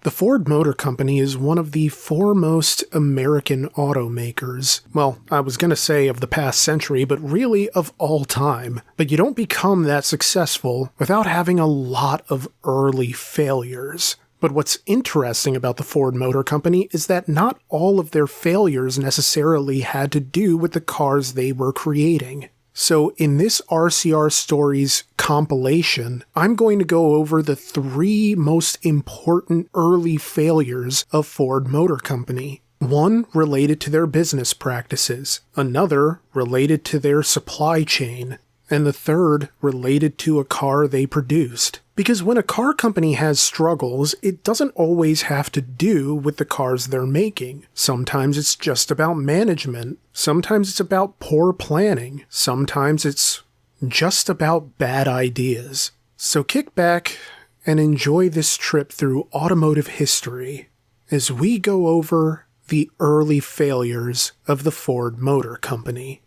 The Ford Motor Company is one of the foremost American automakers. Well, I was going to say of the past century, but really of all time. But you don't become that successful without having a lot of early failures. But what's interesting about the Ford Motor Company is that not all of their failures necessarily had to do with the cars they were creating. So in this RCR Stories compilation, I'm going to go over the 3 most important early failures of Ford Motor Company. One related to their business practices, another related to their supply chain, and the third related to a car they produced. Because when a car company has struggles, it doesn't always have to do with the cars they're making. Sometimes it's just about management. Sometimes it's about poor planning. Sometimes it's just about bad ideas. So kick back and enjoy this trip through automotive history as we go over the early failures of the Ford Motor Company.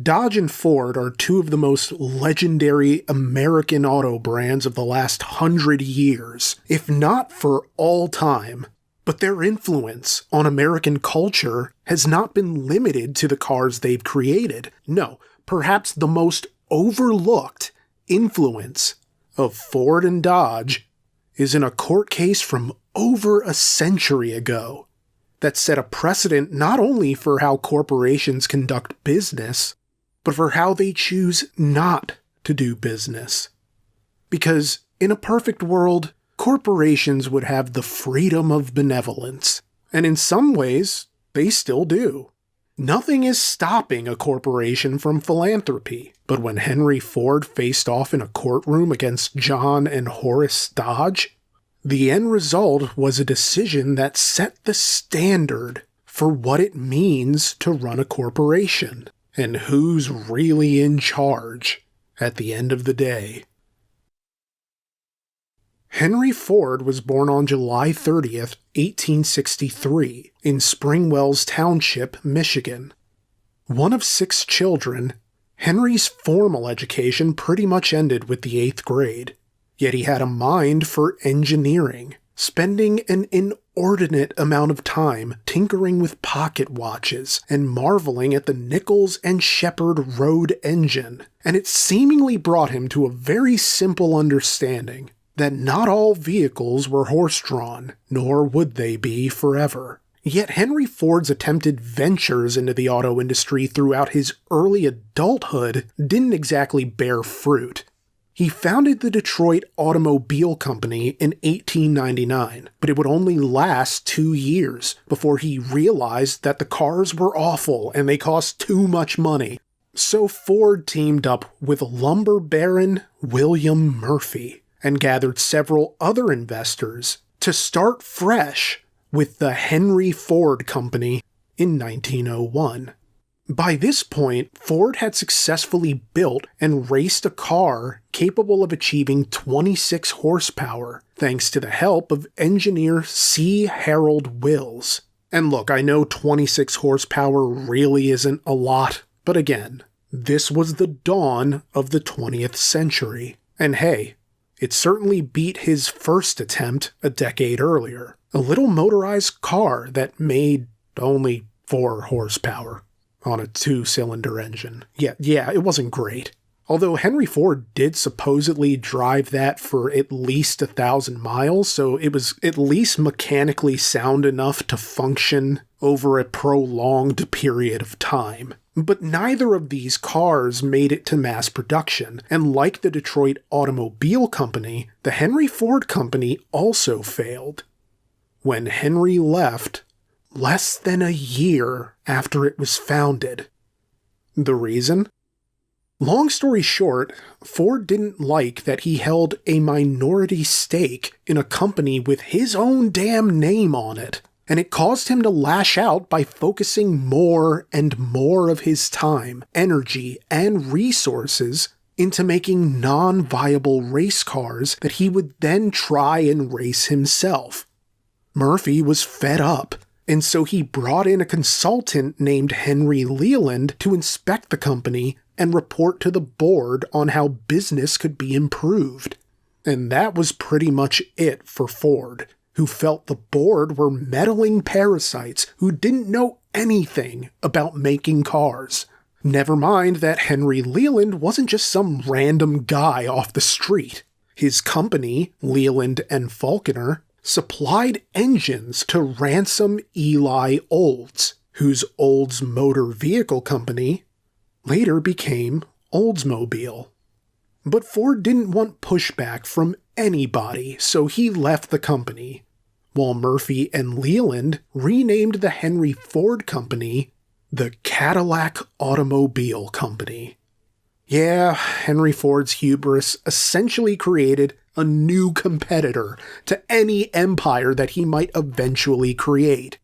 Dodge and Ford are 2 of the most legendary American auto brands of the last 100 years, if not for all time. But their influence on American culture has not been limited to the cars they've created. No, perhaps the most overlooked influence of Ford and Dodge is in a court case from over a century ago that set a precedent not only for how corporations conduct business, but for how they choose not to do business. Because in a perfect world, corporations would have the freedom of benevolence, and in some ways, they still do. Nothing is stopping a corporation from philanthropy, but when Henry Ford faced off in a courtroom against John and Horace Dodge, the end result was a decision that set the standard for what it means to run a corporation. And who's really in charge at the end of the day. Henry Ford was born on July 30th, 1863, in Springwells Township, Michigan. One of 6 children, Henry's formal education pretty much ended with the 8th grade, yet he had a mind for engineering, spending an inordinate amount of time tinkering with pocket watches and marveling at the Nichols and Shepard road engine, and it seemingly brought him to a very simple understanding that not all vehicles were horse-drawn, nor would they be forever. Yet Henry Ford's attempted ventures into the auto industry throughout his early adulthood didn't exactly bear fruit. He founded the Detroit Automobile Company in 1899, but it would only last 2 years before he realized that the cars were awful and they cost too much money. So Ford teamed up with lumber baron William Murphy and gathered several other investors to start fresh with the Henry Ford Company in 1901. By this point, Ford had successfully built and raced a car capable of achieving 26 horsepower, thanks to the help of engineer C. Harold Wills. And look, I know 26 horsepower really isn't a lot, but again, this was the dawn of the 20th century. And hey, it certainly beat his first attempt a decade earlier. A little motorized car that made only 4 horsepower. On a 2-cylinder engine. Yeah, it wasn't great. Although Henry Ford did supposedly drive that for at least 1,000 miles, so it was at least mechanically sound enough to function over a prolonged period of time. But neither of these cars made it to mass production, and like the Detroit Automobile Company, the Henry Ford Company also failed. When Henry left, less than a year after it was founded. The reason? Long story short, Ford didn't like that he held a minority stake in a company with his own damn name on it, and it caused him to lash out by focusing more and more of his time, energy, and resources into making non-viable race cars that he would then try and race himself. Murphy was fed up, and so he brought in a consultant named Henry Leland to inspect the company and report to the board on how business could be improved. And that was pretty much it for Ford, who felt the board were meddling parasites who didn't know anything about making cars. Never mind that Henry Leland wasn't just some random guy off the street. His company, Leland and Falconer, supplied engines to Ransom Eli Olds, whose Olds Motor Vehicle Company later became Oldsmobile. But Ford didn't want pushback from anybody, so he left the company, while Murphy and Leland renamed the Henry Ford Company the Cadillac Automobile Company. Yeah, Henry Ford's hubris essentially created a new competitor to any empire that he might eventually create.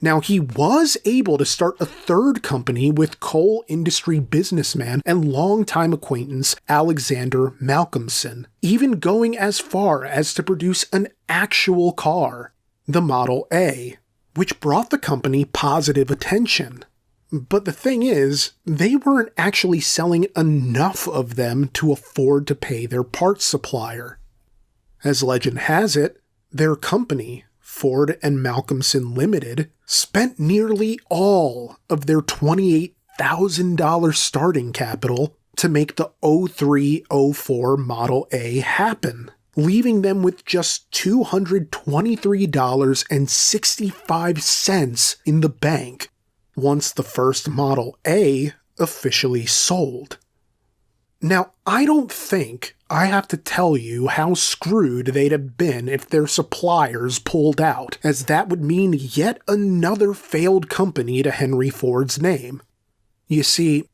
Now, he was able to start a third company with coal industry businessman and longtime acquaintance Alexander Malcolmson, even going as far as to produce an actual car, the Model A, which brought the company positive attention. But the thing is, they weren't actually selling enough of them to afford to pay their parts supplier. As legend has it, their company, Ford and Malcolmson Limited, spent nearly all of their $28,000 starting capital to make the 0304 Model A happen, leaving them with just $223.65 in the bank once the first Model A officially sold. Now, I don't think I have to tell you how screwed they'd have been if their suppliers pulled out, as that would mean yet another failed company to Henry Ford's name. You see,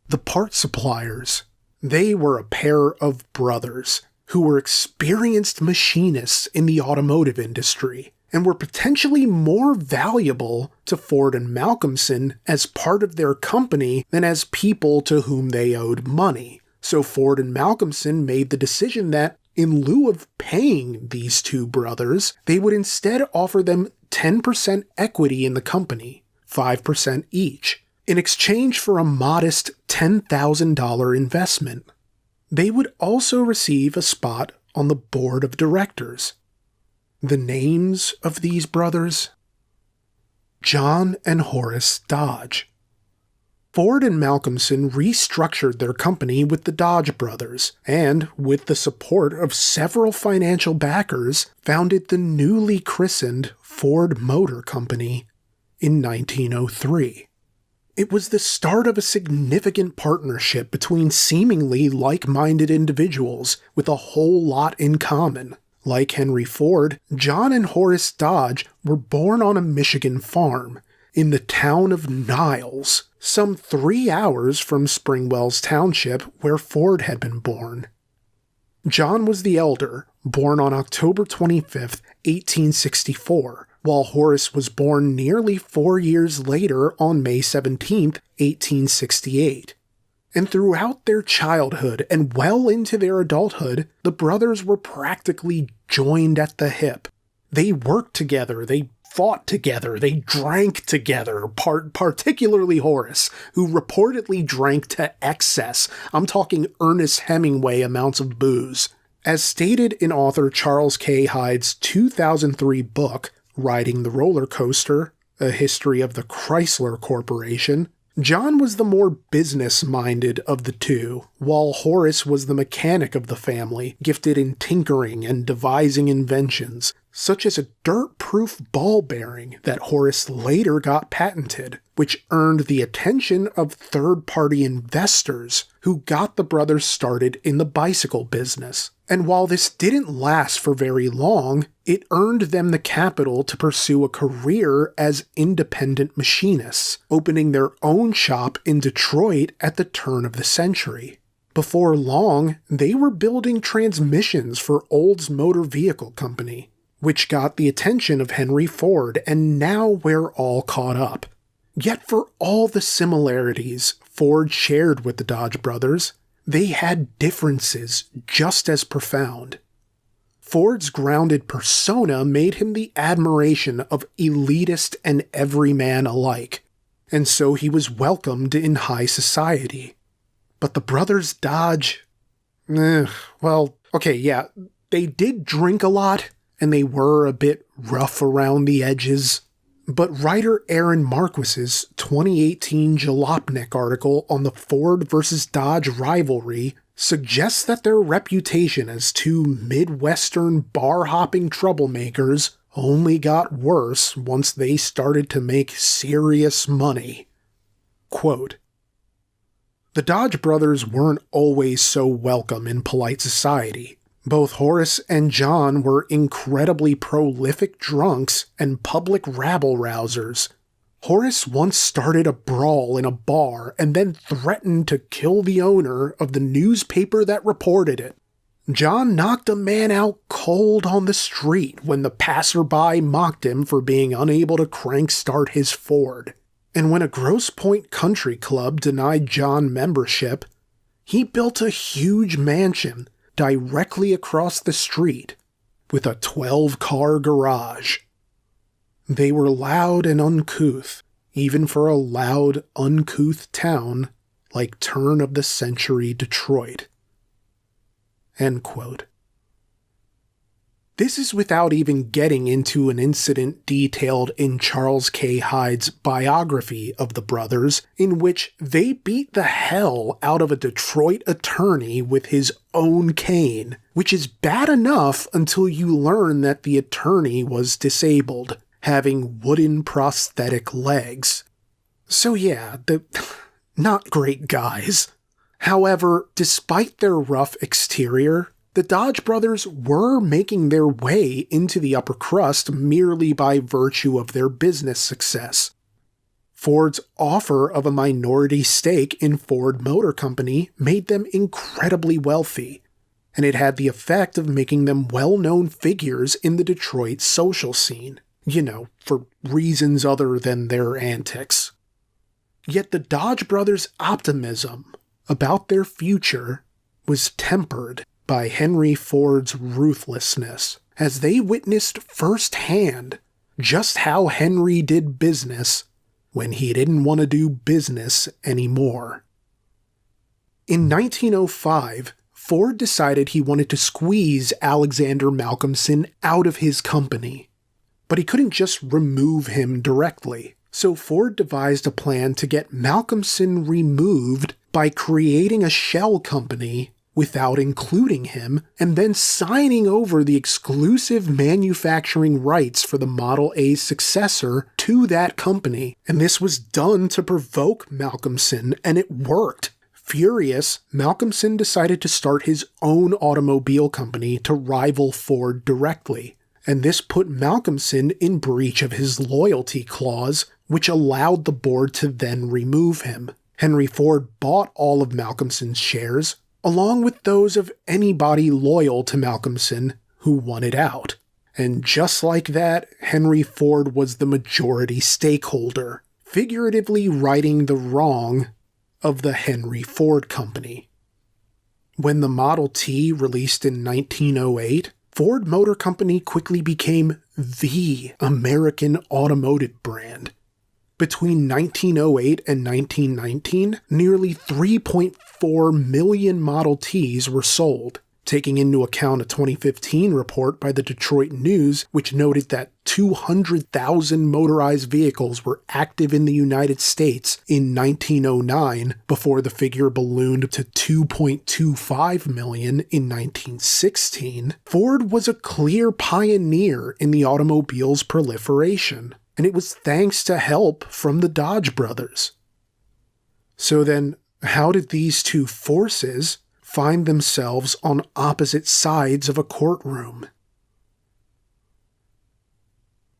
the parts suppliers, they were a pair of brothers who were experienced machinists in the automotive industry, and were potentially more valuable to Ford and Malcolmson as part of their company than as people to whom they owed money. So Ford and Malcolmson made the decision that, in lieu of paying these two brothers, they would instead offer them 10% equity in the company, 5% each, in exchange for a modest $10,000 investment. They would also receive a spot on the board of directors. The names of these brothers? John and Horace Dodge. Ford and Malcolmson restructured their company with the Dodge brothers, and, with the support of several financial backers, founded the newly christened Ford Motor Company in 1903. It was the start of a significant partnership between seemingly like-minded individuals with a whole lot in common. Like Henry Ford, John and Horace Dodge were born on a Michigan farm in the town of Niles, some 3 hours from Springwells Township where Ford had been born. John was the elder, born on October 25, 1864, while Horace was born nearly 4 years later on May 17, 1868. And throughout their childhood and well into their adulthood, the brothers were practically joined at the hip. They worked together, they fought together, they drank together, particularly Horace, who reportedly drank to excess. I'm talking Ernest Hemingway amounts of booze. As stated in author Charles K. Hyde's 2003 book, Riding the Roller Coaster, A History of the Chrysler Corporation, John was the more business-minded of the two, while Horace was the mechanic of the family, gifted in tinkering and devising inventions, such as a dirt-proof ball bearing that Horace later got patented, which earned the attention of third-party investors who got the brothers started in the bicycle business. And while this didn't last for very long, it earned them the capital to pursue a career as independent machinists, opening their own shop in Detroit at the turn of the century. Before long, they were building transmissions for Olds Motor Vehicle Company, which got the attention of Henry Ford, and now we're all caught up. Yet for all the similarities Ford shared with the Dodge brothers, they had differences just as profound. Ford's grounded persona made him the admiration of elitist and everyman alike, and so he was welcomed in high society. But the brothers Dodge, they did drink a lot, and they were a bit rough around the edges. But writer Aaron Marquis's 2018 Jalopnik article on the Ford versus Dodge rivalry suggests that their reputation as two Midwestern bar-hopping troublemakers only got worse once they started to make serious money. Quote, "The Dodge brothers weren't always so welcome in polite society. Both Horace and John were incredibly prolific drunks and public rabble-rousers. Horace once started a brawl in a bar and then threatened to kill the owner of the newspaper that reported it. John knocked a man out cold on the street when the passerby mocked him for being unable to crank-start his Ford. And when a Grosse Pointe Country Club denied John membership, he built a huge mansion directly across the street with a 12-car garage. They were loud and uncouth, even for a loud, uncouth town like turn-of-the-century Detroit." End quote. This is without even getting into an incident detailed in Charles K. Hyde's biography of the brothers, in which they beat the hell out of a Detroit attorney with his own cane, which is bad enough until you learn that the attorney was disabled, having wooden prosthetic legs. So yeah, not great guys. However, despite their rough exterior, the Dodge brothers were making their way into the upper crust merely by virtue of their business success. Ford's offer of a minority stake in Ford Motor Company made them incredibly wealthy, and it had the effect of making them well-known figures in the Detroit social scene, for reasons other than their antics. Yet the Dodge brothers' optimism about their future was tempered by Henry Ford's ruthlessness, as they witnessed firsthand just how Henry did business when he didn't want to do business anymore. In 1905, Ford decided he wanted to squeeze Alexander Malcolmson out of his company, but he couldn't just remove him directly, so Ford devised a plan to get Malcolmson removed by creating a shell company without including him, and then signing over the exclusive manufacturing rights for the Model A's successor to that company. And this was done to provoke Malcolmson, and it worked. Furious, Malcolmson decided to start his own automobile company to rival Ford directly. And this put Malcolmson in breach of his loyalty clause, which allowed the board to then remove him. Henry Ford bought all of Malcolmson's shares, along with those of anybody loyal to Malcolmson who wanted out. And just like that, Henry Ford was the majority stakeholder, figuratively righting the wrong of the Henry Ford Company. When the Model T released in 1908, Ford Motor Company quickly became the American automotive brand. Between 1908 and 1919, nearly 3.4 million Model Ts were sold, taking into account a 2015 report by the Detroit News which noted that 200,000 motorized vehicles were active in the United States in 1909 before the figure ballooned to 2.25 million in 1916. Ford was a clear pioneer in the automobile's proliferation, and it was thanks to help from the Dodge brothers. So then, how did these two forces find themselves on opposite sides of a courtroom?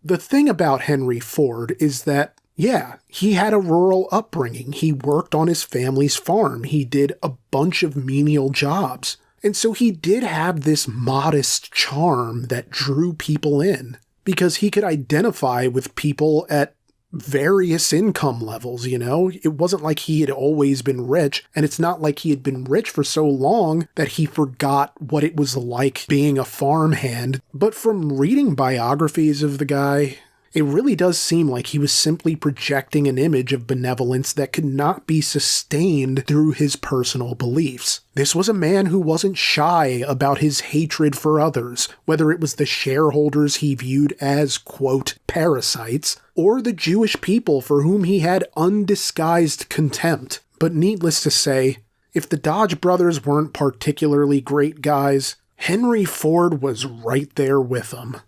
The thing about Henry Ford is that, he had a rural upbringing. He worked on his family's farm. He did a bunch of menial jobs. And so he did have this modest charm that drew people in, because he could identify with people at various income levels, you know? It wasn't like he had always been rich, and it's not like he had been rich for so long that he forgot what it was like being a farmhand. But from reading biographies of the guy, it really does seem like he was simply projecting an image of benevolence that could not be sustained through his personal beliefs. This was a man who wasn't shy about his hatred for others, whether it was the shareholders he viewed as, quote, parasites, or the Jewish people for whom he had undisguised contempt. But needless to say, if the Dodge brothers weren't particularly great guys, Henry Ford was right there with them.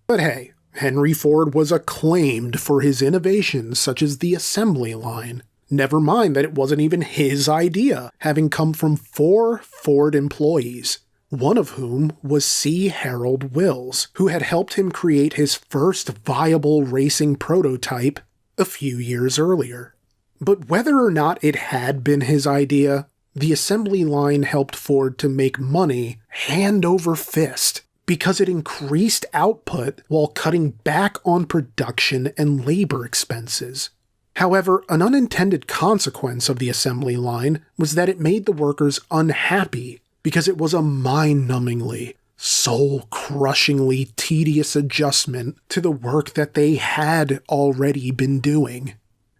But hey, Henry Ford was acclaimed for his innovations such as the assembly line. Never mind that it wasn't even his idea, having come from 4 Ford employees, one of whom was C. Harold Wills, who had helped him create his first viable racing prototype a few years earlier. But whether or not it had been his idea, the assembly line helped Ford to make money hand over fist, because it increased output while cutting back on production and labor expenses. However, an unintended consequence of the assembly line was that it made the workers unhappy because it was a mind-numbingly, soul-crushingly tedious adjustment to the work that they had already been doing.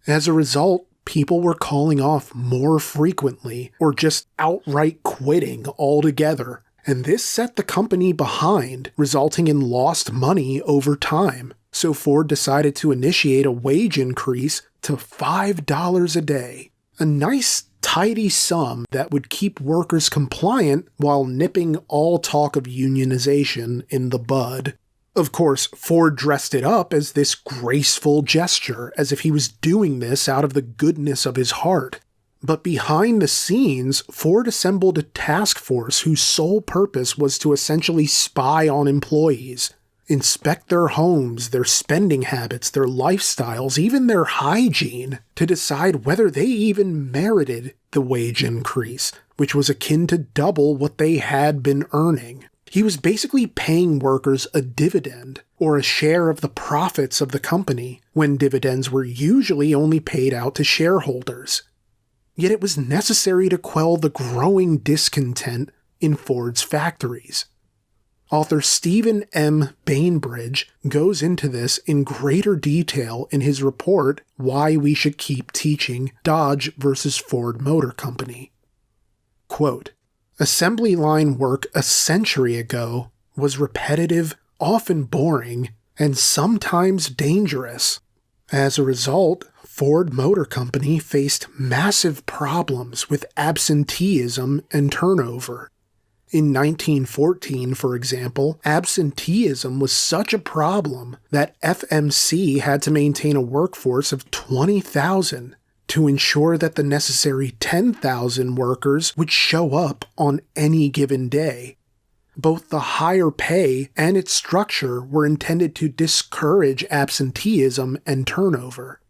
As a result, people were calling off more frequently or just outright quitting altogether. And this set the company behind, resulting in lost money over time. So Ford decided to initiate a wage increase to $5 a day. A nice, tidy sum that would keep workers compliant while nipping all talk of unionization in the bud. Of course, Ford dressed it up as this graceful gesture, as if he was doing this out of the goodness of his heart. But behind the scenes, Ford assembled a task force whose sole purpose was to essentially spy on employees, inspect their homes, their spending habits, their lifestyles, even their hygiene, to decide whether they even merited the wage increase, which was akin to double what they had been earning. He was basically paying workers a dividend, or a share of the profits of the company, when dividends were usually only paid out to shareholders. Yet it was necessary to quell the growing discontent in Ford's factories. Author Stephen M. Bainbridge goes into this in greater detail in his report, Why We Should Keep Teaching Dodge vs. Ford Motor Company. Quote, assembly line work a century ago was repetitive, often boring, and sometimes dangerous. As a result, Ford Motor Company faced massive problems with absenteeism and turnover. In 1914, for example, absenteeism was such a problem that FMC had to maintain a workforce of 20,000 to ensure that the necessary 10,000 workers would show up on any given day. Both the higher pay and its structure were intended to discourage absenteeism and turnover.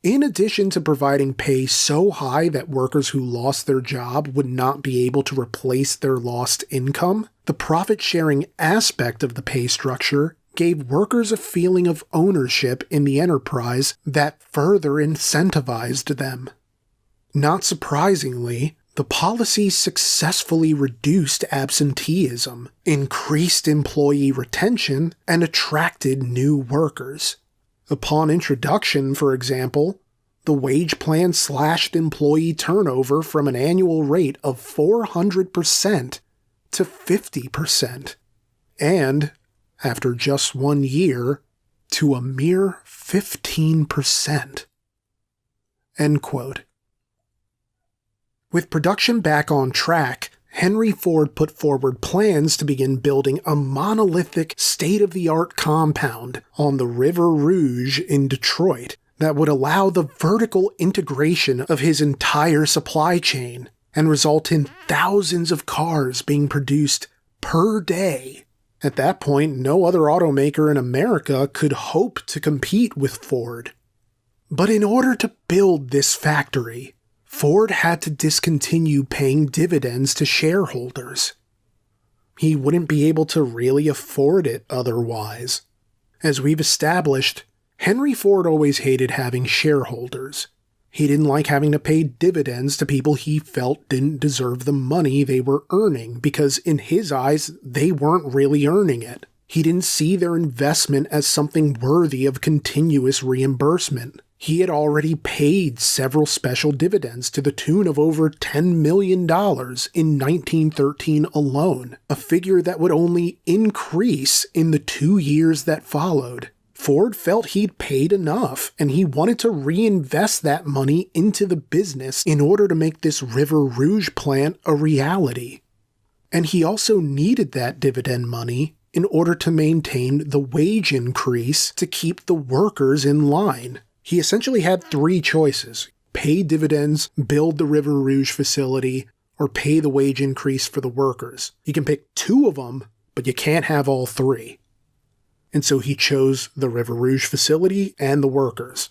In addition to providing pay so high that workers who lost their job would not be able to replace their lost income, the profit-sharing aspect of the pay structure gave workers a feeling of ownership in the enterprise that further incentivized them. Not surprisingly, the policy successfully reduced absenteeism, increased employee retention, and attracted new workers. Upon introduction, for example, the wage plan slashed employee turnover from an annual rate of 400% to 50%, and, after just 1 year, to a mere 15%. End quote. With production back on track, Henry Ford put forward plans to begin building a monolithic, state-of-the-art compound on the River Rouge in Detroit that would allow the vertical integration of his entire supply chain and result in thousands of cars being produced per day. At that point, no other automaker in America could hope to compete with Ford. But in order to build this factory, Ford had to discontinue paying dividends to shareholders. He wouldn't be able to really afford it otherwise. As we've established, Henry Ford always hated having shareholders. He didn't like having to pay dividends to people he felt didn't deserve the money they were earning because in his eyes, they weren't really earning it. He didn't see their investment as something worthy of continuous reimbursement. He had already paid several special dividends to the tune of over $10 million in 1913 alone, a figure that would only increase in the 2 years that followed. Ford felt he'd paid enough, and he wanted to reinvest that money into the business in order to make this River Rouge plant a reality. And he also needed that dividend money in order to maintain the wage increase to keep the workers in line. He essentially had 3 choices: pay dividends, build the River Rouge facility, or pay the wage increase for the workers. You can pick 2 of them, but you can't have all 3. And so he chose the River Rouge facility and the workers.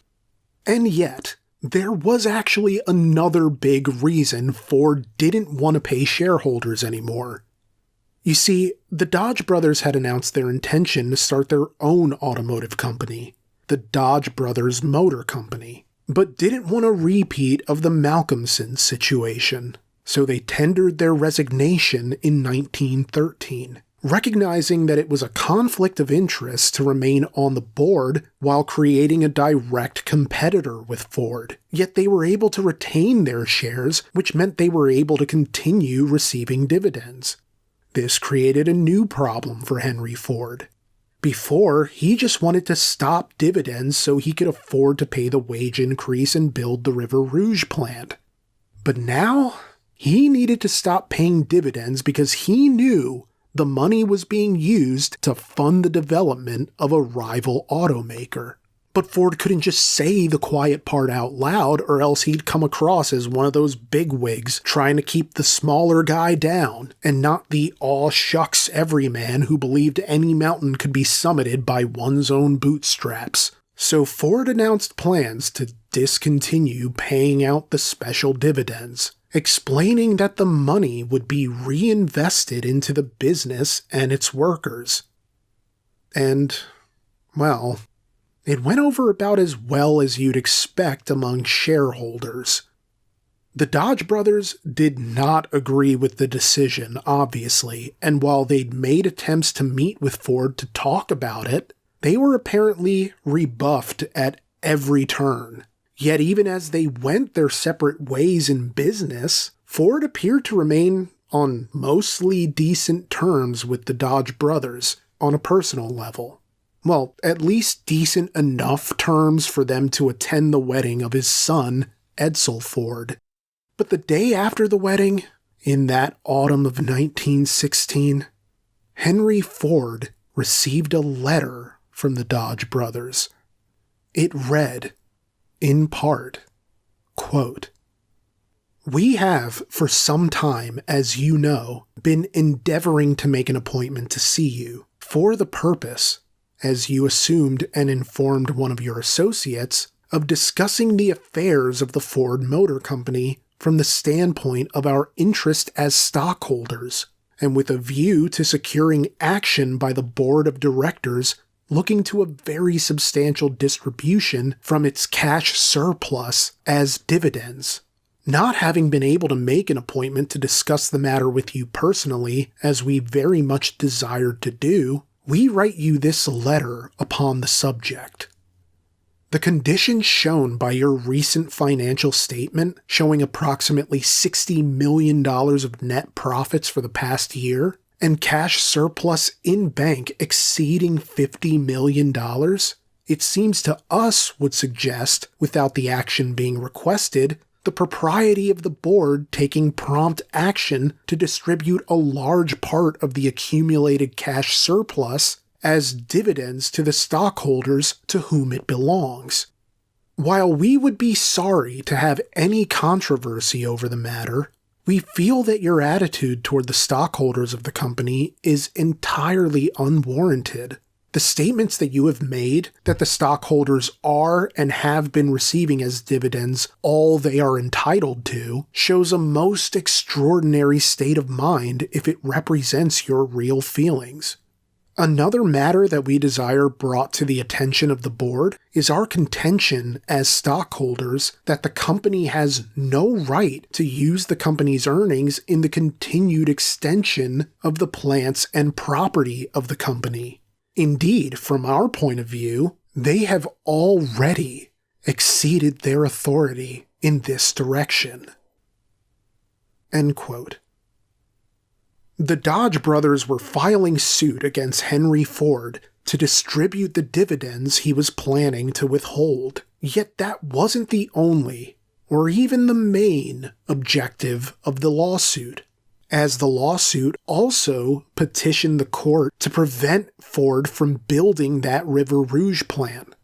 And yet, there was actually another big reason Ford didn't want to pay shareholders anymore. You see, the Dodge brothers had announced their intention to start their own automotive company, the Dodge Brothers Motor Company, but didn't want a repeat of the Malcolmson situation, so they tendered their resignation in 1913. Recognizing that it was a conflict of interest to remain on the board while creating a direct competitor with Ford. Yet they were able to retain their shares, which meant they were able to continue receiving dividends. This created a new problem for Henry Ford. Before, he just wanted to stop dividends so he could afford to pay the wage increase and build the River Rouge plant. But now, he needed to stop paying dividends because he knew the money was being used to fund the development of a rival automaker. But Ford couldn't just say the quiet part out loud, or else he'd come across as one of those bigwigs trying to keep the smaller guy down, and not the aw shucks everyman who believed any mountain could be summited by one's own bootstraps. So Ford announced plans to discontinue paying out the special dividends, explaining that the money would be reinvested into the business and its workers. And, well, it went over about as well as you'd expect among shareholders. The Dodge brothers did not agree with the decision, obviously, and while they'd made attempts to meet with Ford to talk about it, they were apparently rebuffed at every turn. Yet even as they went their separate ways in business, Ford appeared to remain on mostly decent terms with the Dodge brothers on a personal level. Well, at least decent enough terms for them to attend the wedding of his son, Edsel Ford. But the day after the wedding, in that autumn of 1916, Henry Ford received a letter from the Dodge brothers. It read, in part, quote, "We have, for some time, as you know, been endeavoring to make an appointment to see you, for the purpose, as you assumed and informed one of your associates, of discussing the affairs of the Ford Motor Company from the standpoint of our interest as stockholders, and with a view to securing action by the board of directors looking to a very substantial distribution from its cash surplus as dividends. Not having been able to make an appointment to discuss the matter with you personally, as we very much desired to do, we write you this letter upon the subject. The conditions shown by your recent financial statement, showing approximately $60 million of net profits for the past year, and cash surplus in bank exceeding $50 million, it seems to us would suggest, without the action being requested, the propriety of the board taking prompt action to distribute a large part of the accumulated cash surplus as dividends to the stockholders to whom it belongs. While we would be sorry to have any controversy over the matter, we feel that your attitude toward the stockholders of the company is entirely unwarranted. The statements that you have made that the stockholders are and have been receiving as dividends all they are entitled to shows a most extraordinary state of mind if it represents your real feelings. Another matter that we desire brought to the attention of the board is our contention as stockholders that the company has no right to use the company's earnings in the continued extension of the plants and property of the company. Indeed, from our point of view, they have already exceeded their authority in this direction. End quote. The Dodge brothers were filing suit against Henry Ford to distribute the dividends he was planning to withhold. Yet that wasn't the only, or even the main, objective of the lawsuit, as the lawsuit also petitioned the court to prevent Ford from building that River Rouge plant.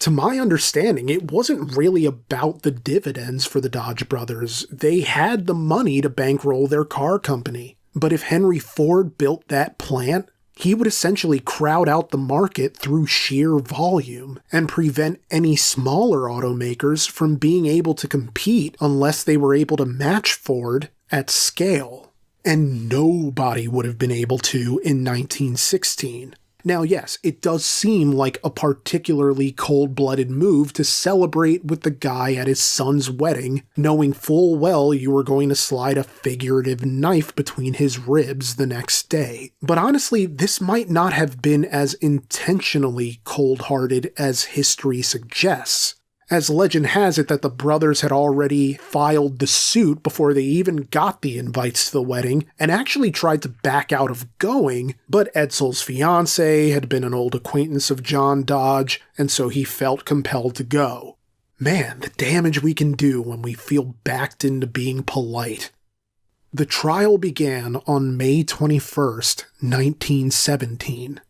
To my understanding, it wasn't really about the dividends for the Dodge brothers. They had the money to bankroll their car company. But if Henry Ford built that plant, he would essentially crowd out the market through sheer volume and prevent any smaller automakers from being able to compete unless they were able to match Ford at scale. And nobody would have been able to in 1916. Now, yes, it does seem like a particularly cold-blooded move to celebrate with the guy at his son's wedding, knowing full well you were going to slide a figurative knife between his ribs the next day. But honestly, this might not have been as intentionally cold-hearted as history suggests, as legend has it that the brothers had already filed the suit before they even got the invites to the wedding and actually tried to back out of going, but Edsel's fiancée had been an old acquaintance of John Dodge, and so he felt compelled to go. Man, the damage we can do when we feel backed into being polite. The trial began on May 21st, 1917.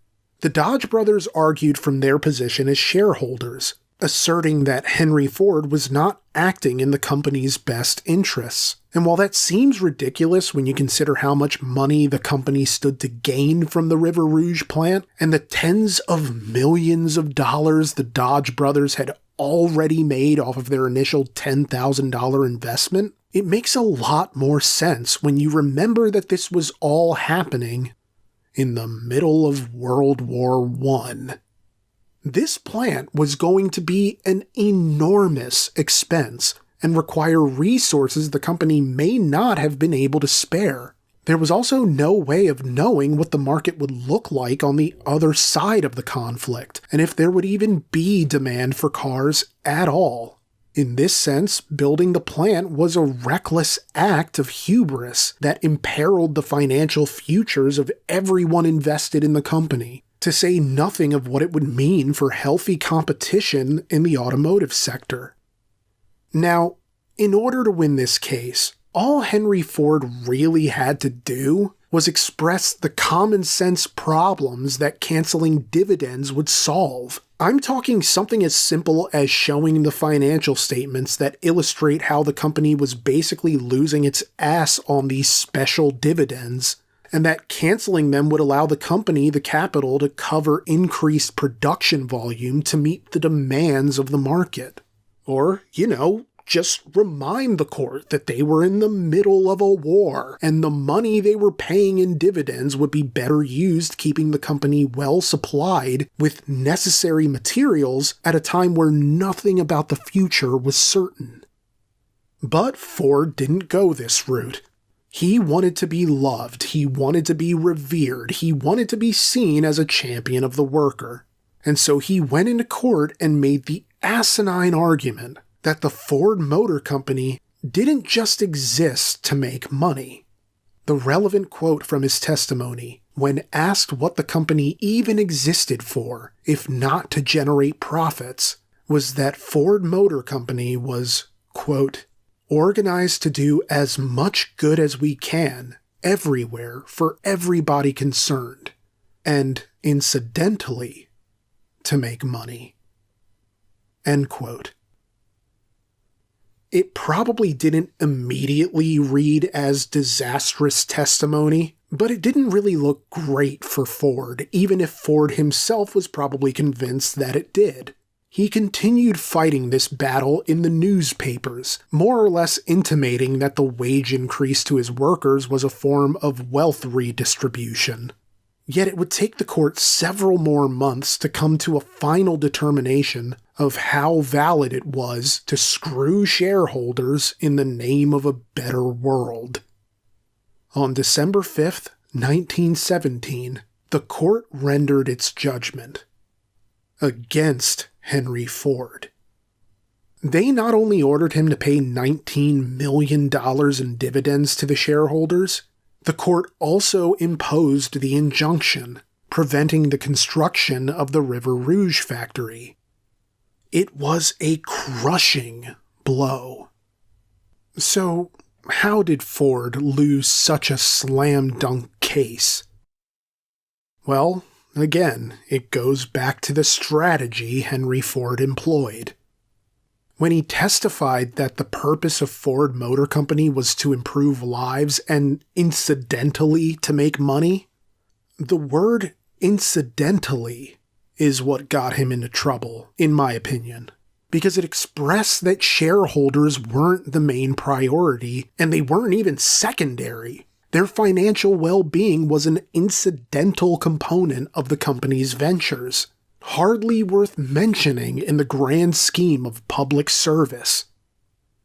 The Dodge brothers argued from their position as shareholders, asserting that Henry Ford was not acting in the company's best interests. And while that seems ridiculous when you consider how much money the company stood to gain from the River Rouge plant and the tens of millions of dollars the Dodge brothers had already made off of their initial $10,000 investment, it makes a lot more sense when you remember that this was all happening in the middle of World War I. This plant was going to be an enormous expense and require resources the company may not have been able to spare. There was also no way of knowing what the market would look like on the other side of the conflict, and if there would even be demand for cars at all. In this sense, building the plant was a reckless act of hubris that imperiled the financial futures of everyone invested in the company, to say nothing of what it would mean for healthy competition in the automotive sector. Now, in order to win this case, all Henry Ford really had to do was express the common sense problems that canceling dividends would solve. I'm talking something as simple as showing the financial statements that illustrate how the company was basically losing its ass on these special dividends, and that canceling them would allow the company the capital to cover increased production volume to meet the demands of the market. Or, just remind the court that they were in the middle of a war, and the money they were paying in dividends would be better used keeping the company well supplied with necessary materials at a time where nothing about the future was certain. But Ford didn't go this route. He wanted to be loved, he wanted to be revered, he wanted to be seen as a champion of the worker. And so he went into court and made the asinine argument that the Ford Motor Company didn't just exist to make money. The relevant quote from his testimony, when asked what the company even existed for, if not to generate profits, was that Ford Motor Company was, quote, organized to do as much good as we can, everywhere, for everybody concerned, and, incidentally, to make money. End quote. It probably didn't immediately read as disastrous testimony, but it didn't really look great for Ford, even if Ford himself was probably convinced that it did. He continued fighting this battle in the newspapers, more or less intimating that the wage increase to his workers was a form of wealth redistribution. Yet it would take the court several more months to come to a final determination of how valid it was to screw shareholders in the name of a better world. On December 5th, 1917, the court rendered its judgment against Henry Ford. They not only ordered him to pay $19 million in dividends to the shareholders, the court also imposed the injunction preventing the construction of the River Rouge factory. It was a crushing blow. So, how did Ford lose such a slam-dunk case? Well, again, it goes back to the strategy Henry Ford employed. When he testified that the purpose of Ford Motor Company was to improve lives and incidentally to make money, the word incidentally is what got him into trouble, in my opinion, because it expressed that shareholders weren't the main priority and they weren't even secondary. Their financial well-being was an incidental component of the company's ventures, hardly worth mentioning in the grand scheme of public service.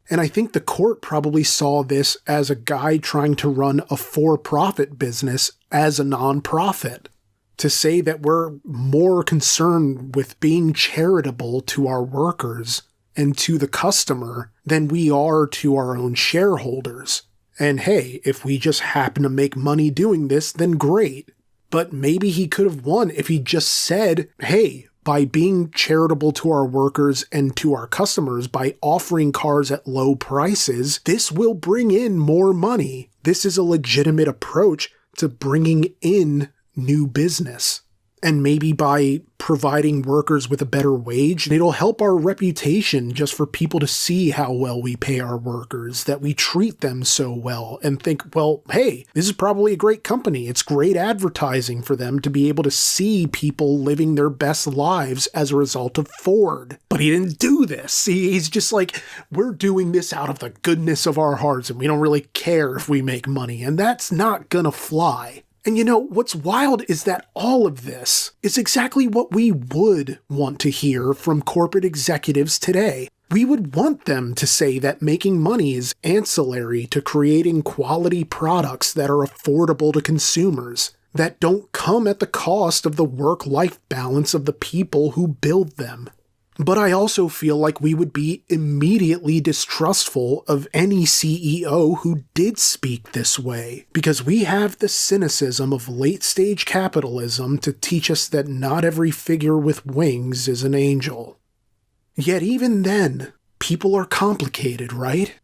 And I think the court probably saw this as a guy trying to run a for-profit business as a non-profit, to say that we're more concerned with being charitable to our workers and to the customer than we are to our own shareholders. And hey, if we just happen to make money doing this, then great. But maybe he could have won if he just said, hey, by being charitable to our workers and to our customers, by offering cars at low prices, this will bring in more money. This is a legitimate approach to bringing in new business. And maybe by providing workers with a better wage, it'll help our reputation just for people to see how well we pay our workers, that we treat them so well, and think, well, hey, this is probably a great company. It's great advertising for them to be able to see people living their best lives as a result of Ford. But he didn't do this. He's just like, we're doing this out of the goodness of our hearts, and we don't really care if we make money, and that's not gonna fly. And you know, what's wild is that all of this is exactly what we would want to hear from corporate executives today. We would want them to say that making money is ancillary to creating quality products that are affordable to consumers, that don't come at the cost of the work-life balance of the people who build them. But I also feel like we would be immediately distrustful of any CEO who did speak this way, because we have the cynicism of late-stage capitalism to teach us that not every figure with wings is an angel. Yet even then, people are complicated, right?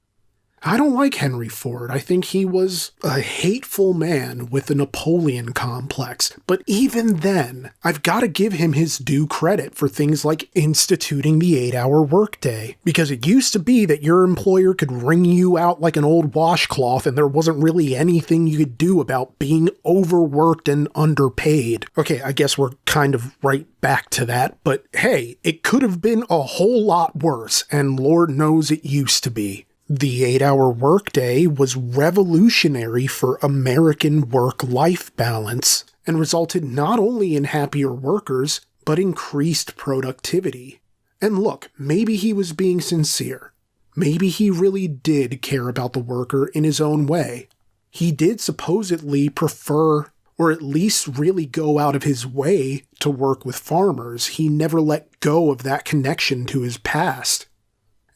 I don't like Henry Ford. I think he was a hateful man with a Napoleon complex. But even then, I've got to give him his due credit for things like instituting the 8-hour workday. Because it used to be that your employer could wring you out like an old washcloth and there wasn't really anything you could do about being overworked and underpaid. Okay, I guess we're kind of right back to that. But hey, it could have been a whole lot worse, and Lord knows it used to be. The 8-hour workday was revolutionary for American work-life balance and resulted not only in happier workers, but increased productivity. And look, maybe he was being sincere. Maybe he really did care about the worker in his own way. He did supposedly prefer, or at least really go out of his way to work with farmers. He never let go of that connection to his past.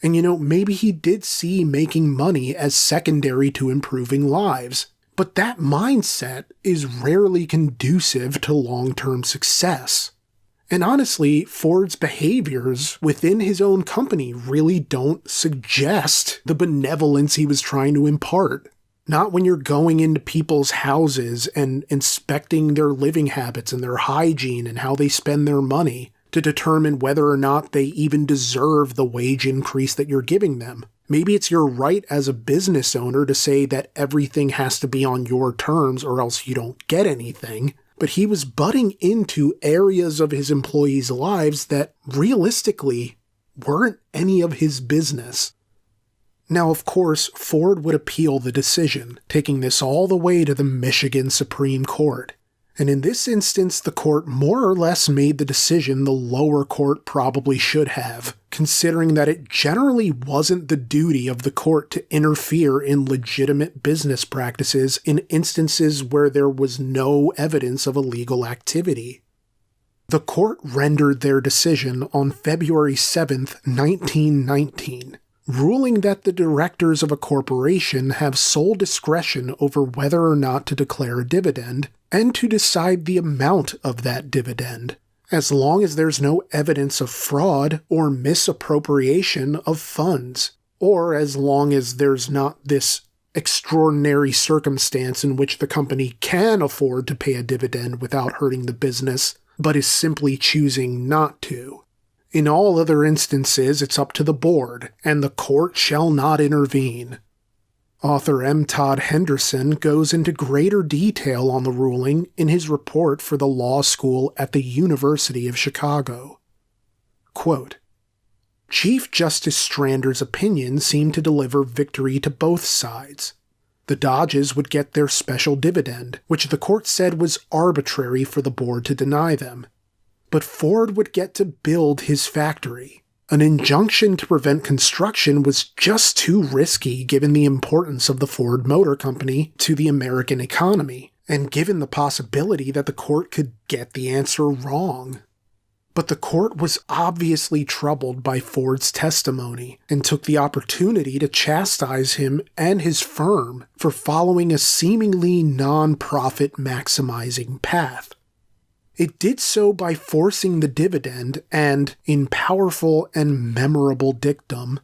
And you know, maybe he did see making money as secondary to improving lives. But that mindset is rarely conducive to long-term success. And honestly, Ford's behaviors within his own company really don't suggest the benevolence he was trying to impart. Not when you're going into people's houses and inspecting their living habits and their hygiene and how they spend their money, to determine whether or not they even deserve the wage increase that you're giving them. Maybe it's your right as a business owner to say that everything has to be on your terms or else you don't get anything. But he was butting into areas of his employees' lives that realistically weren't any of his business. Now, of course, Ford would appeal the decision, taking this all the way to the Michigan Supreme Court. And in this instance, the court more or less made the decision the lower court probably should have, considering that it generally wasn't the duty of the court to interfere in legitimate business practices in instances where there was no evidence of illegal activity. The court rendered their decision on February 7, 1919, ruling that the directors of a corporation have sole discretion over whether or not to declare a dividend and to decide the amount of that dividend, as long as there's no evidence of fraud or misappropriation of funds, or as long as there's not this extraordinary circumstance in which the company can afford to pay a dividend without hurting the business, but is simply choosing not to. In all other instances, it's up to the board, and the court shall not intervene. Author M. Todd Henderson goes into greater detail on the ruling in his report for the law school at the University of Chicago. Quote, Chief Justice Strander's opinion seemed to deliver victory to both sides. The Dodges would get their special dividend, which the court said was arbitrary for the board to deny them. But Ford would get to build his factory. An injunction to prevent construction was just too risky given the importance of the Ford Motor Company to the American economy, and given the possibility that the court could get the answer wrong. But the court was obviously troubled by Ford's testimony and took the opportunity to chastise him and his firm for following a seemingly non-profit maximizing path. It did so by forcing the dividend and, in powerful and memorable dictum,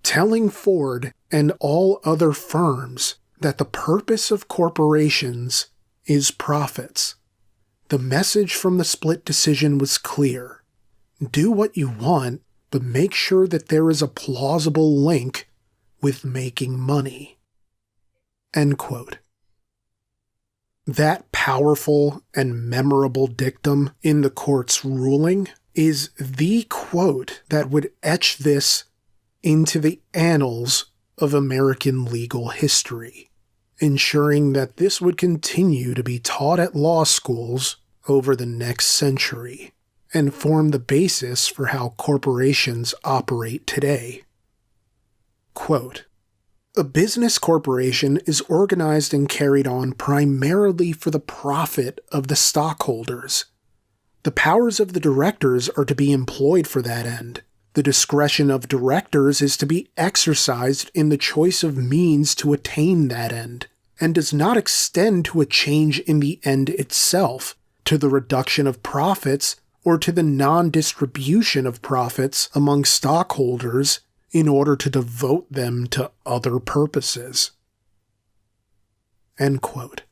telling Ford and all other firms that the purpose of corporations is profits. The message from the split decision was clear. Do what you want, but make sure that there is a plausible link with making money. End quote. That powerful and memorable dictum in the court's ruling is the quote that would etch this into the annals of American legal history, ensuring that this would continue to be taught at law schools over the next century, and form the basis for how corporations operate today. Quote, A business corporation is organized and carried on primarily for the profit of the stockholders. The powers of the directors are to be employed for that end. The discretion of directors is to be exercised in the choice of means to attain that end, and does not extend to a change in the end itself, to the reduction of profits, or to the non-distribution of profits among stockholders in order to devote them to other purposes. End quote.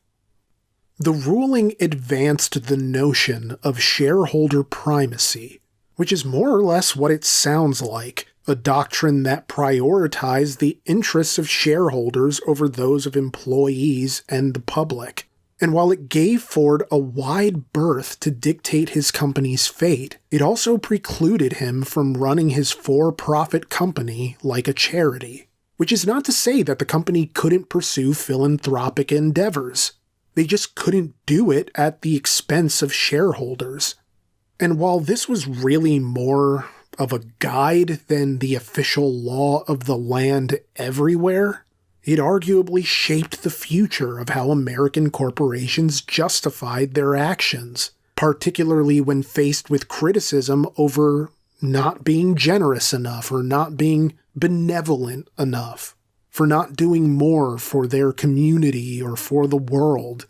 The ruling advanced the notion of shareholder primacy, which is more or less what it sounds like, a doctrine that prioritized the interests of shareholders over those of employees and the public. And while it gave Ford a wide berth to dictate his company's fate, it also precluded him from running his for-profit company like a charity. Which is not to say that the company couldn't pursue philanthropic endeavors. They just couldn't do it at the expense of shareholders. And while this was really more of a guide than the official law of the land everywhere, it arguably shaped the future of how American corporations justified their actions, particularly when faced with criticism over not being generous enough or not being benevolent enough, for not doing more for their community or for the world.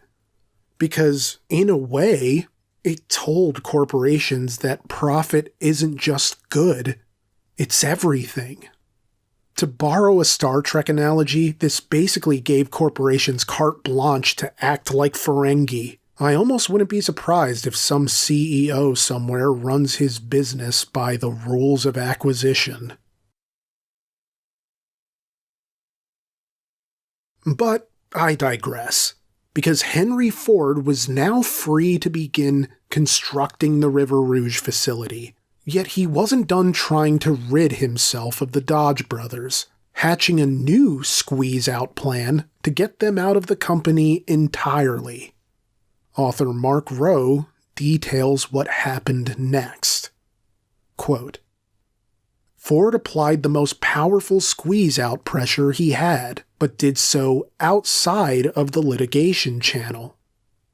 Because, in a way, it told corporations that profit isn't just good, it's everything. To borrow a Star Trek analogy, this basically gave corporations carte blanche to act like Ferengi. I almost wouldn't be surprised if some CEO somewhere runs his business by the rules of acquisition. But I digress, because Henry Ford was now free to begin constructing the River Rouge facility. Yet he wasn't done trying to rid himself of the Dodge brothers, hatching a new squeeze-out plan to get them out of the company entirely. author Mark Rowe details what happened next. Quote, Ford applied the most powerful squeeze-out pressure he had, but did so outside of the litigation channel.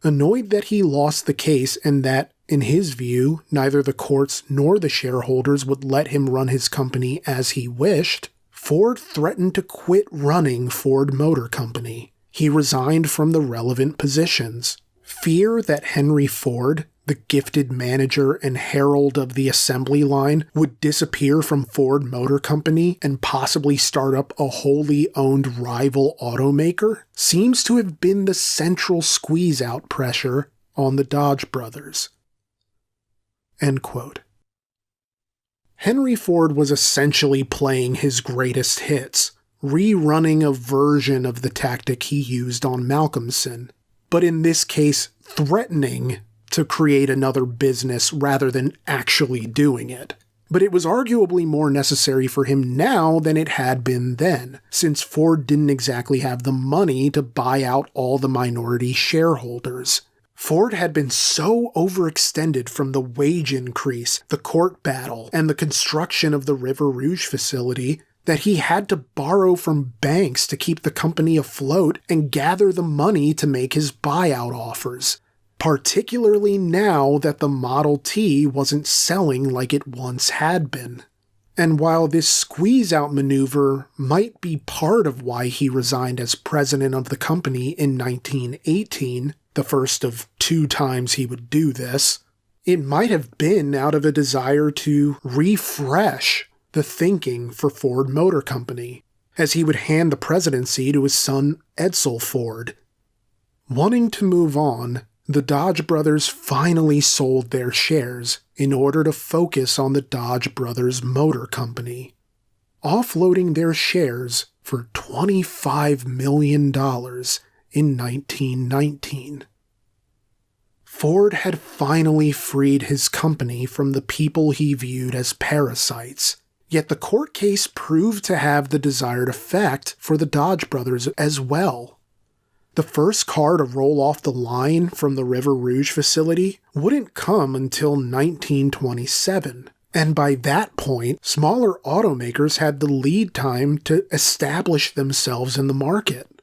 Annoyed that he lost the case and that, in his view, neither the courts nor the shareholders would let him run his company as he wished, Ford threatened to quit running Ford Motor Company. He resigned from the relevant positions. Fear that Henry Ford, the gifted manager and herald of the assembly line, would disappear from Ford Motor Company and possibly start up a wholly owned rival automaker seems to have been the central squeeze-out pressure on the Dodge brothers. End quote. Henry Ford was essentially playing his greatest hits, rerunning a version of the tactic he used on Malcolmson, but in this case threatening to create another business rather than actually doing it. But it was arguably more necessary for him now than it had been then, since Ford didn't exactly have the money to buy out all the minority shareholders. Ford had been so overextended from the wage increase, the court battle, and the construction of the River Rouge facility that he had to borrow from banks to keep the company afloat and gather the money to make his buyout offers, particularly now that the Model T wasn't selling like it once had been. And while this squeeze-out maneuver might be part of why he resigned as president of the company in 1918, the first of 2 times he would do this, it might have been out of a desire to refresh the thinking for Ford Motor Company, as he would hand the presidency to his son Edsel Ford. Wanting to move on, the Dodge brothers finally sold their shares in order to focus on the Dodge Brothers Motor Company, offloading their shares for $25 million in 1919. Ford had finally freed his company from the people he viewed as parasites, yet the court case proved to have the desired effect for the Dodge brothers as well. The first car to roll off the line from the River Rouge facility wouldn't come until 1927, and by that point, smaller automakers had the lead time to establish themselves in the market.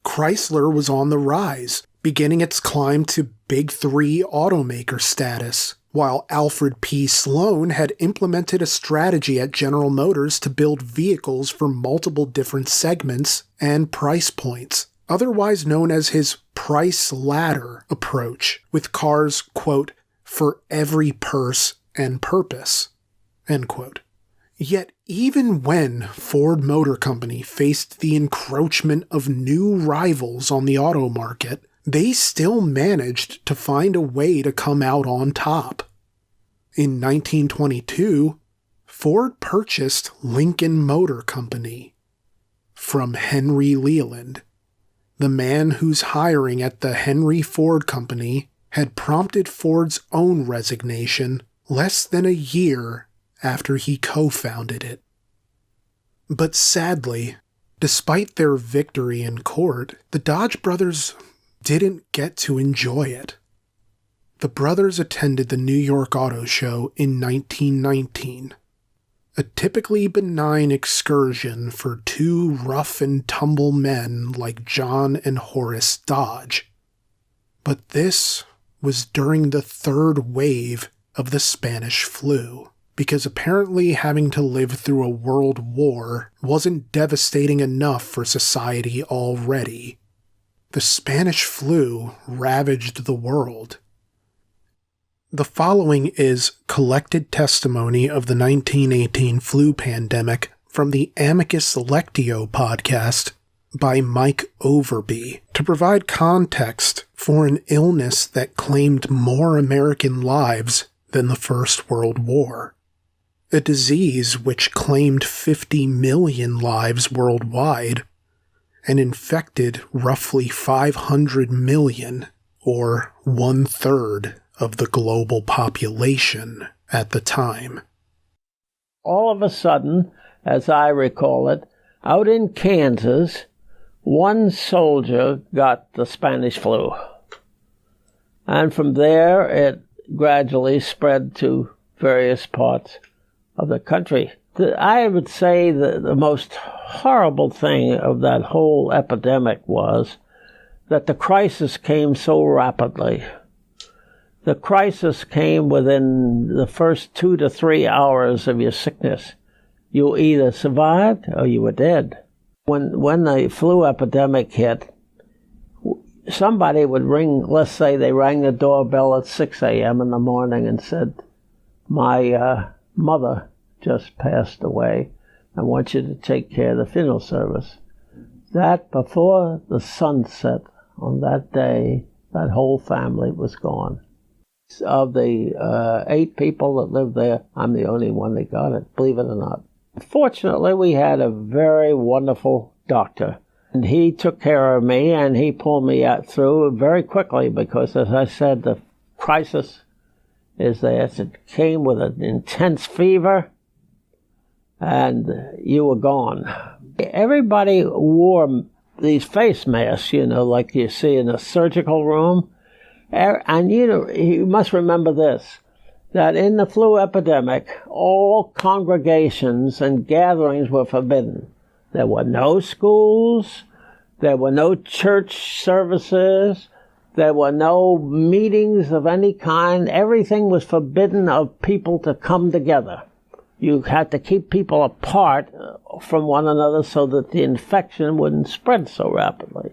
Chrysler was on the rise, beginning its climb to Big Three automaker status, while Alfred P. Sloan had implemented a strategy at General Motors to build vehicles for multiple different segments and price points, otherwise known as his price ladder approach, with cars, quote, for every purse and purpose, end quote. Yet even when Ford Motor Company faced the encroachment of new rivals on the auto market, they still managed to find a way to come out on top. In 1922, Ford purchased Lincoln Motor Company from Henry Leland, the man whose hiring at the Henry Ford Company had prompted Ford's own resignation less than a year after he co-founded it. But sadly, despite their victory in court, the Dodge brothers didn't get to enjoy it. The brothers attended the New York Auto Show in 1919, a typically benign excursion for 2 rough-and-tumble men like John and Horace Dodge. But this was during the 3rd wave of the Spanish flu, because apparently having to live through a world war wasn't devastating enough for society already. The Spanish flu ravaged the world. The following is collected testimony of the 1918 flu pandemic from the Amicus Lectio podcast by Mike Overby to provide context for an illness that claimed more American lives than the First World War. A disease which claimed 50 million lives worldwide and infected roughly 500 million, or 1/3 of the global population at the time. All of a sudden, as I recall it, out in Kansas, one soldier got the Spanish flu. And from there, it gradually spread to various parts of the country. I would say the most horrible thing of that whole epidemic was that the crisis came so rapidly. The crisis came within the first 2 to 3 hours of your sickness. You either survived or you were dead. When the flu epidemic hit, somebody would ring, let's say they rang the doorbell at 6 a.m. in the morning and said, my mother just passed away. I want you to take care of the funeral service. That before the sun set on that day, that whole family was gone. Of the 8 people that lived there, I'm the only one that got it, believe it or not. Fortunately, we had a very wonderful doctor. And he took care of me, and he pulled me out through very quickly because, as I said, the crisis is there. It came with an intense fever, and you were gone. Everybody wore these face masks, like you see in a surgical room. And you must remember this, that in the flu epidemic, all congregations and gatherings were forbidden. There were no schools, there were no church services, there were no meetings of any kind. Everything was forbidden of people to come together. You had to keep people apart from one another so that the infection wouldn't spread so rapidly.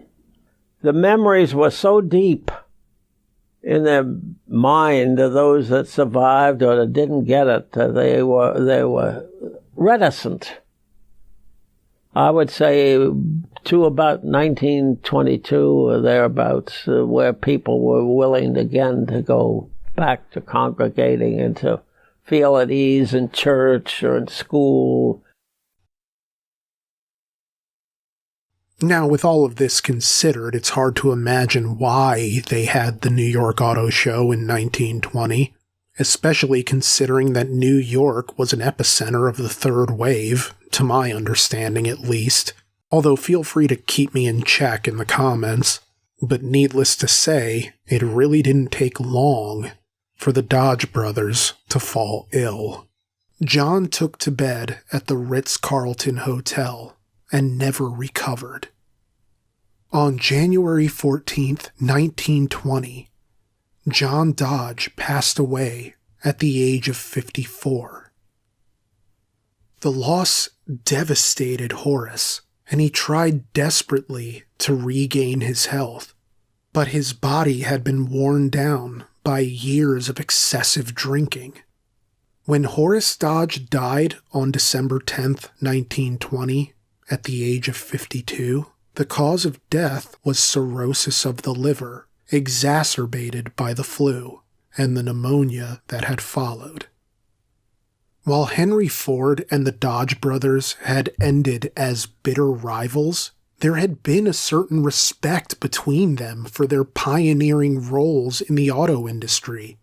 The memories were so deep in their mind of those that survived or that didn't get it. They were reticent. I would say to about 1922 or thereabouts, where people were willing again to go back to congregating and to feel at ease in church or in school. Now, with all of this considered, it's hard to imagine why they had the New York Auto Show in 1920, especially considering that New York was an epicenter of the third wave, to my understanding at least, although feel free to keep me in check in the comments. But needless to say, it really didn't take long for the Dodge brothers to fall ill. John took to bed at the Ritz-Carlton Hotel and never recovered. On January 14th, 1920, John Dodge passed away at the age of 54. The loss devastated Horace, and he tried desperately to regain his health, but his body had been worn down by years of excessive drinking. When Horace Dodge died on December 10th, 1920, at the age of 52, the cause of death was cirrhosis of the liver, exacerbated by the flu and the pneumonia that had followed. While Henry Ford and the Dodge brothers had ended as bitter rivals, there had been a certain respect between them for their pioneering roles in the auto industry.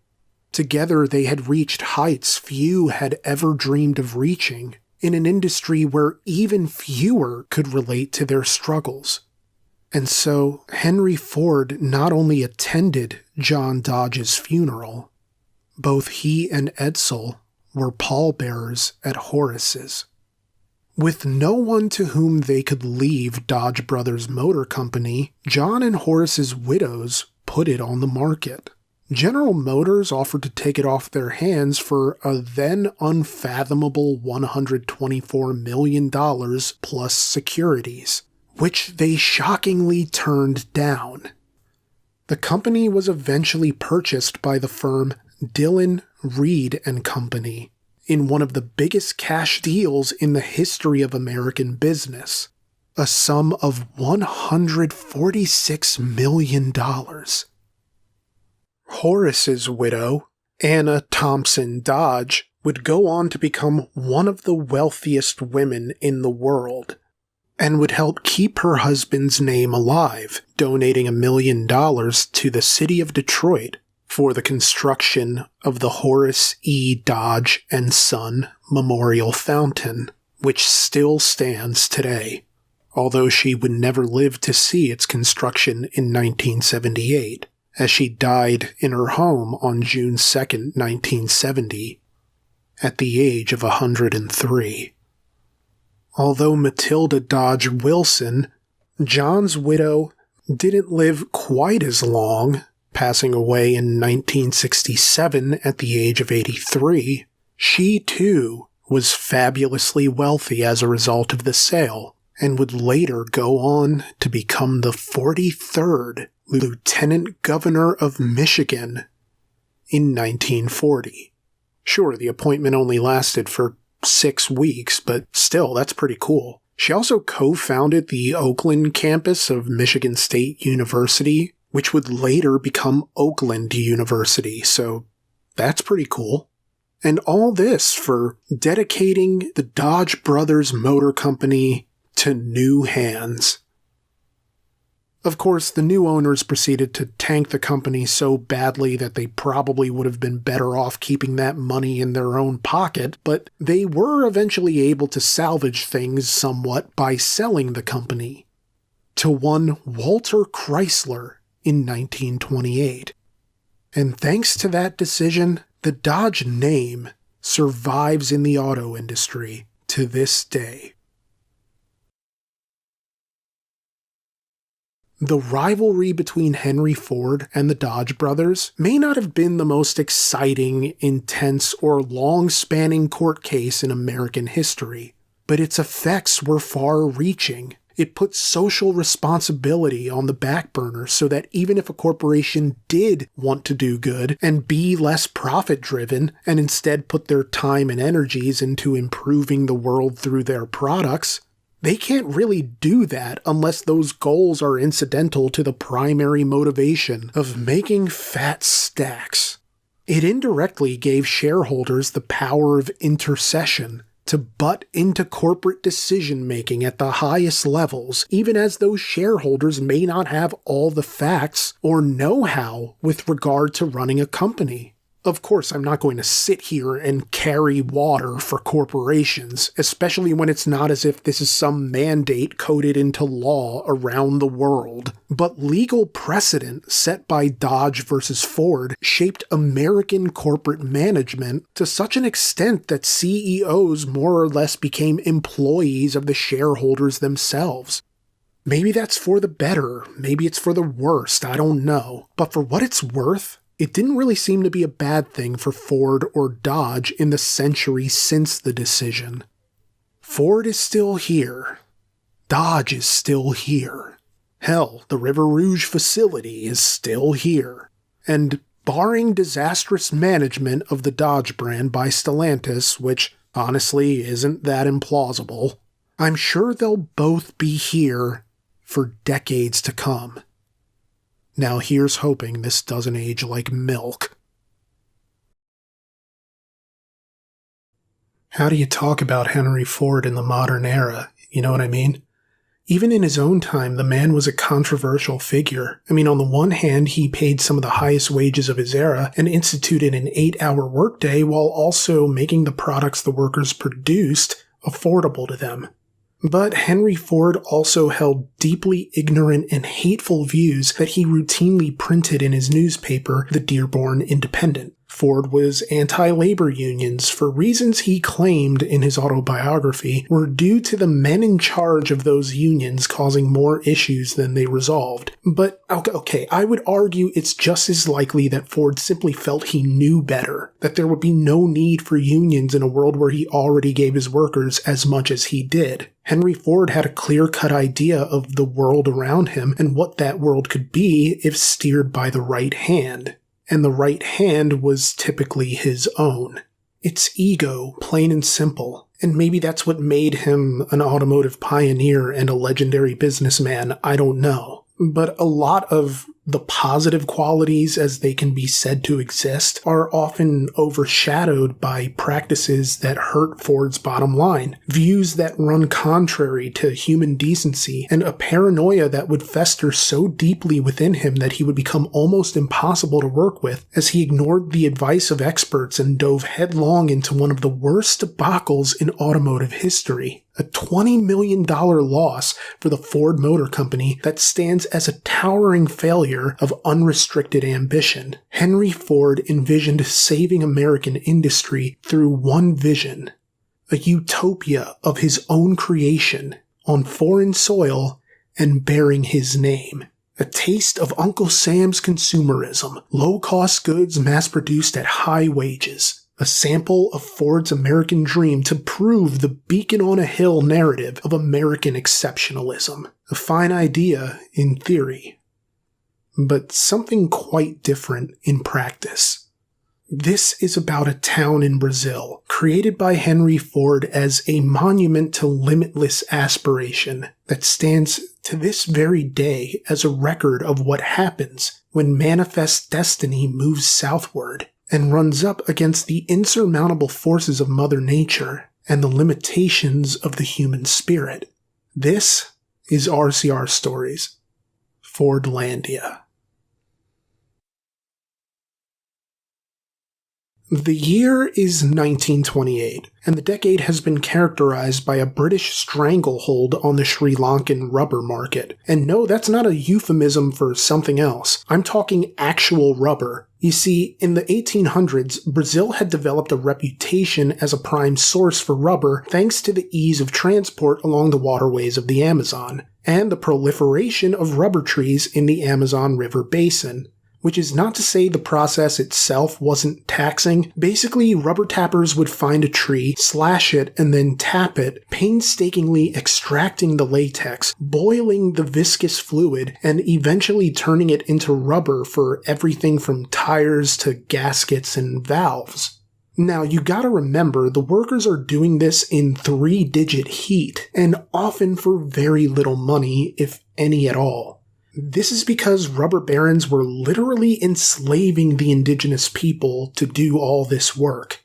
Together they had reached heights few had ever dreamed of reaching, in an industry where even fewer could relate to their struggles. And so Henry Ford not only attended John Dodge's funeral, both he and Edsel were pallbearers at Horace's. With no one to whom they could leave Dodge Brothers Motor Company, John and Horace's widows put it on the market. General Motors offered to take it off their hands for a then unfathomable $124 million plus securities, which they shockingly turned down. The company was eventually purchased by the firm Dillon, Reed and Company in one of the biggest cash deals in the history of American business, a sum of $146 million. Horace's widow, Anna Thompson Dodge, would go on to become one of the wealthiest women in the world, and would help keep her husband's name alive, donating $1 million to the city of Detroit for the construction of the Horace E. Dodge and Son Memorial Fountain, which still stands today, although she would never live to see its construction in 1978. as she died in her home on June 2, 1970, at the age of 103. Although Matilda Dodge Wilson, John's widow, didn't live quite as long, passing away in 1967 at the age of 83, she too was fabulously wealthy as a result of the sale, and would later go on to become the 43rd Lieutenant Governor of Michigan in 1940. Sure, the appointment only lasted for 6 weeks, but still, that's pretty cool. She also co-founded the Oakland campus of Michigan State University, which would later become Oakland University, so that's pretty cool. And all this for dedicating the Dodge Brothers Motor Company to new hands. Of course, the new owners proceeded to tank the company so badly that they probably would have been better off keeping that money in their own pocket, but they were eventually able to salvage things somewhat by selling the company to one Walter Chrysler in 1928. And thanks to that decision, the Dodge name survives in the auto industry to this day. The rivalry between Henry Ford and the Dodge brothers may not have been the most exciting, intense, or long-spanning court case in American history, but its effects were far-reaching. It put social responsibility on the back burner so that even if a corporation did want to do good and be less profit-driven and instead put their time and energies into improving the world through their products, they can't really do that unless those goals are incidental to the primary motivation of making fat stacks. It indirectly gave shareholders the power of intercession to butt into corporate decision-making at the highest levels, even as those shareholders may not have all the facts or know-how with regard to running a company. Of course, I'm not going to sit here and carry water for corporations, especially when it's not as if this is some mandate coded into law around the world. But legal precedent set by Dodge versus Ford shaped American corporate management to such an extent that CEOs more or less became employees of the shareholders themselves. Maybe that's for the better, maybe it's for the worst, I don't know. But for what it's worth, it didn't really seem to be a bad thing for Ford or Dodge in the century since the decision. Ford is still here. Dodge is still here. Hell, the River Rouge facility is still here. And barring disastrous management of the Dodge brand by Stellantis, which honestly isn't that implausible, I'm sure they'll both be here for decades to come. Now here's hoping this doesn't age like milk. How do you talk about Henry Ford in the modern era? You know what I mean? Even in his own time, the man was a controversial figure. I mean, on the one hand, he paid some of the highest wages of his era and instituted an 8-hour workday while also making the products the workers produced affordable to them. But Henry Ford also held deeply ignorant and hateful views that he routinely printed in his newspaper, the Dearborn Independent. Ford was anti-labor unions for reasons he claimed in his autobiography were due to the men in charge of those unions causing more issues than they resolved. But, okay, I would argue it's just as likely that Ford simply felt he knew better, that there would be no need for unions in a world where he already gave his workers as much as he did. Henry Ford had a clear-cut idea of the world around him and what that world could be if steered by the right hand. And the right hand was typically his own. It's ego, plain and simple, and maybe that's what made him an automotive pioneer and a legendary businessman, I don't know. But a lot of the positive qualities, as they can be said to exist, are often overshadowed by practices that hurt Ford's bottom line, views that run contrary to human decency, and a paranoia that would fester so deeply within him that he would become almost impossible to work with, as he ignored the advice of experts and dove headlong into one of the worst debacles in automotive history. a $20 million loss for the Ford Motor Company that stands as a towering failure of unrestricted ambition. Henry Ford envisioned saving American industry through one vision, a utopia of his own creation on foreign soil and bearing his name. A taste of Uncle Sam's consumerism, low-cost goods mass-produced at high wages. A sample of Ford's American dream to prove the beacon on a hill narrative of American exceptionalism. A fine idea in theory, but something quite different in practice. This is about a town in Brazil, created by Henry Ford as a monument to limitless aspiration that stands to this very day as a record of what happens when manifest destiny moves southward and runs up against the insurmountable forces of Mother Nature and the limitations of the human spirit. This is RCR Stories, Fordlandia. The year is 1928, and the decade has been characterized by a British stranglehold on the Sri Lankan rubber market. And no, that's not a euphemism for something else. I'm talking actual rubber. You see, in the 1800s, Brazil had developed a reputation as a prime source for rubber thanks to the ease of transport along the waterways of the Amazon, and the proliferation of rubber trees in the Amazon River basin. Which is not to say the process itself wasn't taxing. Basically, rubber tappers would find a tree, slash it, and then tap it, painstakingly extracting the latex, boiling the viscous fluid, and eventually turning it into rubber for everything from tires to gaskets and valves. Now, you gotta remember, the workers are doing this in 3-digit heat, and often for very little money, if any at all. This is because rubber barons were literally enslaving the indigenous people to do all this work.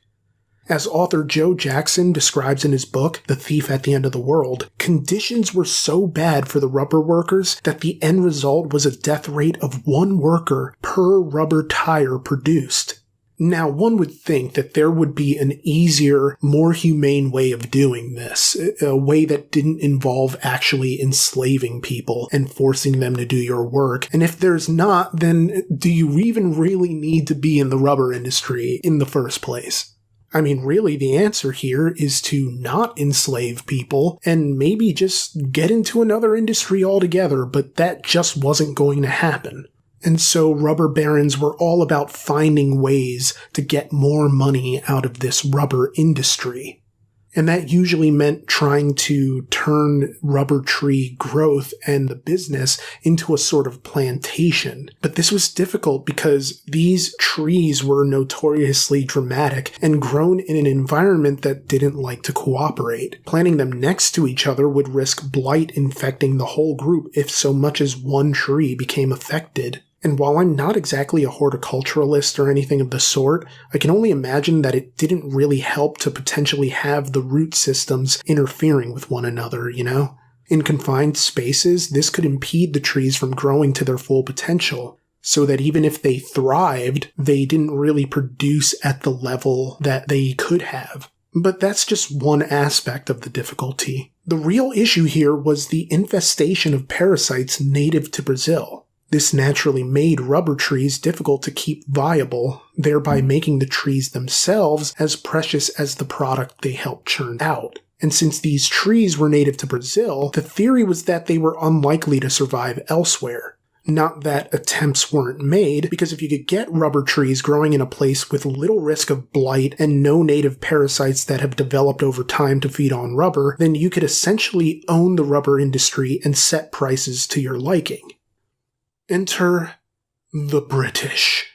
As author Joe Jackson describes in his book, The Thief at the End of the World, conditions were so bad for the rubber workers that the end result was a death rate of 1 worker per rubber tire produced. Now, one would think that there would be an easier, more humane way of doing this, a way that didn't involve actually enslaving people and forcing them to do your work. And if there's not, then do you even really need to be in the rubber industry in the first place? I mean, really, the answer here is to not enslave people and maybe just get into another industry altogether, but that just wasn't going to happen. And so rubber barons were all about finding ways to get more money out of this rubber industry. And that usually meant trying to turn rubber tree growth and the business into a sort of plantation. But this was difficult because these trees were notoriously dramatic and grown in an environment that didn't like to cooperate. Planting them next to each other would risk blight infecting the whole group if so much as one tree became affected. And while I'm not exactly a horticulturalist or anything of the sort, I can only imagine that it didn't really help to potentially have the root systems interfering with one another, you know? In confined spaces, this could impede the trees from growing to their full potential, so that even if they thrived, they didn't really produce at the level that they could have. But that's just one aspect of the difficulty. The real issue here was the infestation of parasites native to Brazil. This naturally made rubber trees difficult to keep viable, thereby making the trees themselves as precious as the product they helped churn out. And since these trees were native to Brazil, the theory was that they were unlikely to survive elsewhere. Not that attempts weren't made, because if you could get rubber trees growing in a place with little risk of blight and no native parasites that have developed over time to feed on rubber, then you could essentially own the rubber industry and set prices to your liking. Enter the British.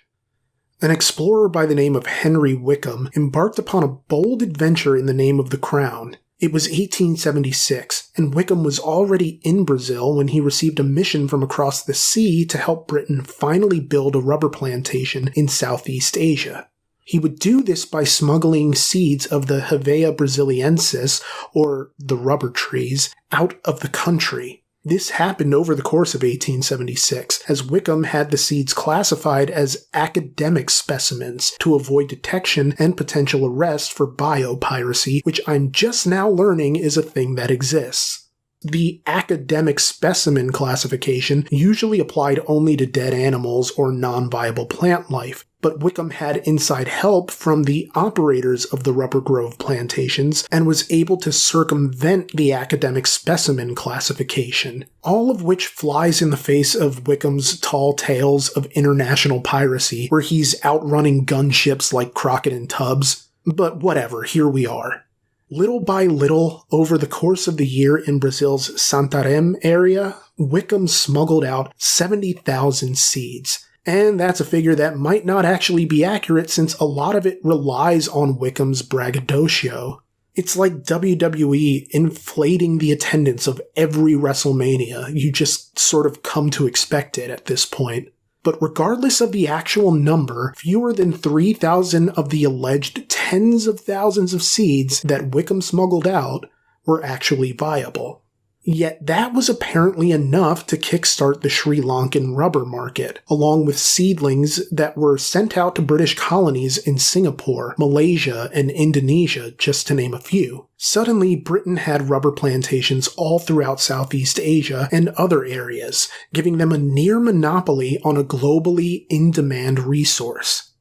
An explorer by the name of Henry Wickham embarked upon a bold adventure in the name of the Crown. It was 1876, and Wickham was already in Brazil when he received a mission from across the sea to help Britain finally build a rubber plantation in Southeast Asia. He would do this by smuggling seeds of the Hevea brasiliensis, or the rubber trees, out of the country. This happened over the course of 1876, as Wickham had the seeds classified as academic specimens to avoid detection and potential arrest for biopiracy, which I'm just now learning is a thing that exists. The academic specimen classification usually applied only to dead animals or non-viable plant life, but Wickham had inside help from the operators of the rubber grove plantations and was able to circumvent the academic specimen classification, all of which flies in the face of Wickham's tall tales of international piracy, where he's outrunning gunships like Crockett and Tubbs. But whatever, here we are. Little by little, over the course of the year in Brazil's Santarém area, Wickham smuggled out 70,000 seeds. And that's a figure that might not actually be accurate since a lot of it relies on Wickham's braggadocio. It's like WWE inflating the attendance of every WrestleMania. You just sort of come to expect it at this point. But regardless of the actual number, fewer than 3,000 of the alleged tens of thousands of seeds that Wickham smuggled out were actually viable. Yet that was apparently enough to kickstart the Sri Lankan rubber market, along with seedlings that were sent out to British colonies in Singapore, Malaysia, and Indonesia, just to name a few. Suddenly, Britain had rubber plantations all throughout Southeast Asia and other areas, giving them a near monopoly on a globally in-demand resource.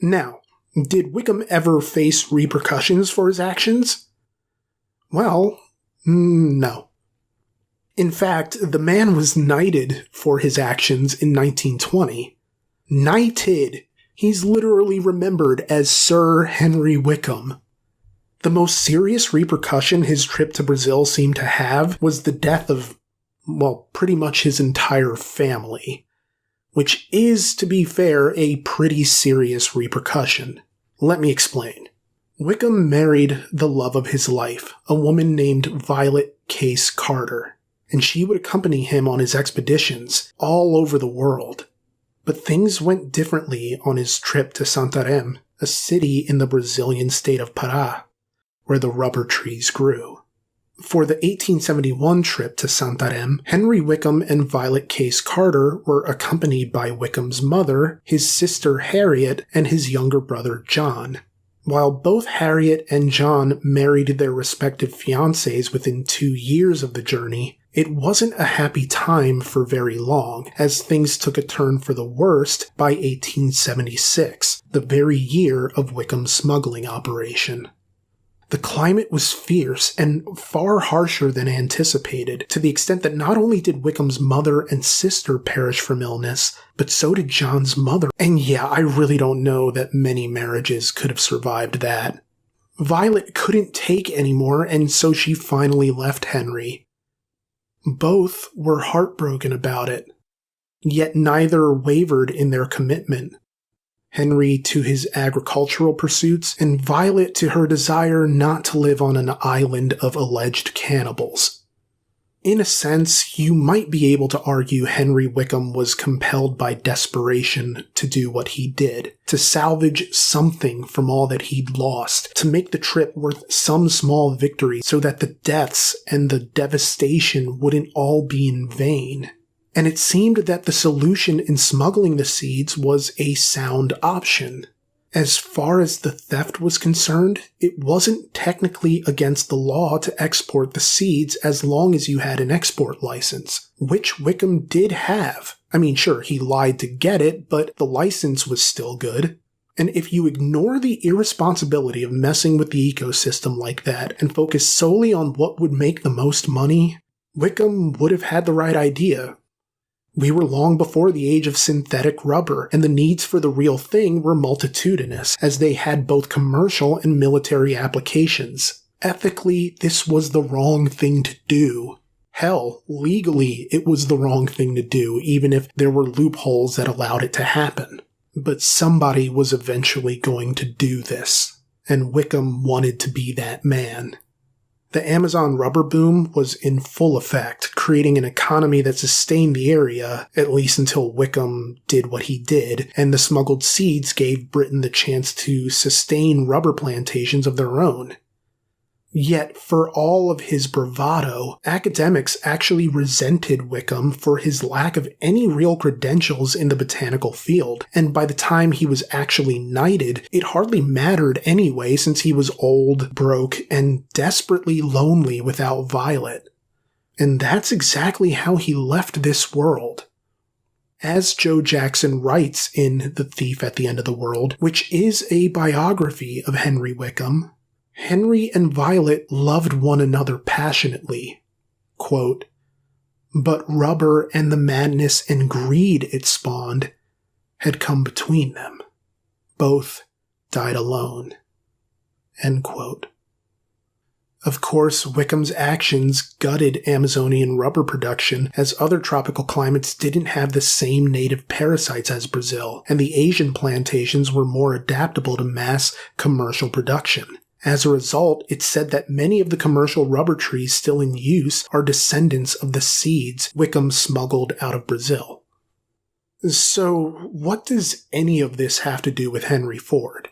Now, did Wickham ever face repercussions for his actions? Well, no. In fact, the man was knighted for his actions in 1920. Knighted! He's literally remembered as Sir Henry Wickham. The most serious repercussion his trip to Brazil seemed to have was the death of, well, pretty much his entire family. Which is, to be fair, a pretty serious repercussion. Let me explain. Wickham married the love of his life, a woman named Violet Case Carter, and she would accompany him on his expeditions all over the world. But things went differently on his trip to Santarém, a city in the Brazilian state of Pará, where the rubber trees grew. For the 1871 trip to Santarém, Henry Wickham and Violet Case Carter were accompanied by Wickham's mother, his sister Harriet, and his younger brother John. While both Harriet and John married their respective fiancés within 2 years of the journey, it wasn't a happy time for very long, as things took a turn for the worst by 1876, the very year of Wickham's smuggling operation. The climate was fierce and far harsher than anticipated, to the extent that not only did Wickham's mother and sister perish from illness, but so did John's mother. And yeah, I really don't know that many marriages could have survived that. Violet couldn't take anymore, and so she finally left Henry. Both were heartbroken about it, yet neither wavered in their commitment. Henry to his agricultural pursuits, and Violet to her desire not to live on an island of alleged cannibals. In a sense, you might be able to argue Henry Wickham was compelled by desperation to do what he did, to salvage something from all that he'd lost, to make the trip worth some small victory so that the deaths and the devastation wouldn't all be in vain. And it seemed that the solution in smuggling the seeds was a sound option. As far as the theft was concerned, it wasn't technically against the law to export the seeds as long as you had an export license, which Wickham did have. I mean, sure, he lied to get it, but the license was still good. And if you ignore the irresponsibility of messing with the ecosystem like that and focus solely on what would make the most money, Wickham would have had the right idea. We were long before the age of synthetic rubber, and the needs for the real thing were multitudinous, as they had both commercial and military applications. Ethically, this was the wrong thing to do. Hell, legally, it was the wrong thing to do, even if there were loopholes that allowed it to happen. But somebody was eventually going to do this, and Wickham wanted to be that man. The Amazon rubber boom was in full effect, creating an economy that sustained the area, at least until Wickham did what he did, and the smuggled seeds gave Britain the chance to sustain rubber plantations of their own. Yet, for all of his bravado, academics actually resented Wickham for his lack of any real credentials in the botanical field, and by the time he was actually knighted, it hardly mattered anyway since he was old, broke, and desperately lonely without Violet. And that's exactly how he left this world. As Joe Jackson writes in The Thief at the End of the World, which is a biography of Henry Wickham, Henry and Violet loved one another passionately. Quote, "But rubber and the madness and greed it spawned had come between them. Both died alone." End quote. Of course, Wickham's actions gutted Amazonian rubber production, as other tropical climates didn't have the same native parasites as Brazil, and the Asian plantations were more adaptable to mass commercial production. As a result, it's said that many of the commercial rubber trees still in use are descendants of the seeds Wickham smuggled out of Brazil. So, what does any of this have to do with Henry Ford?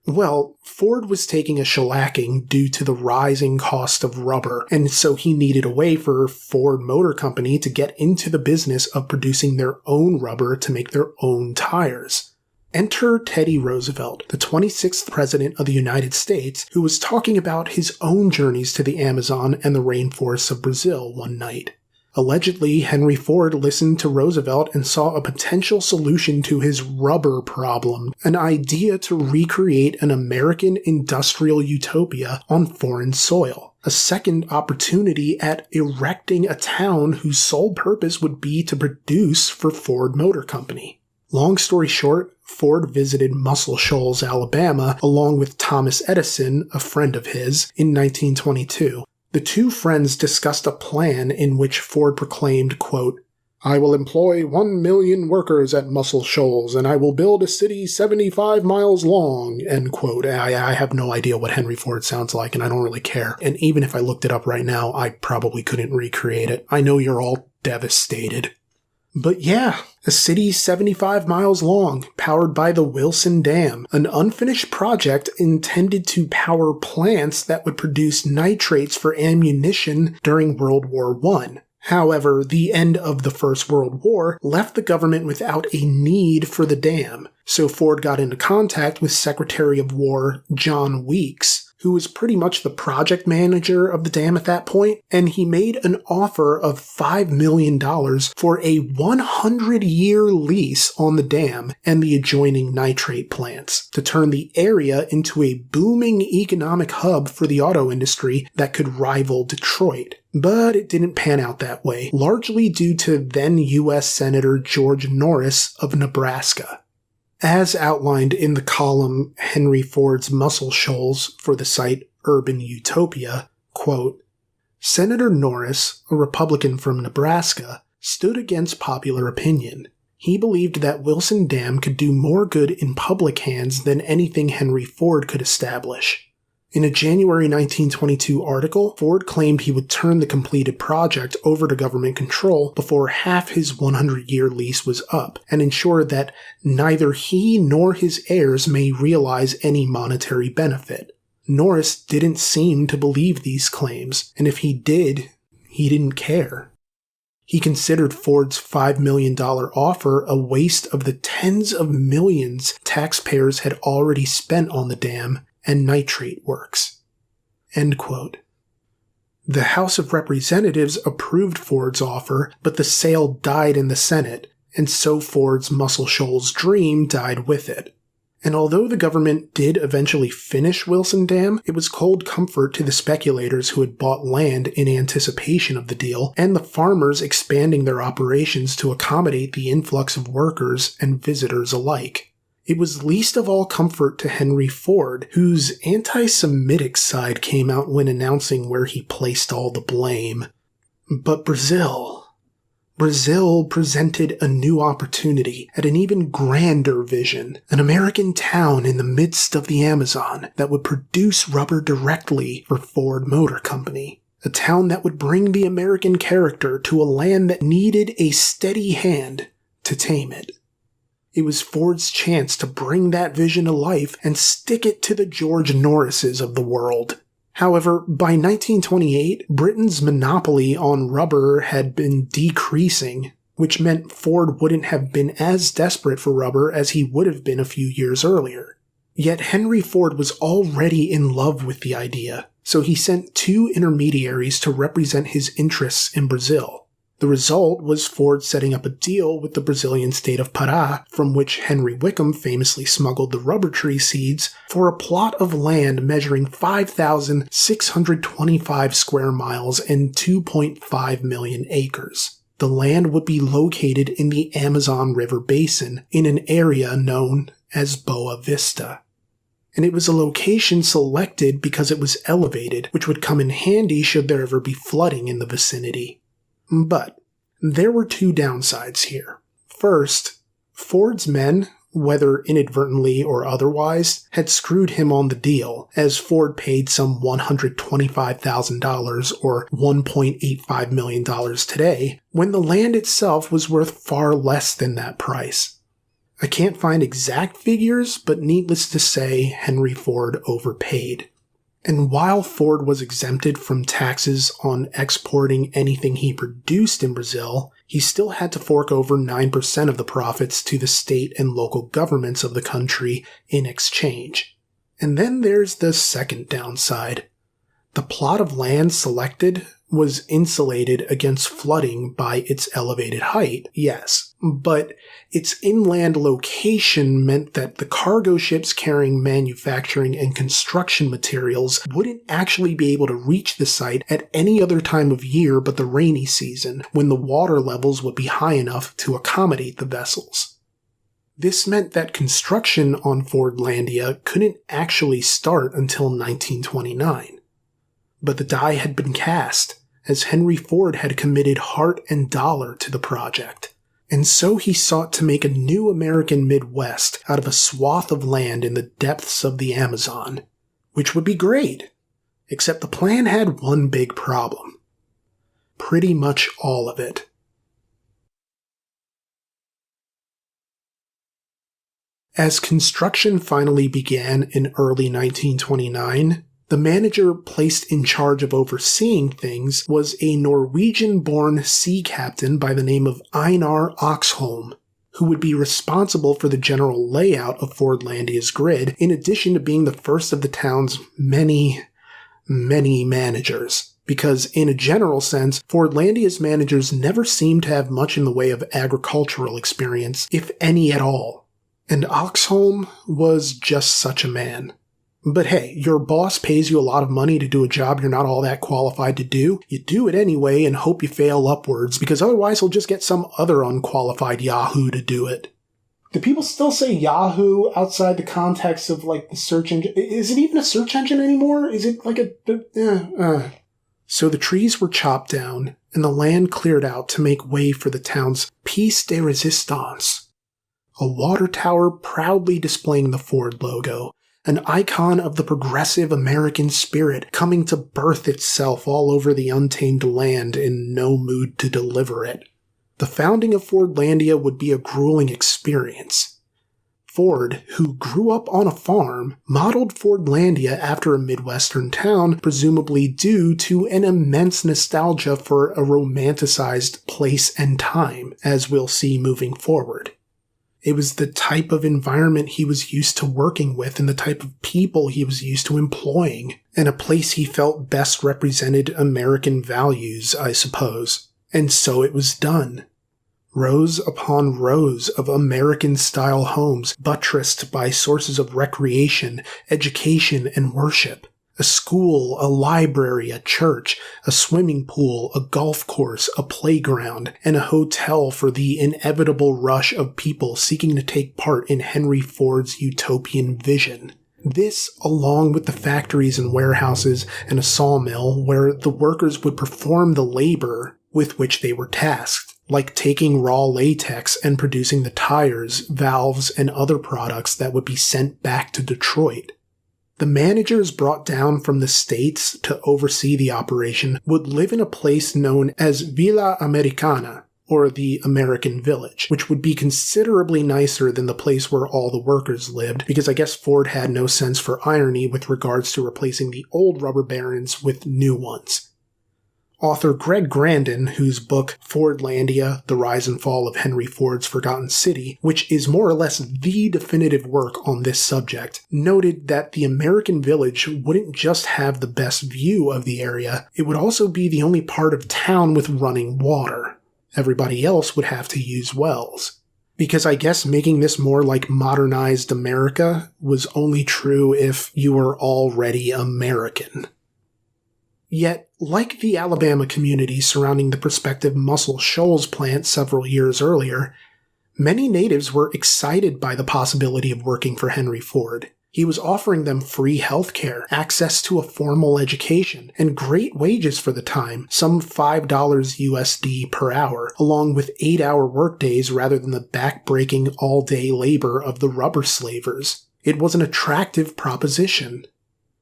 Well, Ford was taking a shellacking due to the rising cost of rubber, and so he needed a way for Ford Motor Company to get into the business of producing their own rubber to make their own tires. Enter Teddy Roosevelt, the 26th President of the United States, who was talking about his own journeys to the Amazon and the rainforests of Brazil one night. Allegedly, Henry Ford listened to Roosevelt and saw a potential solution to his rubber problem, an idea to recreate an American industrial utopia on foreign soil, a second opportunity at erecting a town whose sole purpose would be to produce for Ford Motor Company. Long story short, Ford visited Muscle Shoals, Alabama, along with Thomas Edison, a friend of his, in 1922. The two friends discussed a plan in which Ford proclaimed, quote, "I will employ 1 million workers at Muscle Shoals, and I will build a city 75 miles long," end quote. I have no idea what Henry Ford sounds like, and I don't really care. And even if I looked it up right now, I probably couldn't recreate it. I know you're all devastated. But yeah, a city 75 miles long, powered by the Wilson Dam, an unfinished project intended to power plants that would produce nitrates for ammunition during World War I. However, the end of the First World War left the government without a need for the dam, so Ford got into contact with Secretary of War John Weeks, who was pretty much the project manager of the dam at that point, and he made an offer of $5 million for a 100-year lease on the dam and the adjoining nitrate plants to turn the area into a booming economic hub for the auto industry that could rival Detroit. But it didn't pan out that way, largely due to then U.S. Senator George Norris of Nebraska. As outlined in the column Henry Ford's Muscle Shoals for the site Urban Utopia, quote, "Senator Norris, a Republican from Nebraska, stood against popular opinion. He believed that Wilson Dam could do more good in public hands than anything Henry Ford could establish. In a January 1922 article, Ford claimed he would turn the completed project over to government control before half his 100-year lease was up, and ensure that neither he nor his heirs may realize any monetary benefit. Norris didn't seem to believe these claims, and if he did, he didn't care. He considered Ford's $5 million offer a waste of the tens of millions taxpayers had already spent on the dam and nitrate works." End quote. The House of Representatives approved Ford's offer, but the sale died in the Senate, and so Ford's Muscle Shoals dream died with it. And although the government did eventually finish Wilson Dam, it was cold comfort to the speculators who had bought land in anticipation of the deal, and the farmers expanding their operations to accommodate the influx of workers and visitors alike. It was least of all comfort to Henry Ford, whose anti-Semitic side came out when announcing where he placed all the blame. But Brazil presented a new opportunity at an even grander vision, an American town in the midst of the Amazon that would produce rubber directly for Ford Motor Company, a town that would bring the American character to a land that needed a steady hand to tame it. It was Ford's chance to bring that vision to life and stick it to the George Norrises of the world. However, by 1928, Britain's monopoly on rubber had been decreasing, which meant Ford wouldn't have been as desperate for rubber as he would have been a few years earlier. Yet Henry Ford was already in love with the idea, so he sent 2 intermediaries to represent his interests in Brazil. The result was Ford setting up a deal with the Brazilian state of Pará, from which Henry Wickham famously smuggled the rubber tree seeds, for a plot of land measuring 5,625 square miles and 2.5 million acres. The land would be located in the Amazon River basin in an area known as Boa Vista. And it was a location selected because it was elevated, which would come in handy should there ever be flooding in the vicinity. But there were 2 downsides here. First, Ford's men, whether inadvertently or otherwise, had screwed him on the deal, as Ford paid some $125,000 or $1.85 million today, when the land itself was worth far less than that price. I can't find exact figures, but needless to say, Henry Ford overpaid. And while Ford was exempted from taxes on exporting anything he produced in Brazil, he still had to fork over 9% of the profits to the state and local governments of the country in exchange. And then there's the second downside. The plot of land selected was insulated against flooding by its elevated height, yes, but its inland location meant that the cargo ships carrying manufacturing and construction materials wouldn't actually be able to reach the site at any other time of year but the rainy season, when the water levels would be high enough to accommodate the vessels. This meant that construction on Fordlandia couldn't actually start until 1929. But the die had been cast, as Henry Ford had committed heart and dollar to the project. And so he sought to make a new American Midwest out of a swath of land in the depths of the Amazon, which would be great, except the plan had one big problem. Pretty much all of it. As construction finally began in early 1929, the manager placed in charge of overseeing things was a Norwegian-born sea captain by the name of Einar Oxholm, who would be responsible for the general layout of Fordlandia's grid, in addition to being the first of the town's many managers. Because in a general sense, Fordlandia's managers never seemed to have much in the way of agricultural experience, if any at all. And Oxholm was just such a man. But hey, your boss pays you a lot of money to do a job you're not all that qualified to do. You do it anyway and hope you fail upwards, because otherwise he'll just get some other unqualified Yahoo to do it. Do people still say Yahoo outside the context of, like, the search engine? Is it even a search engine anymore? Is it like a... So the trees were chopped down, and the land cleared out to make way for the town's Piece de Resistance, a water tower proudly displaying the Ford logo, an icon of the progressive American spirit coming to birth itself all over the untamed land in no mood to deliver it. The founding of Fordlandia would be a grueling experience. Ford, who grew up on a farm, modeled Fordlandia after a Midwestern town, presumably due to an immense nostalgia for a romanticized place and time, as we'll see moving forward. It was the type of environment he was used to working with and the type of people he was used to employing, and a place he felt best represented American values, I suppose. And so it was done. Rows upon rows of American-style homes buttressed by sources of recreation, education, and worship. A school, a library, a church, a swimming pool, a golf course, a playground, and a hotel for the inevitable rush of people seeking to take part in Henry Ford's utopian vision. This, along with the factories and warehouses and a sawmill where the workers would perform the labor with which they were tasked, like taking raw latex and producing the tires, valves, and other products that would be sent back to Detroit. The managers brought down from the States to oversee the operation would live in a place known as Villa Americana, or the American Village, which would be considerably nicer than the place where all the workers lived, because I guess Ford had no sense for irony with regards to replacing the old rubber barons with new ones. Author Greg Grandin, whose book Fordlandia, The Rise and Fall of Henry Ford's Forgotten City, which is more or less the definitive work on this subject, noted that the American Village wouldn't just have the best view of the area, it would also be the only part of town with running water. Everybody else would have to use wells. Because I guess making this more like modernized America was only true if you were already American. Yet, like the Alabama community surrounding the prospective Muscle Shoals plant several years earlier, many natives were excited by the possibility of working for Henry Ford. He was offering them free health care, access to a formal education, and great wages for the time, some $5 USD per hour, along with 8-hour workdays rather than the back-breaking all-day labor of the rubber slavers. It was an attractive proposition.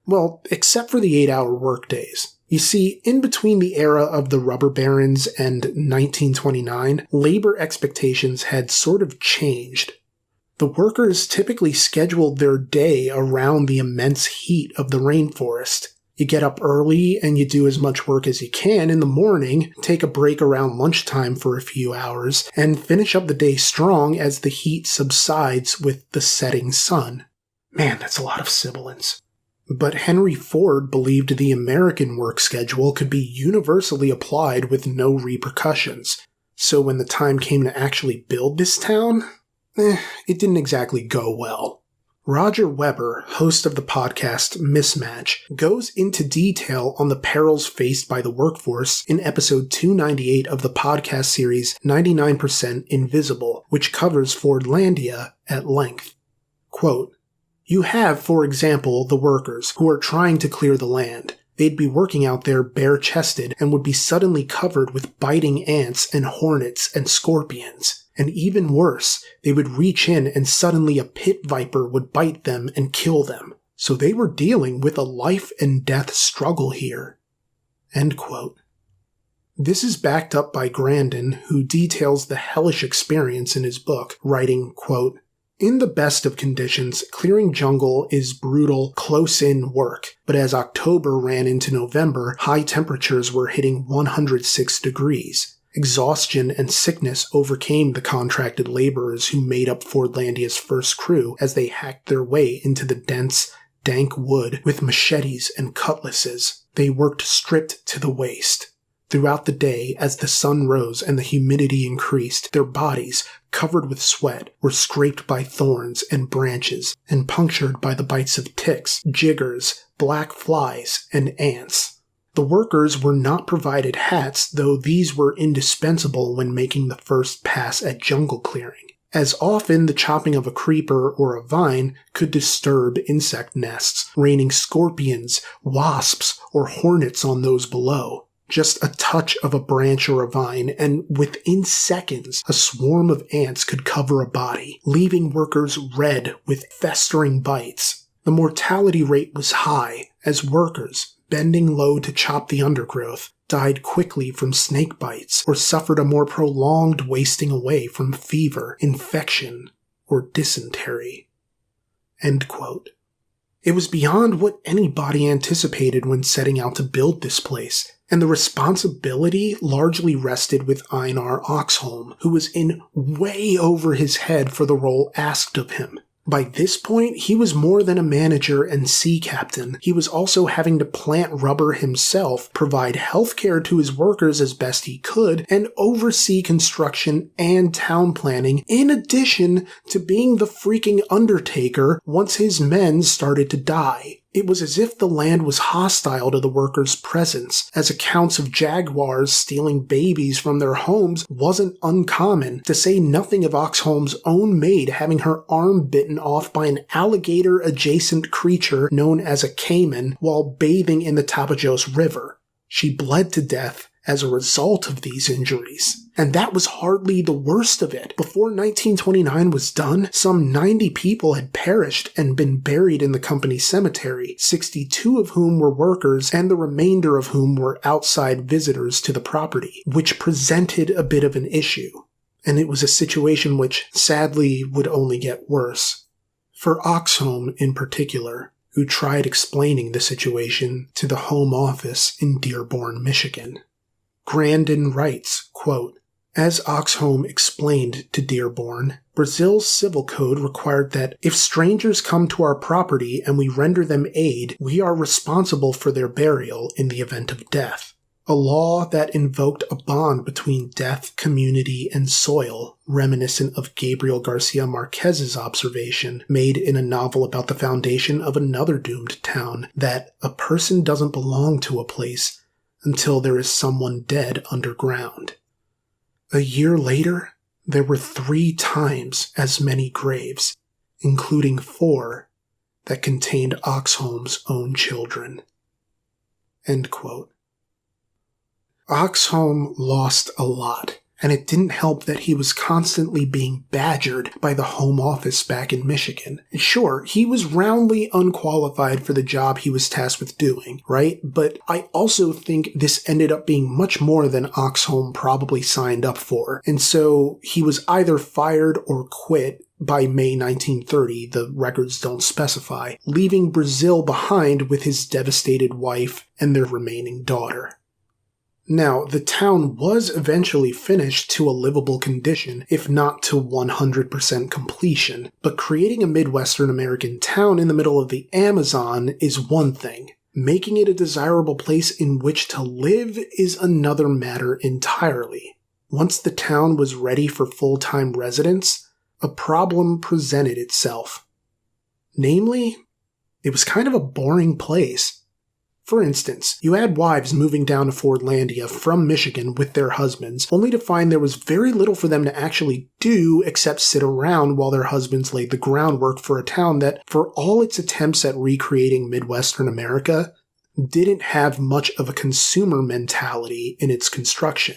Well, except for the 8-hour workdays. You see, in between the era of the rubber barons and 1929, labor expectations had sort of changed. The workers typically scheduled their day around the immense heat of the rainforest. You get up early and you do as much work as you can in the morning, take a break around lunchtime for a few hours, and finish up the day strong as the heat subsides with the setting sun. Man, that's a lot of sibilants. But Henry Ford believed the American work schedule could be universally applied with no repercussions. So when the time came to actually build this town, it didn't exactly go well. Roger Weber, host of the podcast Mismatch, goes into detail on the perils faced by the workforce in episode 298 of the podcast series 99% Invisible, which covers Fordlandia at length. Quote, "You have, for example, the workers who are trying to clear the land. They'd be working out there bare-chested and would be suddenly covered with biting ants and hornets and scorpions. And even worse, they would reach in and suddenly a pit viper would bite them and kill them. So they were dealing with a life and death struggle here." End quote. This is backed up by Grandin, who details the hellish experience in his book, writing, quote, "In the best of conditions, clearing jungle is brutal, close-in work, but as October ran into November, high temperatures were hitting 106 degrees. Exhaustion and sickness overcame the contracted laborers who made up Fordlandia's first crew as they hacked their way into the dense, dank wood with machetes and cutlasses. They worked stripped to the waist. Throughout the day, as the sun rose and the humidity increased, their bodies, covered with sweat, were scraped by thorns and branches and punctured by the bites of ticks, jiggers, black flies, and ants. The workers were not provided hats, though these were indispensable when making the first pass at jungle clearing, as often the chopping of a creeper or a vine could disturb insect nests, raining scorpions, wasps, or hornets on those below. Just a touch of a branch or a vine, and within seconds, a swarm of ants could cover a body, leaving workers red with festering bites. The mortality rate was high, as workers, bending low to chop the undergrowth, died quickly from snake bites, or suffered a more prolonged wasting away from fever, infection, or dysentery." End quote. It was beyond what anybody anticipated when setting out to build this place, and the responsibility largely rested with Einar Oxholm, who was in way over his head for the role asked of him. By this point, he was more than a manager and sea captain. He was also having to plant rubber himself, provide health care to his workers as best he could, and oversee construction and town planning, in addition to being the freaking undertaker once his men started to die. It was as if the land was hostile to the workers' presence, as accounts of jaguars stealing babies from their homes wasn't uncommon, to say nothing of Oxholm's own maid having her arm bitten off by an alligator-adjacent creature known as a caiman while bathing in the Tapajos River. She bled to death as a result of these injuries. And that was hardly the worst of it. Before 1929 was done, some 90 people had perished and been buried in the company cemetery, 62 of whom were workers and the remainder of whom were outside visitors to the property, which presented a bit of an issue. And it was a situation which, sadly, would only get worse. For Oxholm in particular, who tried explaining the situation to the Home Office in Dearborn, Michigan. Grandin writes, quote, "As Oxholm explained to Dearborn, Brazil's civil code required that if strangers come to our property and we render them aid, we are responsible for their burial in the event of death. A law that invoked a bond between death, community, and soil, reminiscent of Gabriel Garcia Marquez's observation made in a novel about the foundation of another doomed town, that a person doesn't belong to a place until there is someone dead underground. A year later, there were 3 times as many graves, including 4 that contained Oxholm's own children." End quote. Oxholm lost a lot, and it didn't help that he was constantly being badgered by the Home Office back in Michigan. Sure, he was roundly unqualified for the job he was tasked with doing, right? But I also think this ended up being much more than Oxholm probably signed up for, and so he was either fired or quit by May 1930, the records don't specify, leaving Brazil behind with his devastated wife and their remaining daughter. Now, the town was eventually finished to a livable condition, if not to 100% completion, but creating a Midwestern American town in the middle of the Amazon is one thing. Making it a desirable place in which to live is another matter entirely. Once the town was ready for full-time residents, a problem presented itself. Namely, it was kind of a boring place. For instance, you had wives moving down to Fordlandia from Michigan with their husbands, only to find there was very little for them to actually do except sit around while their husbands laid the groundwork for a town that, for all its attempts at recreating Midwestern America, didn't have much of a consumer mentality in its construction.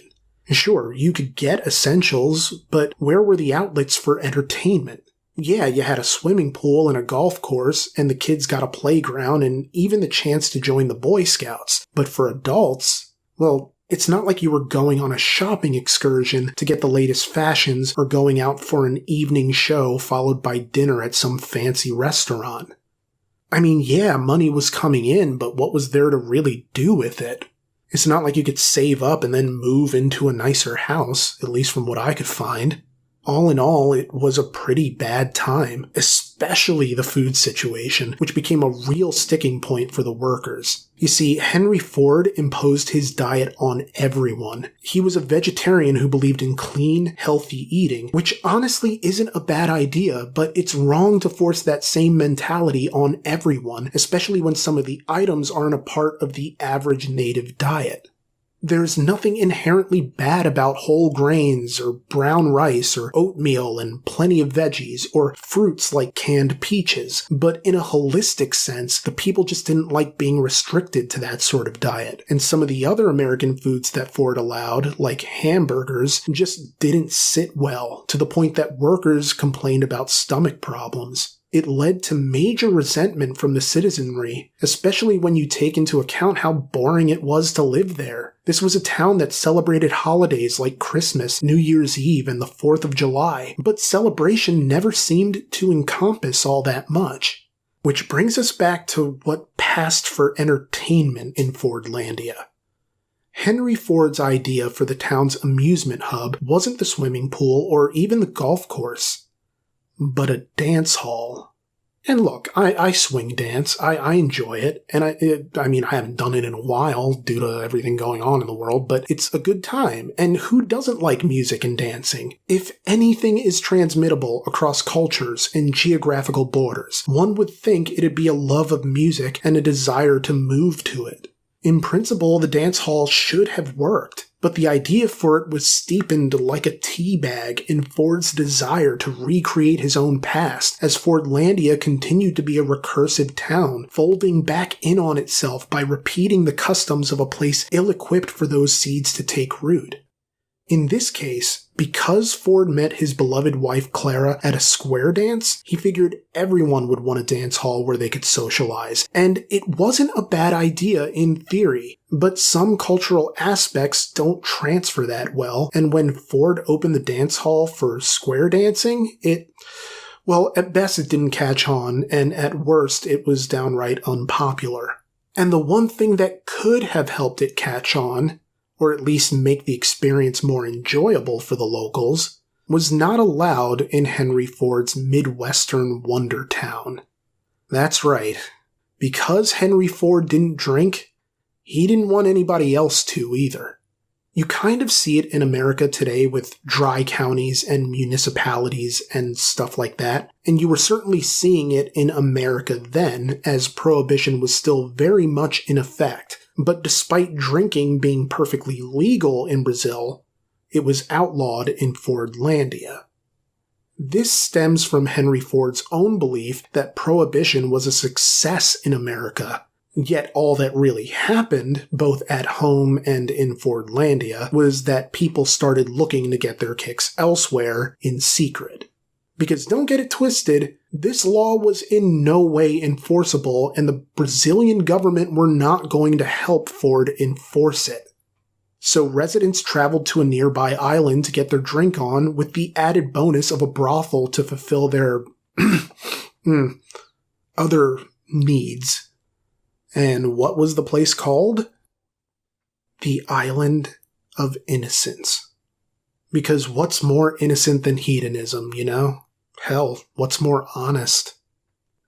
Sure, you could get essentials, but where were the outlets for entertainment? Yeah, you had a swimming pool and a golf course, and the kids got a playground and even the chance to join the Boy Scouts. But for adults, well, it's not like you were going on a shopping excursion to get the latest fashions or going out for an evening show followed by dinner at some fancy restaurant. I mean, yeah, money was coming in, but what was there to really do with it? It's not like you could save up and then move into a nicer house, at least from what I could find. All in all, it was a pretty bad time, especially the food situation, which became a real sticking point for the workers. You see, Henry Ford imposed his diet on everyone. He was a vegetarian who believed in clean, healthy eating, which honestly isn't a bad idea, but it's wrong to force that same mentality on everyone, especially when some of the items aren't a part of the average native diet. There's nothing inherently bad about whole grains or brown rice or oatmeal and plenty of veggies or fruits like canned peaches, but in a holistic sense, the people just didn't like being restricted to that sort of diet. And some of the other American foods that Ford allowed, like hamburgers, just didn't sit well, to the point that workers complained about stomach problems. It led to major resentment from the citizenry, especially when you take into account how boring it was to live there. This was a town that celebrated holidays like Christmas, New Year's Eve, and the 4th of July, but celebration never seemed to encompass all that much. Which brings us back to what passed for entertainment in Fordlandia. Henry Ford's idea for the town's amusement hub wasn't the swimming pool or even the golf course, but a dance hall. And look, I swing dance. I enjoy it. And I mean, I haven't done it in a while due to everything going on in the world, but it's a good time. And who doesn't like music and dancing? If anything is transmittable across cultures and geographical borders, one would think it'd be a love of music and a desire to move to it. In principle, the dance hall should have worked, but the idea for it was steepened like a tea bag in Ford's desire to recreate his own past, as Fordlandia continued to be a recursive town, folding back in on itself by repeating the customs of a place ill-equipped for those seeds to take root. In this case, because Ford met his beloved wife Clara at a square dance, he figured everyone would want a dance hall where they could socialize. And it wasn't a bad idea in theory, but some cultural aspects don't transfer that well, and when Ford opened the dance hall for square dancing, at best it didn't catch on, and at worst it was downright unpopular. And the one thing that could have helped it catch on, or at least make the experience more enjoyable for the locals, was not allowed in Henry Ford's Midwestern wonder town. That's right. Because Henry Ford didn't drink, he didn't want anybody else to either. You kind of see it in America today with dry counties and municipalities and stuff like that, and you were certainly seeing it in America then, as Prohibition was still very much in effect. But despite drinking being perfectly legal in Brazil, it was outlawed in Fordlandia. This stems from Henry Ford's own belief that Prohibition was a success in America, yet all that really happened, both at home and in Fordlandia, was that people started looking to get their kicks elsewhere in secret. Because don't get it twisted, this law was in no way enforceable, and the Brazilian government were not going to help Ford enforce it. So residents traveled to a nearby island to get their drink on, with the added bonus of a brothel to fulfill their other needs. And what was the place called? The Island of Innocence. Because what's more innocent than hedonism, you know? Hell, what's more honest?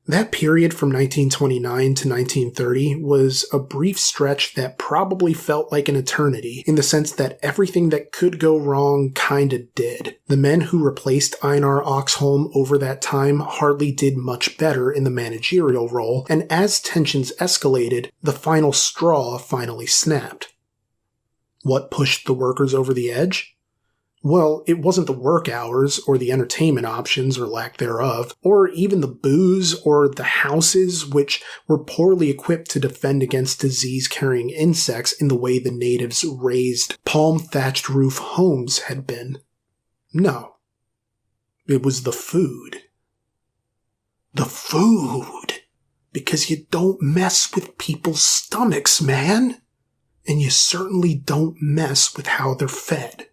That period from 1929 to 1930 was a brief stretch that probably felt like an eternity, in the sense that everything that could go wrong kinda did. The men who replaced Einar Oxholm over that time hardly did much better in the managerial role, and as tensions escalated, the final straw finally snapped. What pushed the workers over the edge? Well, it wasn't the work hours, or the entertainment options, or lack thereof, or even the booze, or the houses, which were poorly equipped to defend against disease-carrying insects in the way the natives' raised, palm-thatched roof homes had been. No. It was the food. The food! Because you don't mess with people's stomachs, man! And you certainly don't mess with how they're fed.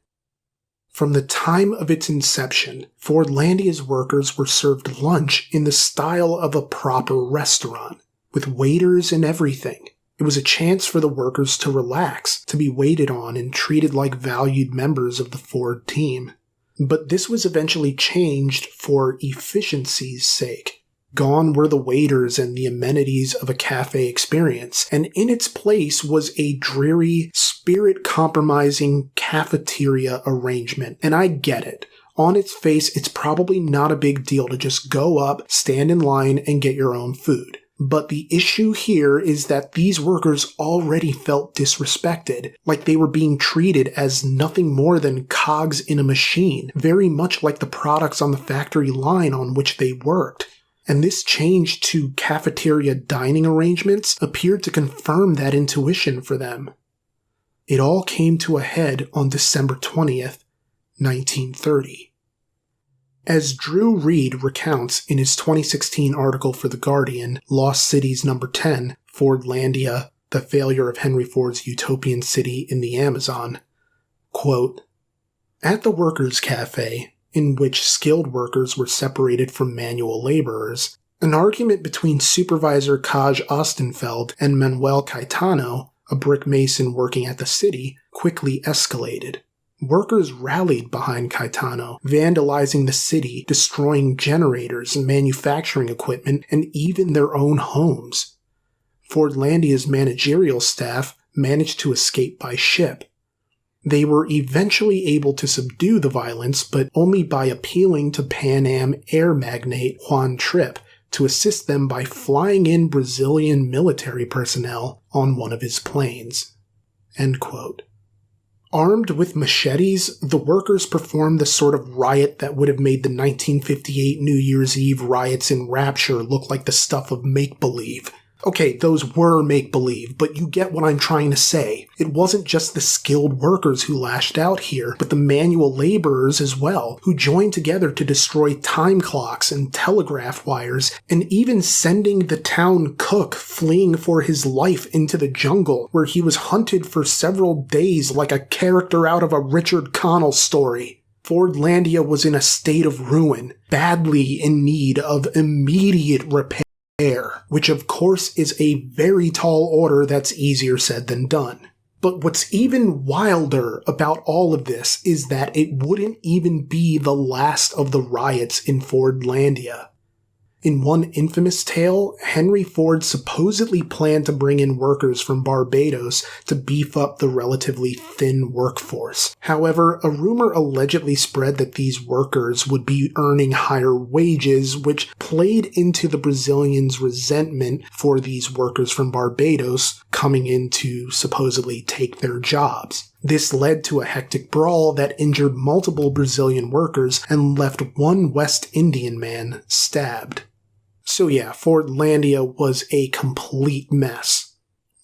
From the time of its inception, Fordlandia's workers were served lunch in the style of a proper restaurant, with waiters and everything. It was a chance for the workers to relax, to be waited on and treated like valued members of the Ford team. But this was eventually changed for efficiency's sake. Gone were the waiters and the amenities of a cafe experience, and in its place was a dreary, spirit-compromising cafeteria arrangement. And I get it. On its face, it's probably not a big deal to just go up, stand in line, and get your own food. But the issue here is that these workers already felt disrespected, like they were being treated as nothing more than cogs in a machine, very much like the products on the factory line on which they worked. And this change to cafeteria dining arrangements appeared to confirm that intuition for them. It all came to a head on December 20th, 1930. As Drew Reed recounts in his 2016 article for The Guardian, Lost Cities No. 10, Fordlandia, The Failure of Henry Ford's Utopian City in the Amazon, quote, "At the Workers' Cafe, in which skilled workers were separated from manual laborers, an argument between Supervisor Kaj Ostenfeld and Manuel Caetano, a brick mason working at the city, quickly escalated. Workers rallied behind Caetano, vandalizing the city, destroying generators and manufacturing equipment, and even their own homes. Fordlandia's managerial staff managed to escape by ship. They were eventually able to subdue the violence, but only by appealing to Pan Am air magnate Juan Trippe to assist them by flying in Brazilian military personnel on one of his planes." End quote. Armed with machetes, the workers performed the sort of riot that would have made the 1958 New Year's Eve riots in Rapture look like the stuff of make-believe. Okay, those were make-believe, but you get what I'm trying to say. It wasn't just the skilled workers who lashed out here, but the manual laborers as well, who joined together to destroy time clocks and telegraph wires, and even sending the town cook fleeing for his life into the jungle, where he was hunted for several days like a character out of a Richard Connell story. Fordlandia was in a state of ruin, badly in need of immediate repair. Which of course is a very tall order that's easier said than done. But what's even wilder about all of this is that it wouldn't even be the last of the riots in Fordlandia. In one infamous tale, Henry Ford supposedly planned to bring in workers from Barbados to beef up the relatively thin workforce. However, a rumor allegedly spread that these workers would be earning higher wages, which played into the Brazilians' resentment for these workers from Barbados coming in to supposedly take their jobs. This led to a hectic brawl that injured multiple Brazilian workers and left one West Indian man stabbed. So yeah, Fordlandia was a complete mess.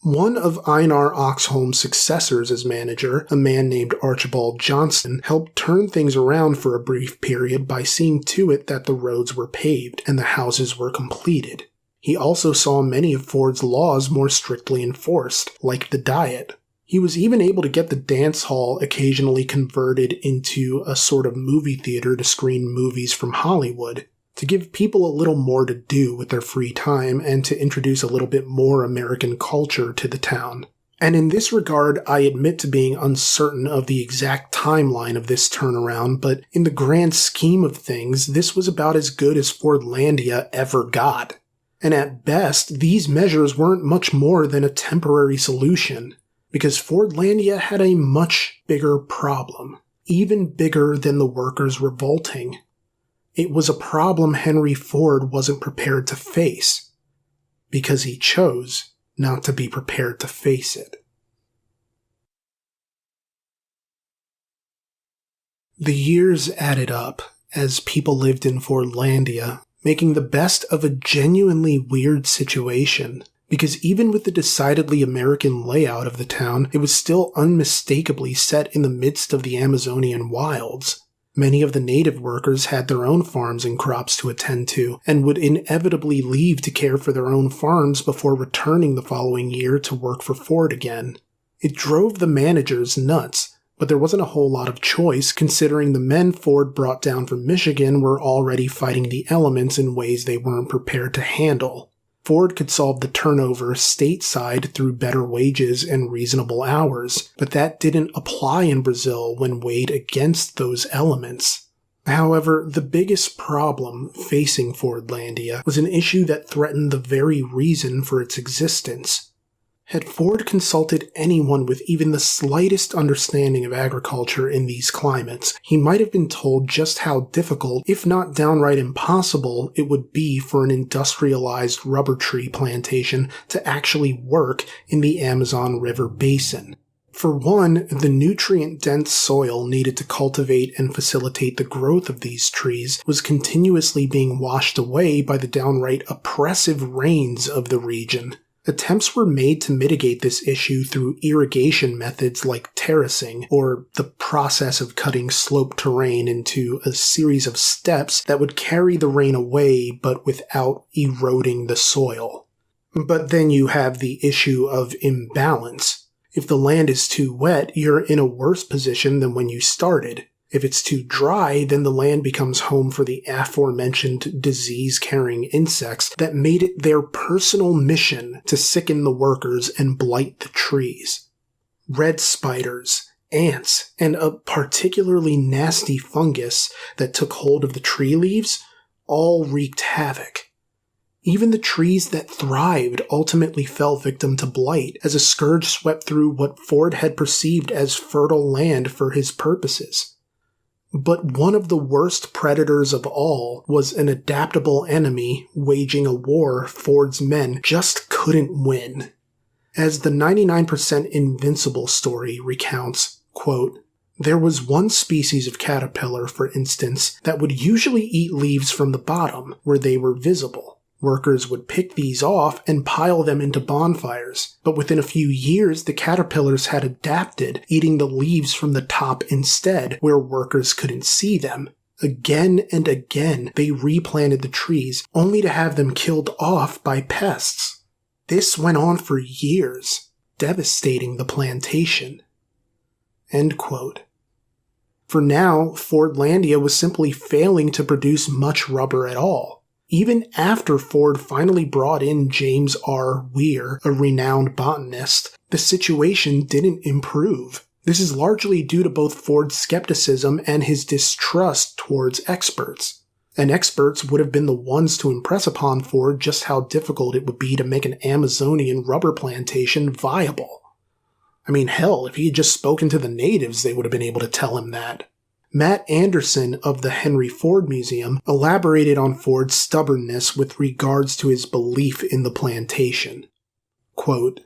One of Einar Oxholm's successors as manager, a man named Archibald Johnston, helped turn things around for a brief period by seeing to it that the roads were paved and the houses were completed. He also saw many of Ford's laws more strictly enforced, like the diet. He was even able to get the dance hall occasionally converted into a sort of movie theater to screen movies from Hollywood, to give people a little more to do with their free time and to introduce a little bit more American culture to the town. And in this regard, I admit to being uncertain of the exact timeline of this turnaround, but in the grand scheme of things, this was about as good as Fordlandia ever got. And at best, these measures weren't much more than a temporary solution, because Fordlandia had a much bigger problem, even bigger than the workers revolting. It was a problem Henry Ford wasn't prepared to face, because he chose not to be prepared to face it. The years added up as people lived in Fordlandia, making the best of a genuinely weird situation, because even with the decidedly American layout of the town, it was still unmistakably set in the midst of the Amazonian wilds. Many of the native workers had their own farms and crops to attend to, and would inevitably leave to care for their own farms before returning the following year to work for Ford again. It drove the managers nuts, but there wasn't a whole lot of choice considering the men Ford brought down from Michigan were already fighting the elements in ways they weren't prepared to handle. Ford could solve the turnover stateside through better wages and reasonable hours, but that didn't apply in Brazil when weighed against those elements. However, the biggest problem facing Fordlandia was an issue that threatened the very reason for its existence. Had Ford consulted anyone with even the slightest understanding of agriculture in these climates, he might have been told just how difficult, if not downright impossible, it would be for an industrialized rubber tree plantation to actually work in the Amazon River basin. For one, the nutrient-dense soil needed to cultivate and facilitate the growth of these trees was continuously being washed away by the downright oppressive rains of the region. Attempts were made to mitigate this issue through irrigation methods like terracing, or the process of cutting sloped terrain into a series of steps that would carry the rain away but without eroding the soil. But then you have the issue of imbalance. If the land is too wet, you're in a worse position than when you started. If it's too dry, then the land becomes home for the aforementioned disease-carrying insects that made it their personal mission to sicken the workers and blight the trees. Red spiders, ants, and a particularly nasty fungus that took hold of the tree leaves all wreaked havoc. Even the trees that thrived ultimately fell victim to blight as a scourge swept through what Ford had perceived as fertile land for his purposes. But one of the worst predators of all was an adaptable enemy waging a war Ford's men just couldn't win. As the 99% Invincible story recounts, quote, "There was one species of caterpillar, for instance, that would usually eat leaves from the bottom, where they were visible. Workers would pick these off and pile them into bonfires, but within a few years the caterpillars had adapted, eating the leaves from the top instead, where workers couldn't see them. Again and again they replanted the trees, only to have them killed off by pests. This went on for years, devastating the plantation." End quote. For now, Fordlandia was simply failing to produce much rubber at all. Even after Ford finally brought in James R. Weir, a renowned botanist, the situation didn't improve. This is largely due to both Ford's skepticism and his distrust towards experts. And experts would have been the ones to impress upon Ford just how difficult it would be to make an Amazonian rubber plantation viable. I mean, hell, if he had just spoken to the natives, they would have been able to tell him that. Matt Anderson of the Henry Ford Museum elaborated on Ford's stubbornness with regards to his belief in the plantation. Quote,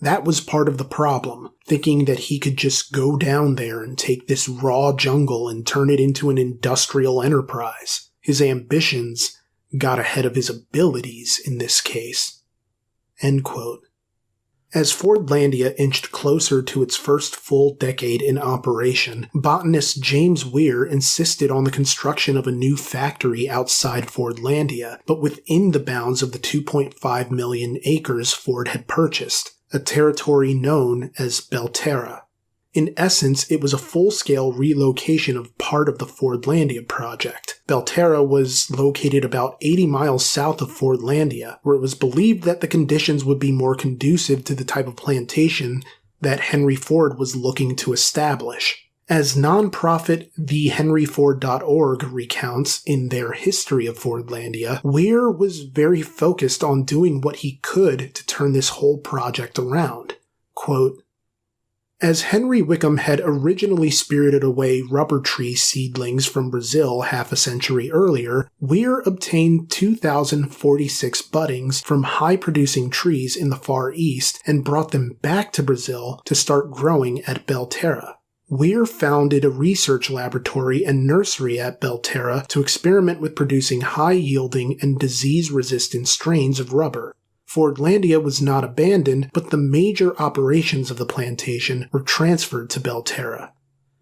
"That was part of the problem, thinking that he could just go down there and take this raw jungle and turn it into an industrial enterprise. His ambitions got ahead of his abilities in this case." End quote. As Fordlandia inched closer to its first full decade in operation, botanist James Weir insisted on the construction of a new factory outside Fordlandia, but within the bounds of the 2.5 million acres Ford had purchased, a territory known as Belterra. In essence, it was a full-scale relocation of part of the Fordlandia project. Belterra was located about 80 miles south of Fordlandia, where it was believed that the conditions would be more conducive to the type of plantation that Henry Ford was looking to establish. As nonprofit thehenryford.org recounts in their history of Fordlandia, Weir was very focused on doing what he could to turn this whole project around. Quote, "As Henry Wickham had originally spirited away rubber tree seedlings from Brazil half a century earlier, Weir obtained 2,046 buddings from high-producing trees in the Far East and brought them back to Brazil to start growing at Belterra. Weir founded a research laboratory and nursery at Belterra to experiment with producing high-yielding and disease-resistant strains of rubber. Fordlandia was not abandoned, but the major operations of the plantation were transferred to Belterra.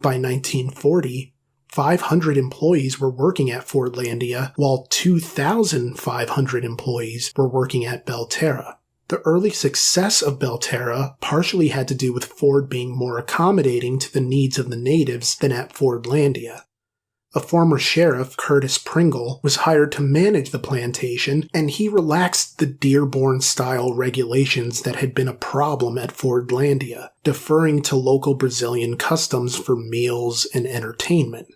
By 1940, 500 employees were working at Fordlandia, while 2,500 employees were working at Belterra. The early success of Belterra partially had to do with Ford being more accommodating to the needs of the natives than at Fordlandia. A former sheriff, Curtis Pringle, was hired to manage the plantation, and he relaxed the Dearborn-style regulations that had been a problem at Fordlandia, deferring to local Brazilian customs for meals and entertainment.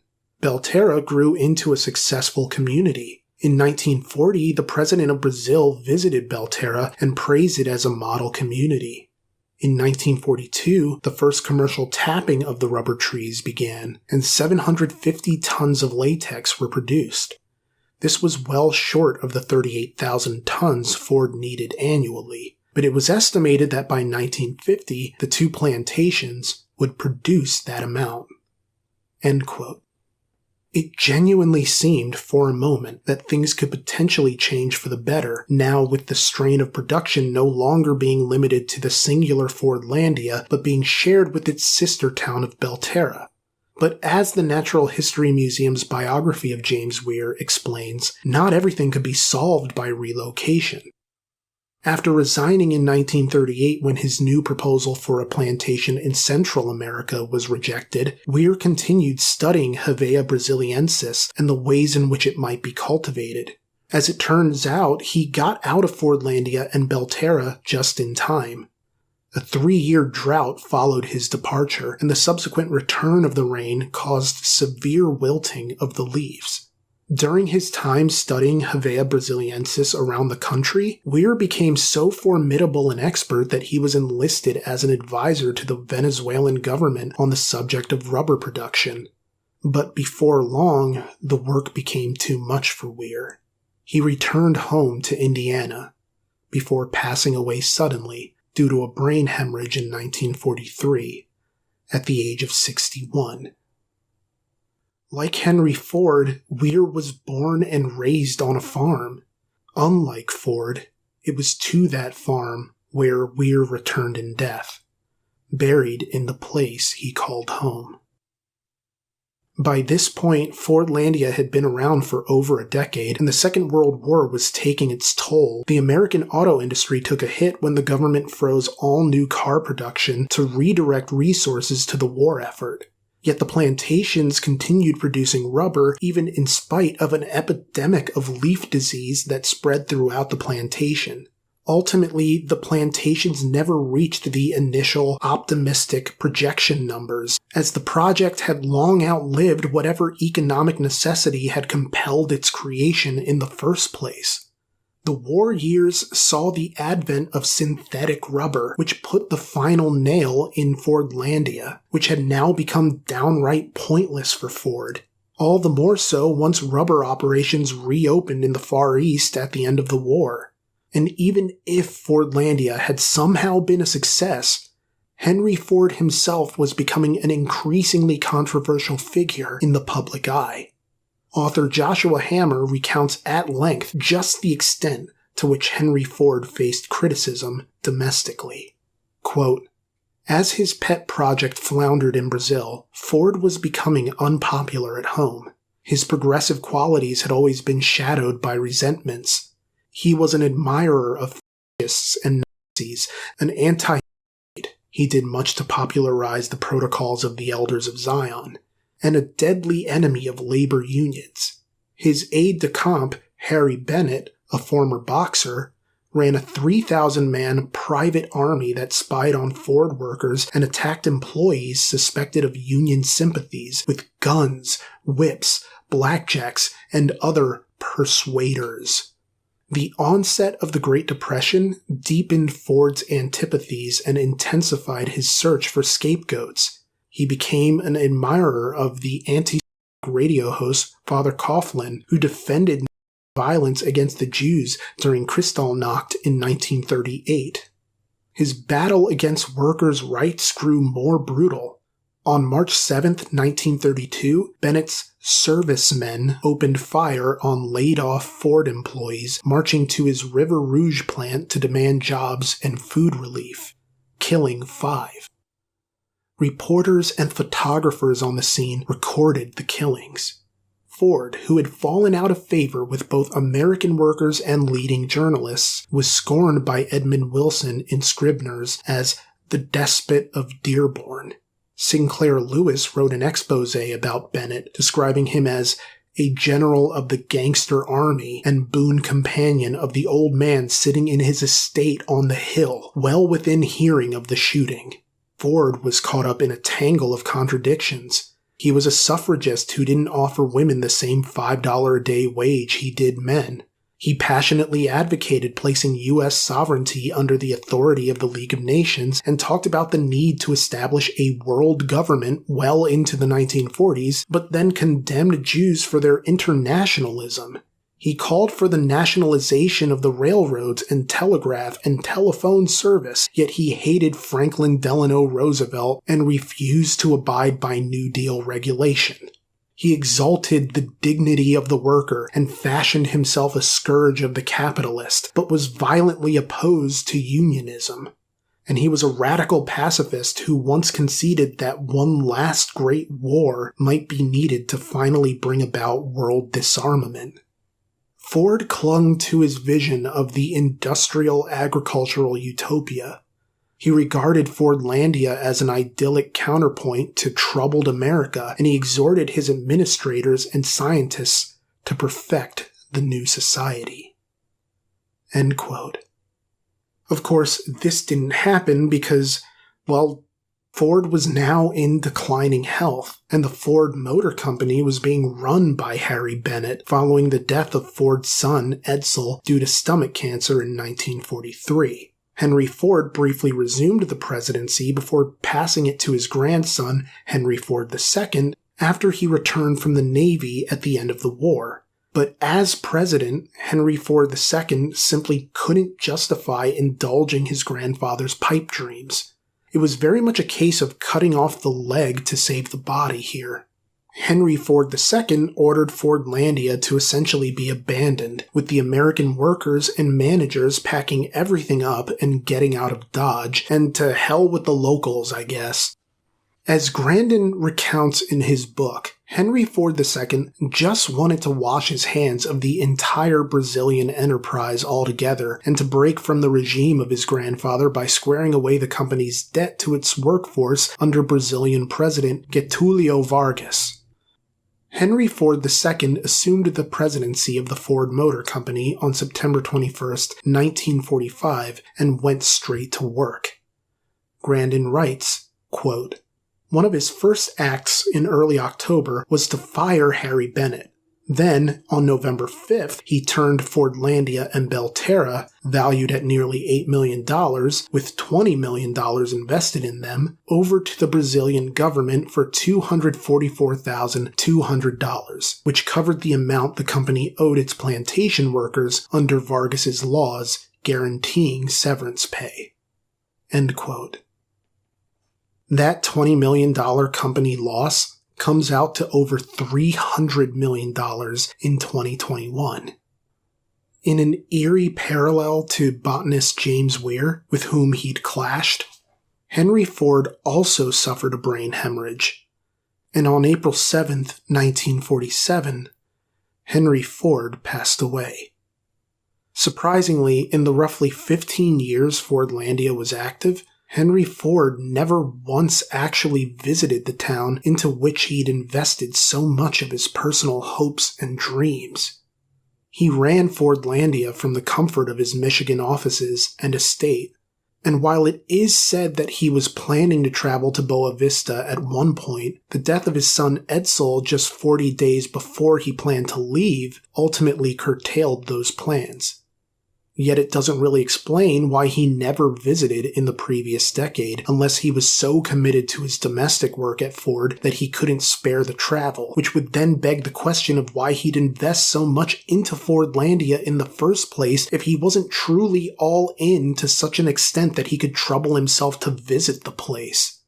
Belterra grew into a successful community. In 1940, the president of Brazil visited Belterra and praised it as a model community. In 1942, the first commercial tapping of the rubber trees began, and 750 tons of latex were produced. This was well short of the 38,000 tons Ford needed annually, but it was estimated that by 1950, the two plantations would produce that amount. End quote. It genuinely seemed for a moment that things could potentially change for the better, now with the strain of production no longer being limited to the singular Fordlandia, but being shared with its sister town of Belterra. But as the Natural History Museum's biography of James Weir explains, not everything could be solved by relocation. After resigning in 1938 when his new proposal for a plantation in Central America was rejected, Weir continued studying Hevea brasiliensis and the ways in which it might be cultivated. As it turns out, he got out of Fordlandia and Belterra just in time. A 3-year drought followed his departure, and the subsequent return of the rain caused severe wilting of the leaves. During his time studying Hevea brasiliensis around the country, Weir became so formidable an expert that he was enlisted as an advisor to the Venezuelan government on the subject of rubber production. But before long, the work became too much for Weir. He returned home to Indiana before passing away suddenly due to a brain hemorrhage in 1943 at the age of 61. Like Henry Ford, Weir was born and raised on a farm. Unlike Ford, it was to that farm where Weir returned in death, buried in the place he called home. By this point, Fordlandia had been around for over a decade, and the Second World War was taking its toll. The American auto industry took a hit when the government froze all new car production to redirect resources to the war effort. Yet the plantations continued producing rubber even in spite of an epidemic of leaf disease that spread throughout the plantation. Ultimately, the plantations never reached the initial optimistic projection numbers, as the project had long outlived whatever economic necessity had compelled its creation in the first place. The war years saw the advent of synthetic rubber, which put the final nail in Fordlandia, which had now become downright pointless for Ford. All the more so once rubber operations reopened in the Far East at the end of the war. And even if Fordlandia had somehow been a success, Henry Ford himself was becoming an increasingly controversial figure in the public eye. Author Joshua Hammer recounts at length just the extent to which Henry Ford faced criticism domestically. Quote, "As his pet project floundered in Brazil, Ford was becoming unpopular at home. His progressive qualities had always been shadowed by resentments. He was an admirer of fascists and Nazis, an anti-Semite. He did much to popularize the protocols of the Elders of Zion, and a deadly enemy of labor unions. His aide-de-camp, Harry Bennett, a former boxer, ran a 3,000-man private army that spied on Ford workers and attacked employees suspected of union sympathies with guns, whips, blackjacks, and other persuaders. The onset of the Great Depression deepened Ford's antipathies and intensified his search for scapegoats. He became an admirer of the anti-Semitic radio host Father Coughlin, who defended violence against the Jews during Kristallnacht in 1938. His battle against workers' rights grew more brutal. On March 7, 1932, Bennett's servicemen opened fire on laid-off Ford employees marching to his River Rouge plant to demand jobs and food relief, killing 5. Reporters and photographers on the scene recorded the killings. Ford, who had fallen out of favor with both American workers and leading journalists, was scorned by Edmund Wilson in Scribner's as the despot of Dearborn. Sinclair Lewis wrote an expose about Bennett, describing him as a general of the gangster army and boon companion of the old man sitting in his estate on the hill, well within hearing of the shooting. Ford was caught up in a tangle of contradictions. He was a suffragist who didn't offer women the same $5 a day wage he did men. He passionately advocated placing U.S. sovereignty under the authority of the League of Nations and talked about the need to establish a world government well into the 1940s, but then condemned Jews for their internationalism. He called for the nationalization of the railroads and telegraph and telephone service, yet he hated Franklin Delano Roosevelt and refused to abide by New Deal regulation. He exalted the dignity of the worker and fashioned himself a scourge of the capitalist, but was violently opposed to unionism. And he was a radical pacifist who once conceded that one last great war might be needed to finally bring about world disarmament. Ford clung to his vision of the industrial agricultural utopia. He regarded Fordlandia as an idyllic counterpoint to troubled America, and he exhorted his administrators and scientists to perfect the new society. End quote. Of course, this didn't happen because, well, Ford was now in declining health, and the Ford Motor Company was being run by Harry Bennett following the death of Ford's son, Edsel, due to stomach cancer in 1943. Henry Ford briefly resumed the presidency before passing it to his grandson, Henry Ford II, after he returned from the Navy at the end of the war. But as president, Henry Ford II simply couldn't justify indulging his grandfather's pipe dreams. It was very much a case of cutting off the leg to save the body here. Henry Ford II ordered Fordlandia to essentially be abandoned, with the American workers and managers packing everything up and getting out of Dodge, and to hell with the locals, I guess. As Grandin recounts in his book, Henry Ford II just wanted to wash his hands of the entire Brazilian enterprise altogether and to break from the regime of his grandfather by squaring away the company's debt to its workforce under Brazilian President Getúlio Vargas. Henry Ford II assumed the presidency of the Ford Motor Company on September 21, 1945, and went straight to work. Grandin writes, quote, "One of his first acts in early October was to fire Harry Bennett. Then, on November 5th, he turned Fordlandia and Belterra, valued at nearly $8 million, with $20 million invested in them, over to the Brazilian government for $244,200, which covered the amount the company owed its plantation workers under Vargas's laws guaranteeing severance pay." End quote. That $20 million company loss comes out to over $300 million in 2021. In an eerie parallel to botanist James Weir, with whom he'd clashed, Henry Ford also suffered a brain hemorrhage, and on April 7, 1947, Henry Ford passed away. Surprisingly, in the roughly 15 years Fordlandia was active, Henry Ford never once actually visited the town into which he'd invested so much of his personal hopes and dreams. He ran Fordlandia from the comfort of his Michigan offices and estate, and while it is said that he was planning to travel to Boa Vista at one point, the death of his son Edsel just 40 days before he planned to leave ultimately curtailed those plans. Yet it doesn't really explain why he never visited in the previous decade unless he was so committed to his domestic work at Ford that he couldn't spare the travel, which would then beg the question of why he'd invest so much into Fordlandia in the first place if he wasn't truly all in to such an extent that he could trouble himself to visit the place.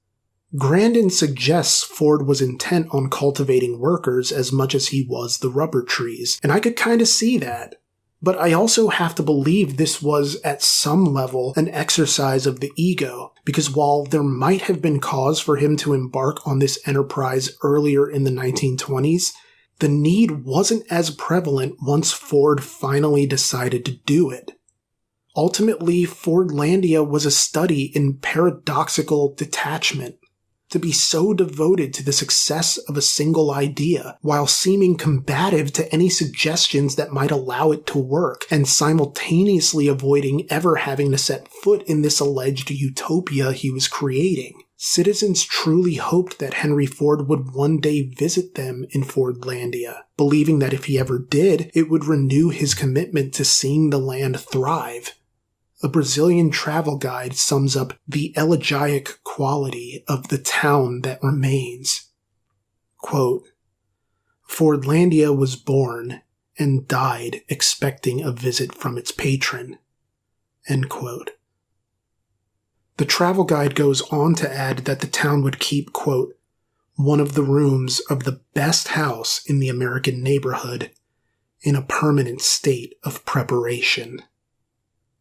Grandin suggests Ford was intent on cultivating workers as much as he was the rubber trees, and I could kind of see that. But I also have to believe this was, at some level, an exercise of the ego, because while there might have been cause for him to embark on this enterprise earlier in the 1920s, the need wasn't as prevalent once Ford finally decided to do it. Ultimately, Fordlandia was a study in paradoxical detachment. To be so devoted to the success of a single idea, while seeming combative to any suggestions that might allow it to work, and simultaneously avoiding ever having to set foot in this alleged utopia he was creating. Citizens truly hoped that Henry Ford would one day visit them in Fordlandia, believing that if he ever did, it would renew his commitment to seeing the land thrive. A Brazilian travel guide sums up the elegiac quality of the town that remains. Quote, "Fordlandia was born and died expecting a visit from its patron." End quote. The travel guide goes on to add that the town would keep, quote, "one of the rooms of the best house in the American neighborhood in a permanent state of preparation."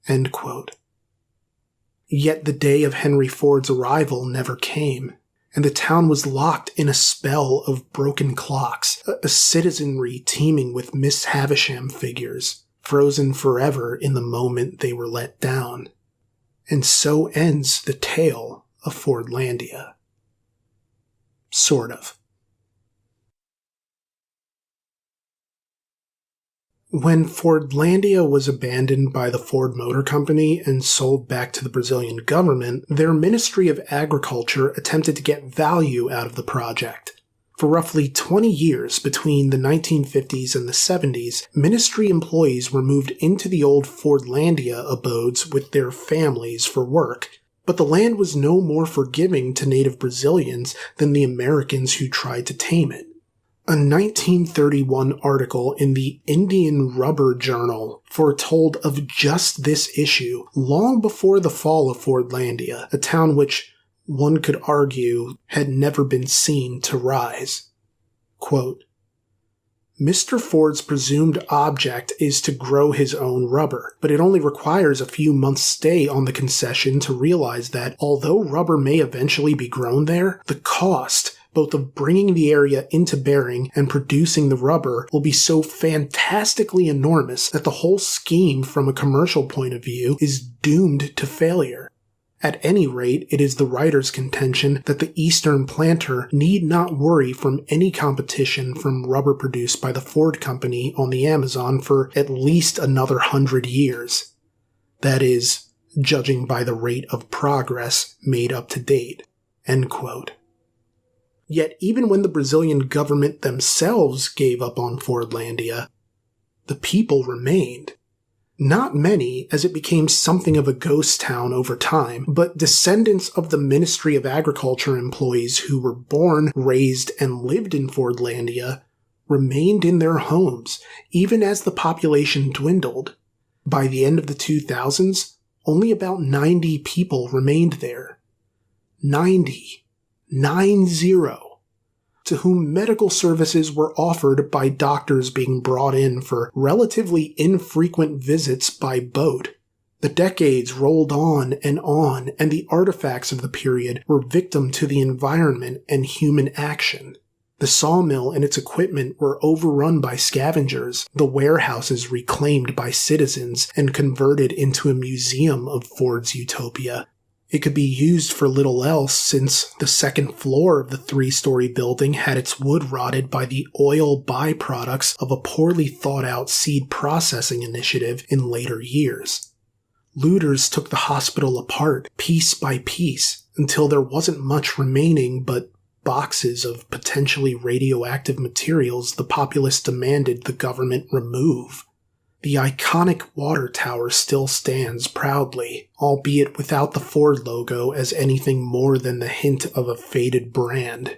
End quote. Yet the day of Henry Ford's arrival never came, and the town was locked in a spell of broken clocks, a citizenry teeming with Miss Havisham figures, frozen forever in the moment they were let down. And so ends the tale of Fordlandia. Sort of. When Fordlandia was abandoned by the Ford Motor Company and sold back to the Brazilian government, their Ministry of Agriculture attempted to get value out of the project. For roughly 20 years between the 1950s and the 70s, ministry employees were moved into the old Fordlandia abodes with their families for work, But the land was no more forgiving to native Brazilians than the Americans who tried to tame it. A 1931 article in the Indian Rubber Journal foretold of just this issue long before the fall of Fordlandia, a town which, one could argue, had never been seen to rise. Quote, Mr. Ford's presumed object is to grow his own rubber, but it only requires a few months' stay on the concession to realize that, although rubber may eventually be grown there, the cost, both of bringing the area into bearing and producing the rubber, will be so fantastically enormous that the whole scheme from a commercial point of view is doomed to failure. At any rate, it is the writer's contention that the Eastern planter need not worry from any competition from rubber produced by the Ford Company on the Amazon for at least another 100 years. That is, judging by the rate of progress made up to date. End quote. Yet even when the Brazilian government themselves gave up on Fordlandia, the people remained. Not many, as it became something of a ghost town over time, but descendants of the Ministry of Agriculture employees who were born, raised, and lived in Fordlandia remained in their homes, even as the population dwindled. By the end of the 2000s, only about 90 people remained there. 90. 90. To whom medical services were offered by doctors being brought in for relatively infrequent visits by boat. The decades rolled on, and the artifacts of the period were victim to the environment and human action. The sawmill and its equipment were overrun by scavengers, the warehouses reclaimed by citizens and converted into a museum of Ford's utopia. It could be used for little else since the second floor of the 3-story building had its wood rotted by the oil byproducts of a poorly thought-out seed processing initiative in later years. Looters took the hospital apart, piece by piece, until there wasn't much remaining but boxes of potentially radioactive materials the populace demanded the government remove. The iconic water tower still stands proudly, albeit without the Ford logo as anything more than the hint of a faded brand.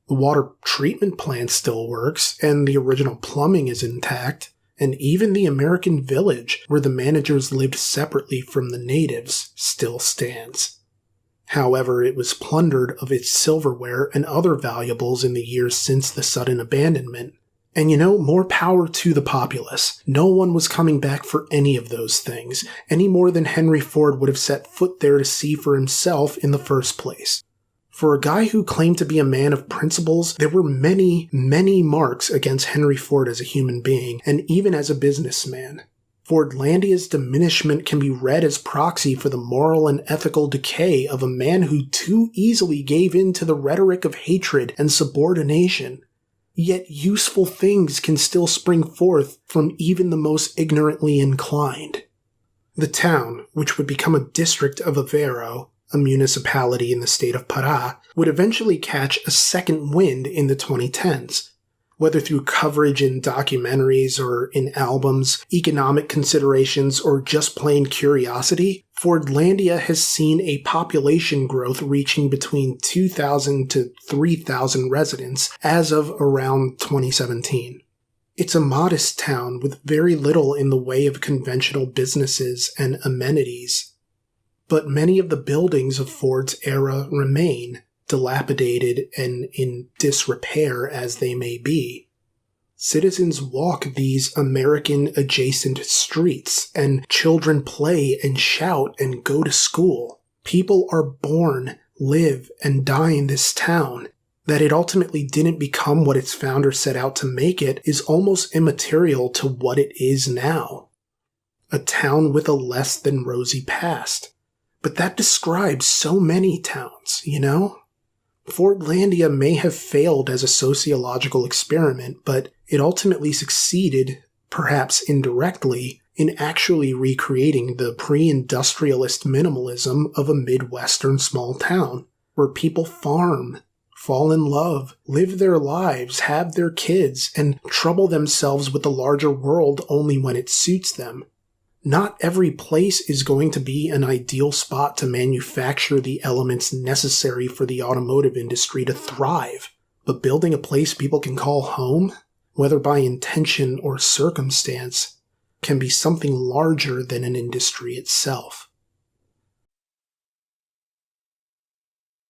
The water treatment plant still works, and the original plumbing is intact, and even the American village, where the managers lived separately from the natives, still stands. However, it was plundered of its silverware and other valuables in the years since the sudden abandonment. And more power to the populace. No one was coming back for any of those things, any more than Henry Ford would have set foot there to see for himself in the first place. For a guy who claimed to be a man of principles, there were many, many marks against Henry Ford as a human being, and even as a businessman. Fordlandia's diminishment can be read as proxy for the moral and ethical decay of a man who too easily gave in to the rhetoric of hatred and subordination. Yet useful things can still spring forth from even the most ignorantly inclined. The town, which would become a district of Aveiro, a municipality in the state of Pará, would eventually catch a second wind in the 2010s. Whether through coverage in documentaries or in albums, economic considerations, or just plain curiosity, Fordlandia has seen a population growth reaching between 2,000 to 3,000 residents as of around 2017. It's a modest town with very little in the way of conventional businesses and amenities. But many of the buildings of Ford's era remain, dilapidated and in disrepair as they may be. Citizens walk these American-adjacent streets, and children play and shout and go to school. People are born, live, and die in this town. That it ultimately didn't become what its founder set out to make it is almost immaterial to what it is now. A town with a less than rosy past. But that describes so many towns, Fordlandia may have failed as a sociological experiment, but it ultimately succeeded, perhaps indirectly, in actually recreating the pre-industrialist minimalism of a Midwestern small town, where people farm, fall in love, live their lives, have their kids, and trouble themselves with the larger world only when it suits them. Not every place is going to be an ideal spot to manufacture the elements necessary for the automotive industry to thrive. But building a place people can call home, whether by intention or circumstance, can be something larger than an industry itself.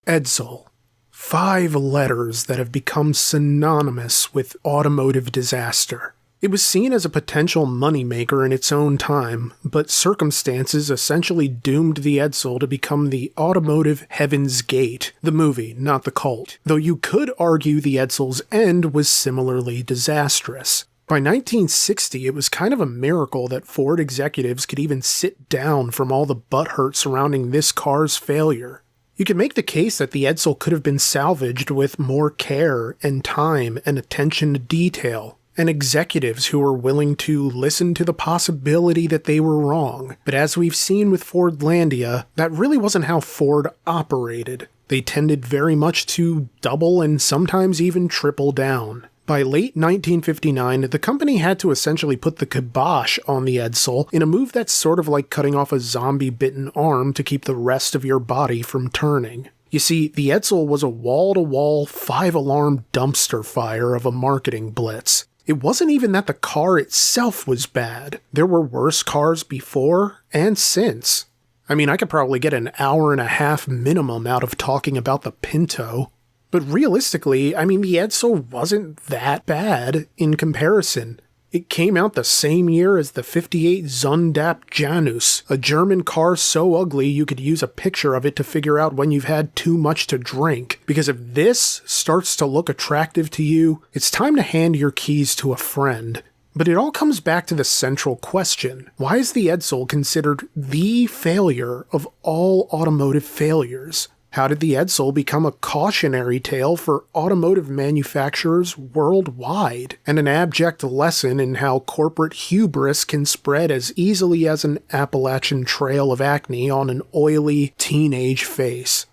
Edsel. 5 letters that have become synonymous with automotive disaster. It was seen as a potential moneymaker in its own time, but circumstances essentially doomed the Edsel to become the automotive Heaven's Gate, the movie, not the cult, though you could argue the Edsel's end was similarly disastrous. By 1960, it was kind of a miracle that Ford executives could even sit down from all the butthurt surrounding this car's failure. You could make the case that the Edsel could have been salvaged with more care and time and attention to detail, and executives who were willing to listen to the possibility that they were wrong. But as we've seen with Fordlandia, that really wasn't how Ford operated. They tended very much to double and sometimes even triple down. By late 1959, the company had to essentially put the kibosh on the Edsel in a move that's sort of like cutting off a zombie-bitten arm to keep the rest of your body from turning. You see, the Edsel was a wall-to-wall, 5-alarm dumpster fire of a marketing blitz. It wasn't even that the car itself was bad. There were worse cars before and since. I mean, I could probably get an hour and a half minimum out of talking about the Pinto. But realistically, I mean, the Edsel wasn't that bad in comparison. It came out the same year as the '58 Zundap Janus, a German car so ugly you could use a picture of it to figure out when you've had too much to drink. Because if this starts to look attractive to you, it's time to hand your keys to a friend. But it all comes back to the central question. Why is the Edsel considered the failure of all automotive failures? How did the Edsel become a cautionary tale for automotive manufacturers worldwide, and an abject lesson in how corporate hubris can spread as easily as an Appalachian trail of acne on an oily teenage face?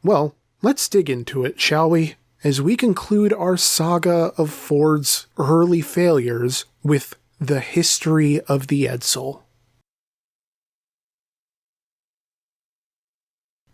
Well, let's dig into it, shall we? As we conclude our saga of Ford's early failures with the history of the Edsel.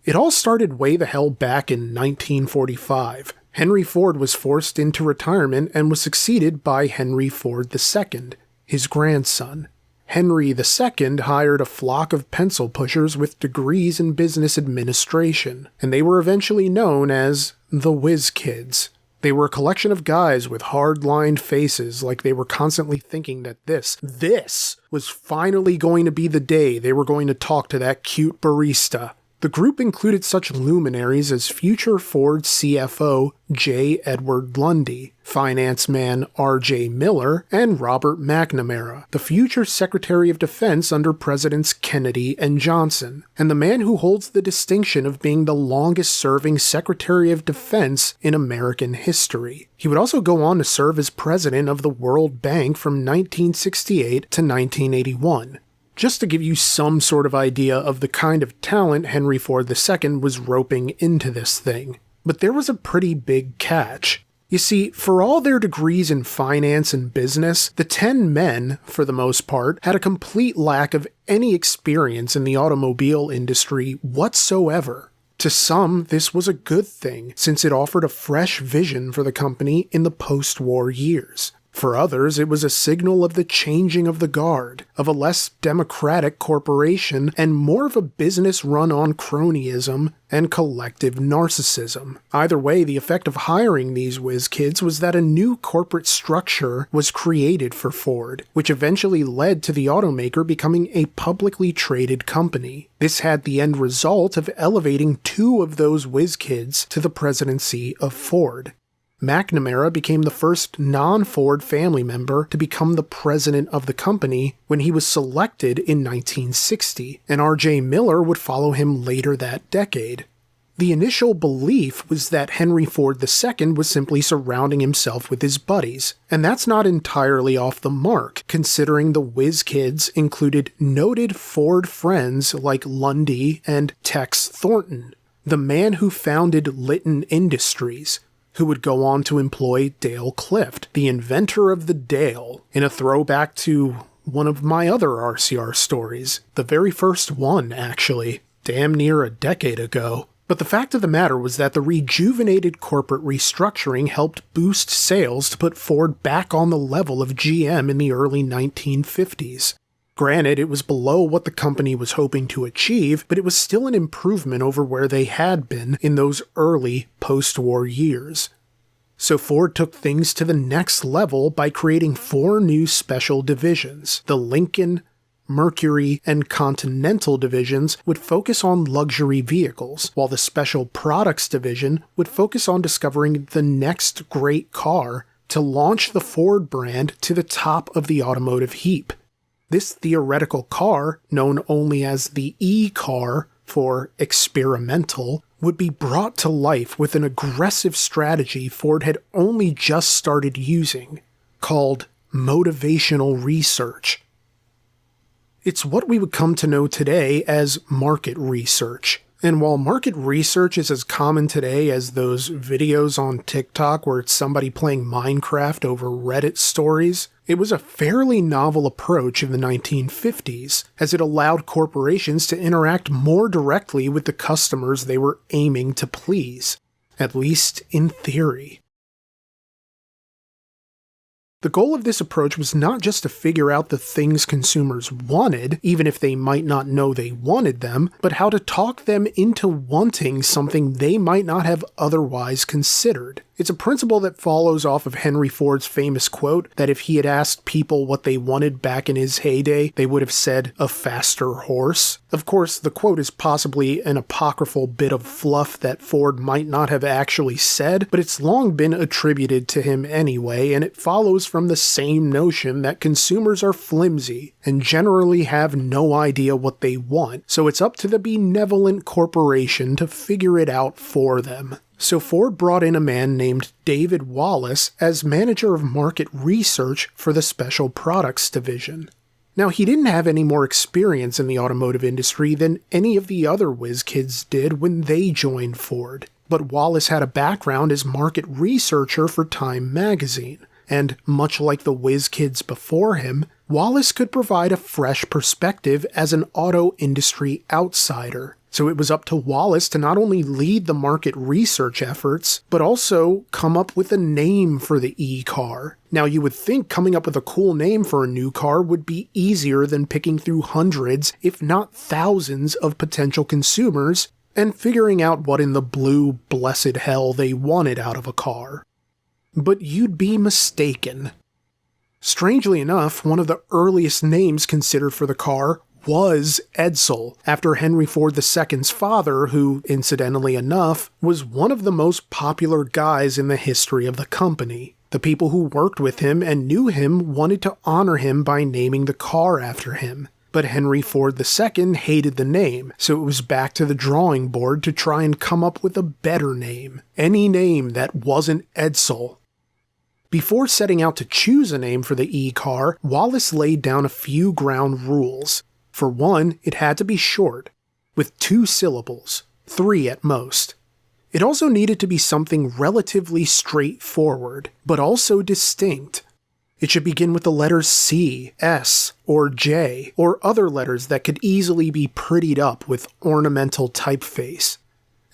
It all started way the hell back in 1945. Henry Ford was forced into retirement and was succeeded by Henry Ford II, his grandson. Henry II hired a flock of pencil pushers with degrees in business administration, and they were eventually known as the Whiz Kids. They were a collection of guys with hard-lined faces, like they were constantly thinking that this was finally going to be the day they were going to talk to that cute barista. The group included such luminaries as future Ford CFO J. Edward Lundy, finance man R.J. Miller, and Robert McNamara, the future Secretary of Defense under Presidents Kennedy and Johnson, and the man who holds the distinction of being the longest-serving Secretary of Defense in American history. He would also go on to serve as president of the World Bank from 1968 to 1981. Just to give you some sort of idea of the kind of talent Henry Ford II was roping into this thing. But there was a pretty big catch. You see, for all their degrees in finance and business, the 10 men, for the most part, had a complete lack of any experience in the automobile industry whatsoever. To some, this was a good thing, since it offered a fresh vision for the company in the post-war years. For others, it was a signal of the changing of the guard, of a less democratic corporation, and more of a business run on cronyism and collective narcissism. Either way, the effect of hiring these whiz kids was that a new corporate structure was created for Ford, which eventually led to the automaker becoming a publicly traded company. This had the end result of elevating 2 of those whiz kids to the presidency of Ford. McNamara became the first non-Ford family member to become the president of the company when he was selected in 1960, and R.J. Miller would follow him later that decade. The initial belief was that Henry Ford II was simply surrounding himself with his buddies, and that's not entirely off the mark, considering the whiz kids included noted Ford friends like Lundy and Tex Thornton, the man who founded Litton Industries, who would go on to employ Dale Clift, the inventor of the Dale, in a throwback to one of my other RCR stories. The very first one, actually. Damn near a decade ago. But the fact of the matter was that the rejuvenated corporate restructuring helped boost sales to put Ford back on the level of GM in the early 1950s. Granted, it was below what the company was hoping to achieve, but it was still an improvement over where they had been in those early post-war years. So Ford took things to the next level by creating 4 new special divisions. The Lincoln, Mercury, and Continental divisions would focus on luxury vehicles, while the Special Products division would focus on discovering the next great car to launch the Ford brand to the top of the automotive heap. This theoretical car, known only as the E-car for experimental, would be brought to life with an aggressive strategy Ford had only just started using, called motivational research. It's what we would come to know today as market research. And while market research is as common today as those videos on TikTok where it's somebody playing Minecraft over Reddit stories, it was a fairly novel approach in the 1950s, as it allowed corporations to interact more directly with the customers they were aiming to please, at least in theory. The goal of this approach was not just to figure out the things consumers wanted, even if they might not know they wanted them, but how to talk them into wanting something they might not have otherwise considered. It's a principle that follows off of Henry Ford's famous quote that if he had asked people what they wanted back in his heyday, they would have said a faster horse. Of course, the quote is possibly an apocryphal bit of fluff that Ford might not have actually said, but it's long been attributed to him anyway, and it follows from the same notion that consumers are flimsy and generally have no idea what they want, so it's up to the benevolent corporation to figure it out for them. So Ford brought in a man named David Wallace as manager of market research for the Special Products division. Now, he didn't have any more experience in the automotive industry than any of the other whiz kids did when they joined Ford, but Wallace had a background as market researcher for Time magazine, and much like the whiz kids before him, Wallace could provide a fresh perspective as an auto industry outsider. So it was up to Wallace to not only lead the market research efforts, but also come up with a name for the E-car. Now you would think coming up with a cool name for a new car would be easier than picking through hundreds, if not thousands, of potential consumers and figuring out what in the blue blessed hell they wanted out of a car. But you'd be mistaken. Strangely enough, one of the earliest names considered for the car was Edsel, after Henry Ford II's father, who, incidentally enough, was one of the most popular guys in the history of the company. The people who worked with him and knew him wanted to honor him by naming the car after him. But Henry Ford II hated the name, so it was back to the drawing board to try and come up with a better name. Any name that wasn't Edsel. Before setting out to choose a name for the E-car, Wallace laid down a few ground rules. For one, it had to be short, with 2 syllables, 3 at most. It also needed to be something relatively straightforward, but also distinct. It should begin with the letters C, S, or J, or other letters that could easily be prettied up with ornamental typeface.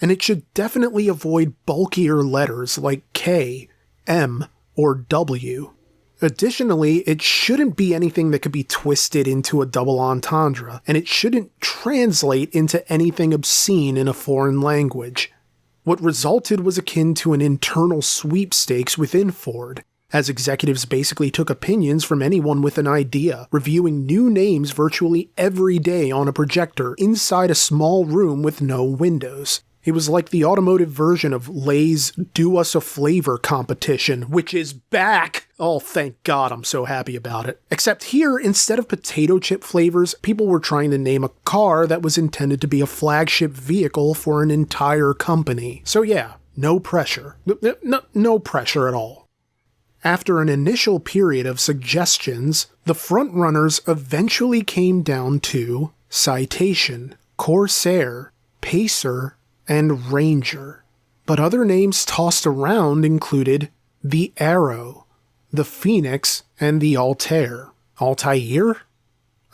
And it should definitely avoid bulkier letters like K, M, or W. Additionally, it shouldn't be anything that could be twisted into a double entendre, and it shouldn't translate into anything obscene in a foreign language. What resulted was akin to an internal sweepstakes within Ford, as executives basically took opinions from anyone with an idea, reviewing new names virtually every day on a projector inside a small room with no windows. It was like the automotive version of Lay's Do Us a Flavor competition, which is back! Oh, thank God, I'm so happy about it. Except here, instead of potato chip flavors, people were trying to name a car that was intended to be a flagship vehicle for an entire company. So yeah, no pressure. No pressure at all. After an initial period of suggestions, the frontrunners eventually came down to Citation, Corsair, Pacer, and Ranger. But other names tossed around included the Arrow, the Phoenix, and the Altair. Altair?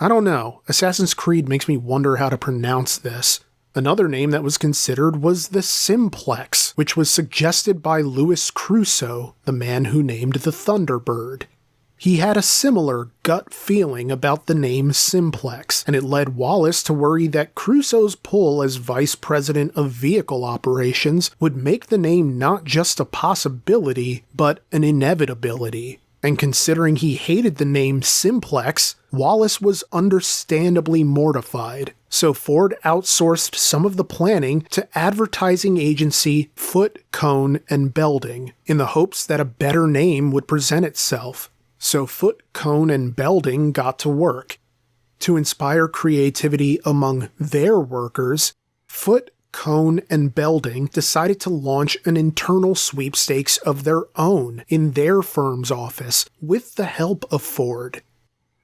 I don't know. Assassin's Creed makes me wonder how to pronounce this. Another name that was considered was the Simplex, which was suggested by Louis Crusoe, the man who named the Thunderbird. He had a similar gut feeling about the name Simplex, and it led Wallace to worry that Crusoe's pull as vice president of vehicle operations would make the name not just a possibility, but an inevitability. And considering he hated the name Simplex, Wallace was understandably mortified. So Ford outsourced some of the planning to advertising agency Foot, Cone, and Belding, in the hopes that a better name would present itself. So Foot, Cone, and Belding got to work. To inspire creativity among their workers, Foot, Cone, and Belding decided to launch an internal sweepstakes of their own in their firm's office with the help of Ford.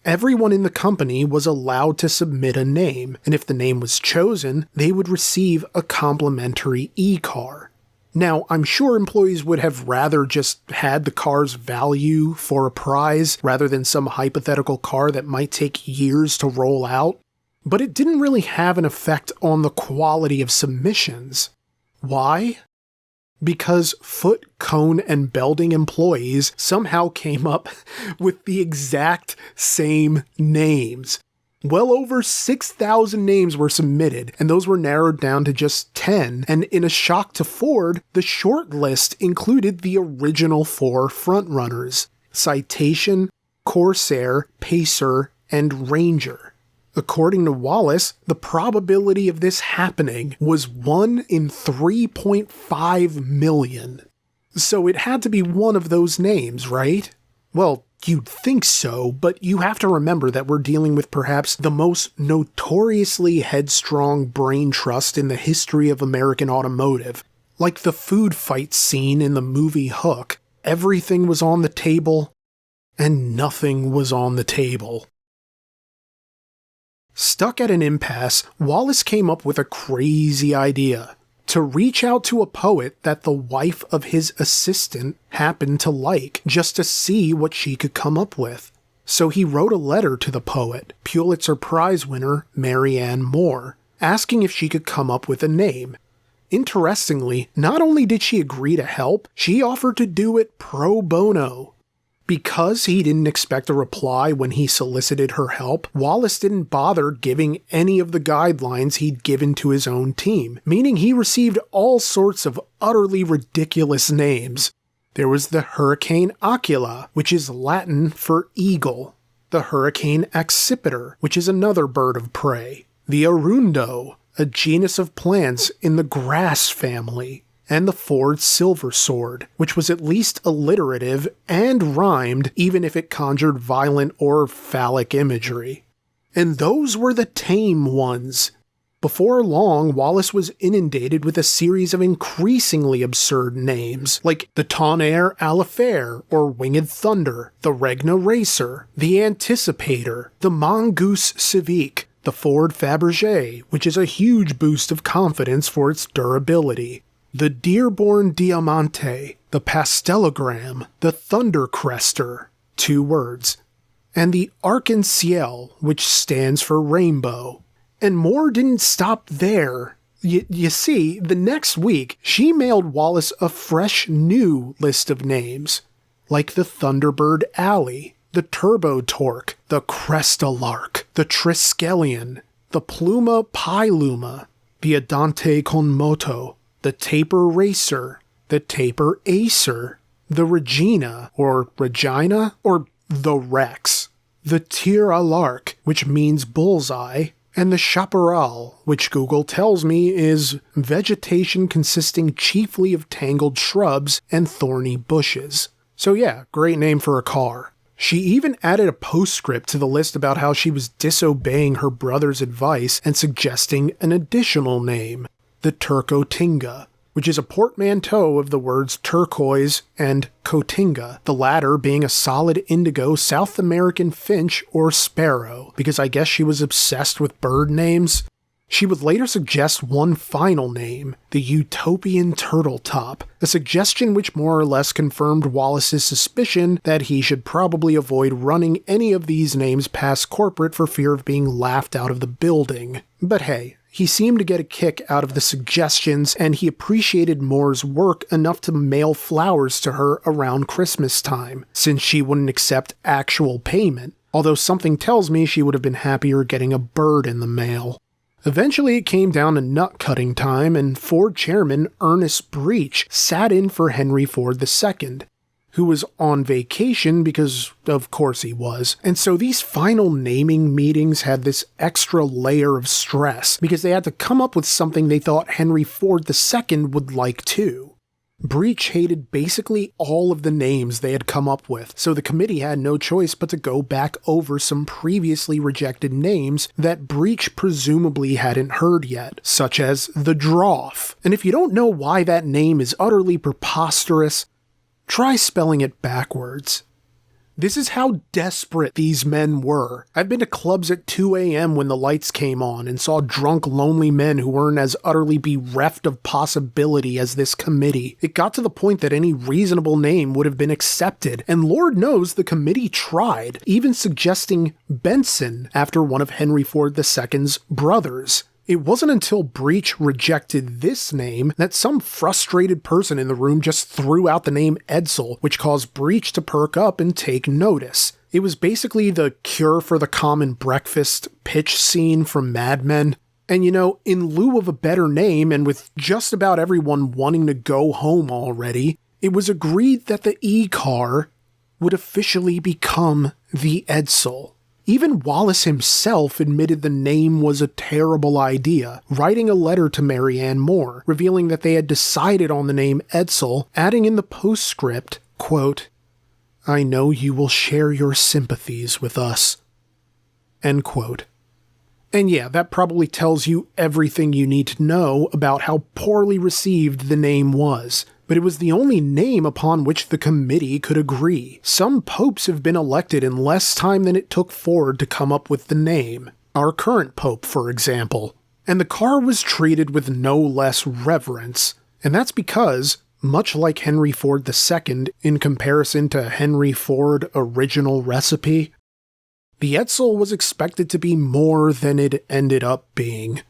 Everyone in the company was allowed to submit a name, and if the name was chosen, they would receive a complimentary e-car. Now, I'm sure employees would have rather just had the car's value for a prize rather than some hypothetical car that might take years to roll out. But it didn't really have an effect on the quality of submissions. Why? Because Foot, Cone, and Belding employees somehow came up with the exact same names. Well over 6,000 names were submitted, and those were narrowed down to just 10, and in a shock to Ford, the short list included the original 4 frontrunners: Citation, Corsair, Pacer, and Ranger. According to Wallace, the probability of this happening was 1 in 3.5 million. So it had to be one of those names, right? Well, you'd think so, but you have to remember that we're dealing with perhaps the most notoriously headstrong brain trust in the history of American automotive. Like the food fight scene in the movie Hook, everything was on the table, and nothing was on the table. Stuck at an impasse, Wallace came up with a crazy idea: to reach out to a poet that the wife of his assistant happened to like, just to see what she could come up with. So he wrote a letter to the poet, Pulitzer Prize winner Mary Ann Moore, asking if she could come up with a name. Interestingly, not only did she agree to help, she offered to do it pro bono. Because he didn't expect a reply when he solicited her help, Wallace didn't bother giving any of the guidelines he'd given to his own team, meaning he received all sorts of utterly ridiculous names. There was the Hurricane Aquila, which is Latin for eagle, the Hurricane Accipiter, which is another bird of prey, the Arundo, a genus of plants in the grass family, and the Ford Silver Sword, which was at least alliterative and rhymed even if it conjured violent or phallic imagery. And those were the tame ones. Before long, Wallace was inundated with a series of increasingly absurd names, like the Tonnerre Alifair or Winged Thunder, the Regna Racer, the Anticipator, the Mongoose Civique, the Ford Fabergé, which is a huge boost of confidence for its durability, the Dearborn Diamante, the Pastelogram, the Thundercrester, 2 words, and the Arc-en-Ciel, which stands for rainbow. And Moore didn't stop there. You see, the next week, she mailed Wallace a fresh new list of names, like the Thunderbird Alley, the Turbo Torque, the Crestalark, the Triskelion, the Pluma Piluma, the Adante con Moto, the Taper Racer, the Taper Acer, the Regina, or Regina, or the Rex, the Tir à l'Arc, which means bullseye, and the Chaparral, which Google tells me is vegetation consisting chiefly of tangled shrubs and thorny bushes. So yeah, great name for a car. She even added a postscript to the list about how she was disobeying her brother's advice and suggesting an additional name, the Turcotinga, which is a portmanteau of the words turquoise and cotinga, the latter being a solid indigo South American finch or sparrow, because I guess she was obsessed with bird names. She would later suggest one final name, the Utopian Turtletop, a suggestion which more or less confirmed Wallace's suspicion that he should probably avoid running any of these names past corporate for fear of being laughed out of the building. But hey, he seemed to get a kick out of the suggestions, and he appreciated Moore's work enough to mail flowers to her around Christmas time, since she wouldn't accept actual payment, although something tells me she would have been happier getting a bird in the mail. Eventually it came down to nut-cutting time, and Ford chairman Ernest Breech sat in for Henry Ford II, who was on vacation because, of course he was. And so these final naming meetings had this extra layer of stress, because they had to come up with something they thought Henry Ford II would like too. Breech hated basically all of the names they had come up with, so the committee had no choice but to go back over some previously rejected names that Breech presumably hadn't heard yet, such as the Droff. And if you don't know why that name is utterly preposterous, try spelling it backwards. This is how desperate these men were. I've been to clubs at 2 a.m. when the lights came on and saw drunk, lonely men who weren't as utterly bereft of possibility as this committee. It got to the point that any reasonable name would have been accepted, and Lord knows the committee tried, even suggesting Benson after one of Henry Ford II's brothers. It wasn't until Breech rejected this name that some frustrated person in the room just threw out the name Edsel, which caused Breech to perk up and take notice. It was basically the cure for the common breakfast pitch scene from Mad Men. And in lieu of a better name, and with just about everyone wanting to go home already, it was agreed that the E-car would officially become the Edsel. Even Wallace himself admitted the name was a terrible idea, writing a letter to Marianne Moore, revealing that they had decided on the name Edsel, adding in the postscript, quote, "I know you will share your sympathies with us." End quote. And yeah, that probably tells you everything you need to know about how poorly received the name was. But it was the only name upon which the committee could agree. Some popes have been elected in less time than it took Ford to come up with the name. Our current pope, for example. And the car was treated with no less reverence. And that's because, much like Henry Ford II in comparison to Henry Ford original recipe, the Edsel was expected to be more than it ended up being.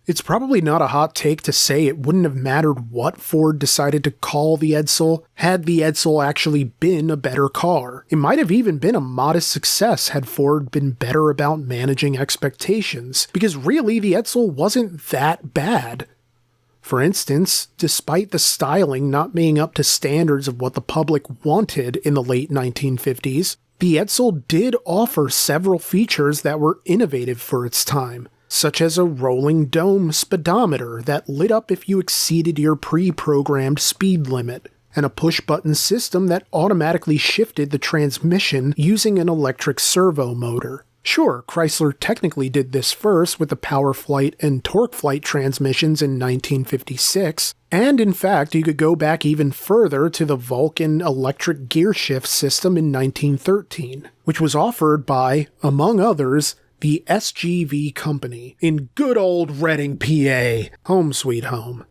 It's probably not a hot take to say it wouldn't have mattered what Ford decided to call the Edsel had the Edsel actually been a better car. It might have even been a modest success had Ford been better about managing expectations, because really the Edsel wasn't that bad. For instance, despite the styling not being up to standards of what the public wanted in the late 1950s, the Edsel did offer several features that were innovative for its time, such as a rolling dome speedometer that lit up if you exceeded your pre-programmed speed limit, and a push-button system that automatically shifted the transmission using an electric servo motor. Sure, Chrysler technically did this first with the PowerFlight and TorqueFlight transmissions in 1956, and in fact you could go back even further to the Vulcan electric gearshift system in 1913, which was offered by, among others, the SGV Company in good old Reading, PA. Home sweet home.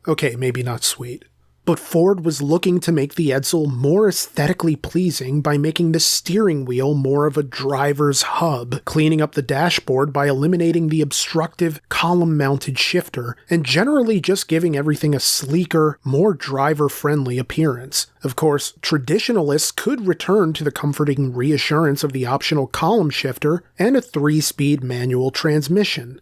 Okay, maybe not sweet. But Ford was looking to make the Edsel more aesthetically pleasing by making the steering wheel more of a driver's hub, cleaning up the dashboard by eliminating the obstructive column-mounted shifter, and generally just giving everything a sleeker, more driver-friendly appearance. Of course, traditionalists could return to the comforting reassurance of the optional column shifter and a 3-speed manual transmission.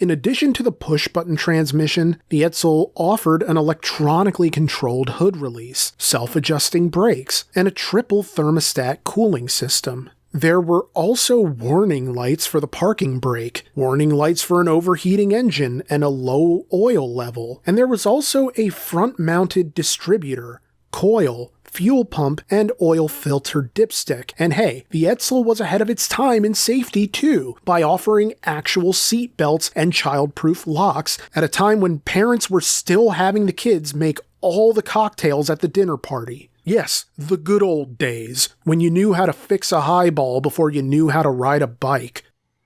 In addition to the push-button transmission, the Edsel offered an electronically controlled hood release, self-adjusting brakes, and a triple thermostat cooling system. There were also warning lights for the parking brake, warning lights for an overheating engine and a low oil level, and there was also a front-mounted distributor, coil, fuel pump, and oil filter dipstick. And hey, the Edsel was ahead of its time in safety too, by offering actual seat belts and child-proof locks at a time when parents were still having the kids make all the cocktails at the dinner party. Yes, the good old days, when you knew how to fix a highball before you knew how to ride a bike.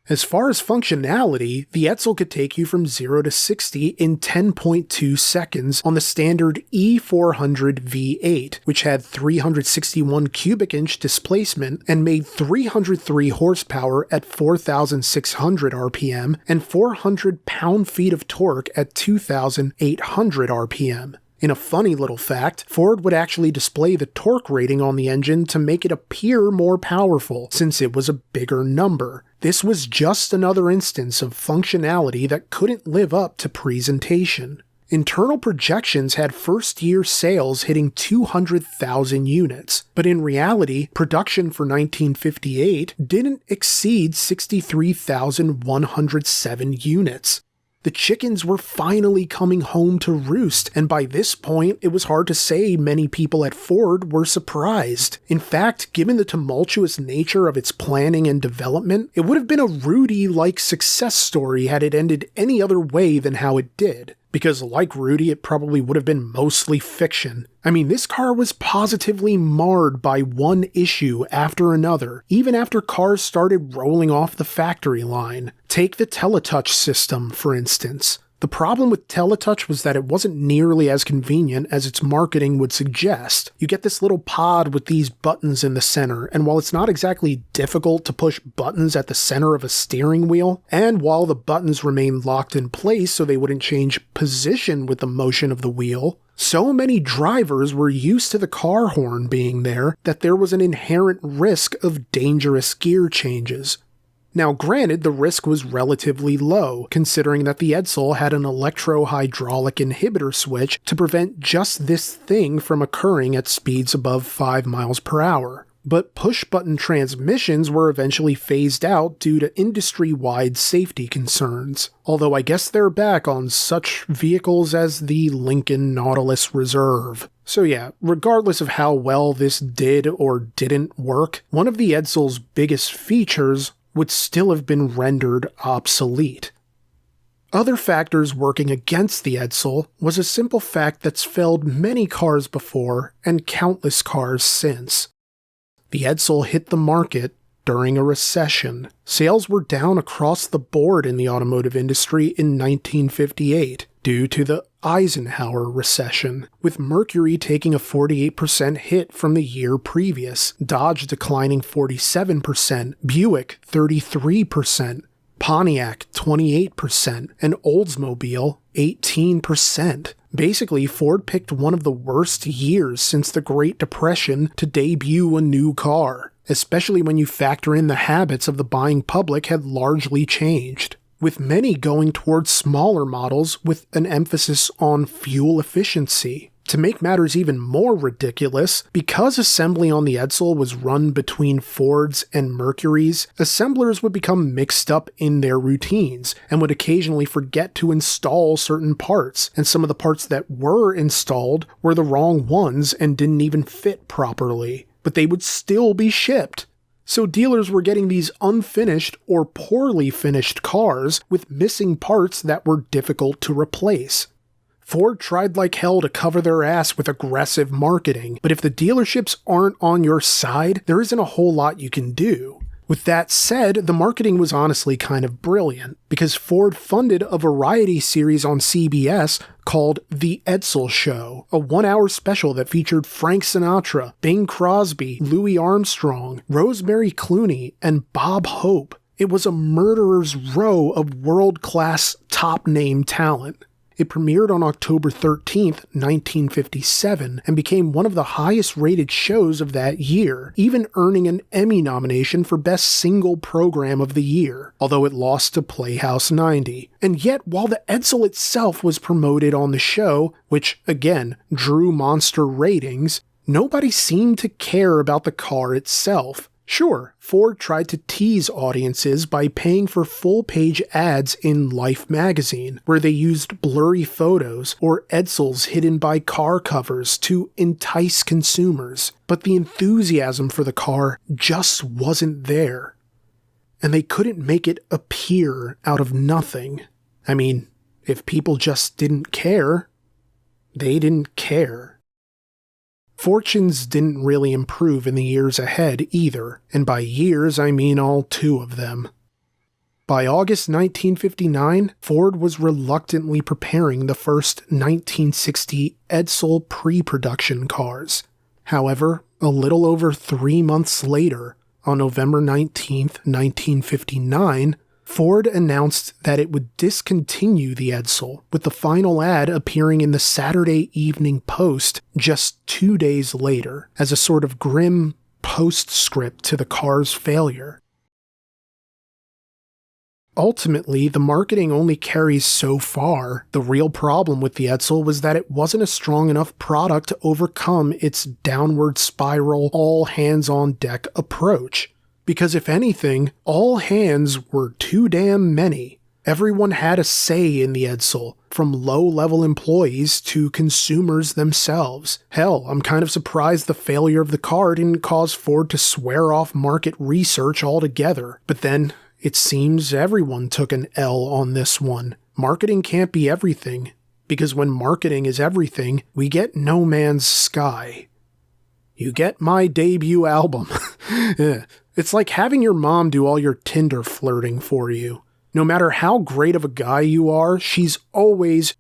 As far as functionality, the Edsel could take you from 0 to 60 in 10.2 seconds on the standard E400 V8, which had 361 cubic inch displacement and made 303 horsepower at 4,600 RPM and 400 pound-feet of torque at 2,800 RPM. In a funny little fact, Ford would actually display the torque rating on the engine to make it appear more powerful, since it was a bigger number. This was just another instance of functionality that couldn't live up to presentation. Internal projections had first-year sales hitting 200,000 units, but in reality, production for 1958 didn't exceed 63,107 units. The chickens were finally coming home to roost, and by this point, it was hard to say many people at Ford were surprised. In fact, given the tumultuous nature of its planning and development, it would have been a Rudy-like success story had it ended any other way than how it did. Because like Rudy, it probably would have been mostly fiction. I mean, this car was positively marred by one issue after another, even after cars started rolling off the factory line. Take the Teletouch system, for instance. The problem with Teletouch was that it wasn't nearly as convenient as its marketing would suggest. You get this little pod with these buttons in the center, and while it's not exactly difficult to push buttons at the center of a steering wheel, and while the buttons remain locked in place so they wouldn't change position with the motion of the wheel, so many drivers were used to the car horn being there that there was an inherent risk of dangerous gear changes. Now granted, the risk was relatively low, considering that the Edsel had an electro-hydraulic inhibitor switch to prevent just this thing from occurring at speeds above 5 miles per hour. But push-button transmissions were eventually phased out due to industry-wide safety concerns, although I guess they're back on such vehicles as the Lincoln Nautilus Reserve. So yeah, regardless of how well this did or didn't work, one of the Edsel's biggest features would still have been rendered obsolete. Other factors working against the Edsel was a simple fact that's felled many cars before and countless cars since. The Edsel hit the market during a recession. Sales were down across the board in the automotive industry in 1958 due to the Eisenhower recession, with Mercury taking a 48% hit from the year previous, Dodge declining 47%, Buick 33%, Pontiac 28%, and Oldsmobile 18%. Basically, Ford picked one of the worst years since the Great Depression to debut a new car, especially when you factor in the habits of the buying public had largely changed, with many going towards smaller models with an emphasis on fuel efficiency. To make matters even more ridiculous, because assembly on the Edsel was run between Fords and Mercurys, assemblers would become mixed up in their routines and would occasionally forget to install certain parts, and some of the parts that were installed were the wrong ones and didn't even fit properly, but they would still be shipped. So dealers were getting these unfinished or poorly finished cars with missing parts that were difficult to replace. Ford tried like hell to cover their ass with aggressive marketing, but if the dealerships aren't on your side, there isn't a whole lot you can do. With that said, the marketing was honestly kind of brilliant, because Ford funded a variety series on CBS called The Edsel Show, a 1-hour special that featured Frank Sinatra, Bing Crosby, Louis Armstrong, Rosemary Clooney, and Bob Hope. It was a murderer's row of world-class top-name talent. It premiered on October 13th, 1957, and became one of the highest-rated shows of that year, even earning an Emmy nomination for Best Single Program of the Year, although it lost to Playhouse 90. And yet, while the Edsel itself was promoted on the show, which, again, drew monster ratings, nobody seemed to care about the car itself. Sure, Ford tried to tease audiences by paying for full-page ads in Life magazine, where they used blurry photos or Edsels hidden by car covers to entice consumers, but the enthusiasm for the car just wasn't there. And they couldn't make it appear out of nothing. I mean, if people just didn't care, they didn't care. Fortunes didn't really improve in the years ahead either, and by years I mean all 2 of them. By August 1959, Ford was reluctantly preparing the first 1960 Edsel pre-production cars. However, a little over 3 months later, on November 19, 1959, Ford announced that it would discontinue the Edsel, with the final ad appearing in the Saturday Evening Post just 2 days later, as a sort of grim postscript to the car's failure. Ultimately, the marketing only carries so far. The real problem with the Edsel was that it wasn't a strong enough product to overcome its downward spiral, all-hands-on-deck approach. Because if anything, all hands were too damn many. Everyone had a say in the Edsel, from low-level employees to consumers themselves. Hell, I'm kind of surprised the failure of the car didn't cause Ford to swear off market research altogether. But then, it seems everyone took an L on this one. Marketing can't be everything, because when marketing is everything, we get No Man's Sky. You get my debut album. It's like having your mom do all your Tinder flirting for you. No matter how great of a guy you are, she's always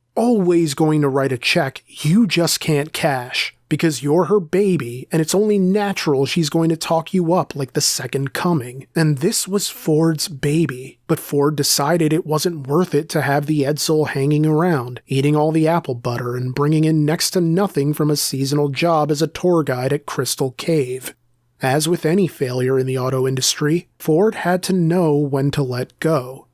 going to write a check you just can't cash. Because you're her baby, and it's only natural she's going to talk you up like the second coming. And this was Ford's baby, but Ford decided it wasn't worth it to have the Edsel hanging around, eating all the apple butter and bringing in next to nothing from a seasonal job as a tour guide at Crystal Cave. As with any failure in the auto industry, Ford had to know when to let go.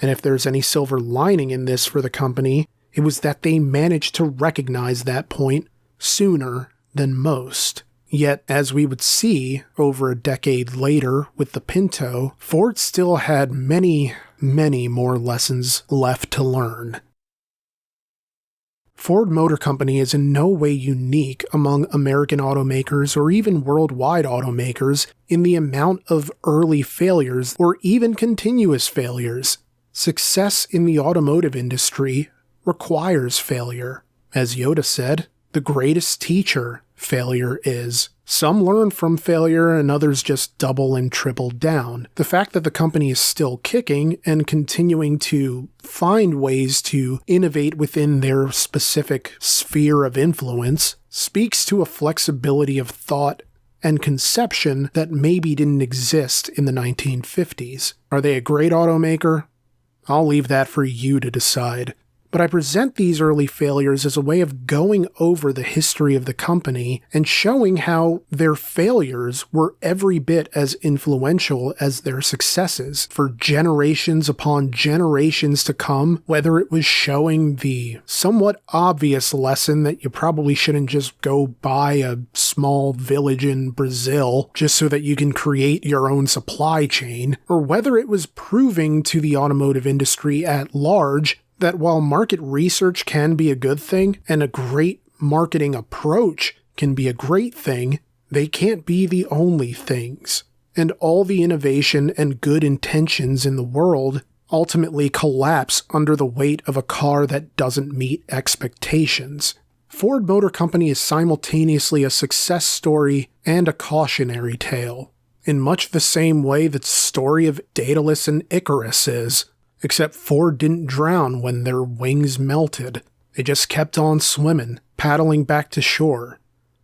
And if there's any silver lining in this for the company, it was that they managed to recognize that point sooner than most. Yet, as we would see over a decade later with the Pinto, Ford still had many more lessons left to learn. Ford Motor Company is in no way unique among American automakers or even worldwide automakers in the amount of early failures or even continuous failures. Success in the automotive industry requires failure. As Yoda said, the greatest teacher failure is. Some learn from failure and others just double and triple down. The fact that the company is still kicking and continuing to find ways to innovate within their specific sphere of influence speaks to a flexibility of thought and conception that maybe didn't exist in the 1950s. Are they a great automaker? I'll leave that for you to decide. But I present these early failures as a way of going over the history of the company and showing how their failures were every bit as influential as their successes for generations upon generations to come, whether it was showing the somewhat obvious lesson that you probably shouldn't just go buy a small village in Brazil just so that you can create your own supply chain, or whether it was proving to the automotive industry at large that while market research can be a good thing, and a great marketing approach can be a great thing, they can't be the only things. And all the innovation and good intentions in the world ultimately collapse under the weight of a car that doesn't meet expectations. Ford Motor Company is simultaneously a success story and a cautionary tale, in much the same way that the story of Daedalus and Icarus is. Except Ford didn't drown when their wings melted. They just kept on swimming, paddling back to shore,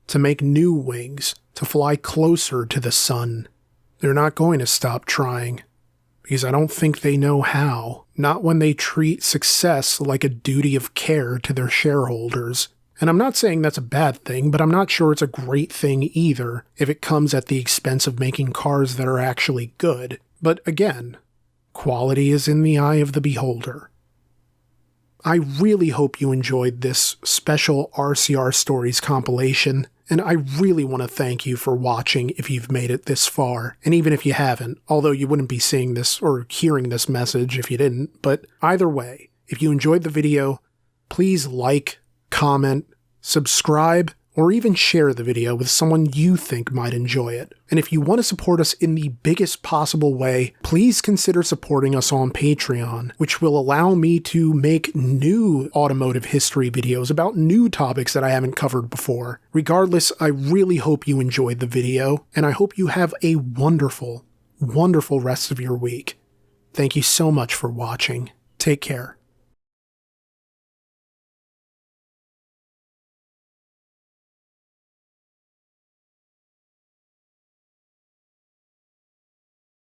to make new wings, to fly closer to the sun. They're not going to stop trying, because I don't think they know how. Not when they treat success like a duty of care to their shareholders. And I'm not saying that's a bad thing, but I'm not sure it's a great thing either, if it comes at the expense of making cars that are actually good. But again, quality is in the eye of the beholder. I really hope you enjoyed this special RCR Stories compilation, and I really want to thank you for watching if you've made it this far, and even if you haven't, although you wouldn't be seeing this or hearing this message if you didn't, but either way, if you enjoyed the video, please like, comment, subscribe, or even share the video with someone you think might enjoy it. And if you want to support us in the biggest possible way, please consider supporting us on Patreon, which will allow me to make new automotive history videos about new topics that I haven't covered before. Regardless, I really hope you enjoyed the video, and I hope you have a wonderful, wonderful rest of your week. Thank you so much for watching. Take care.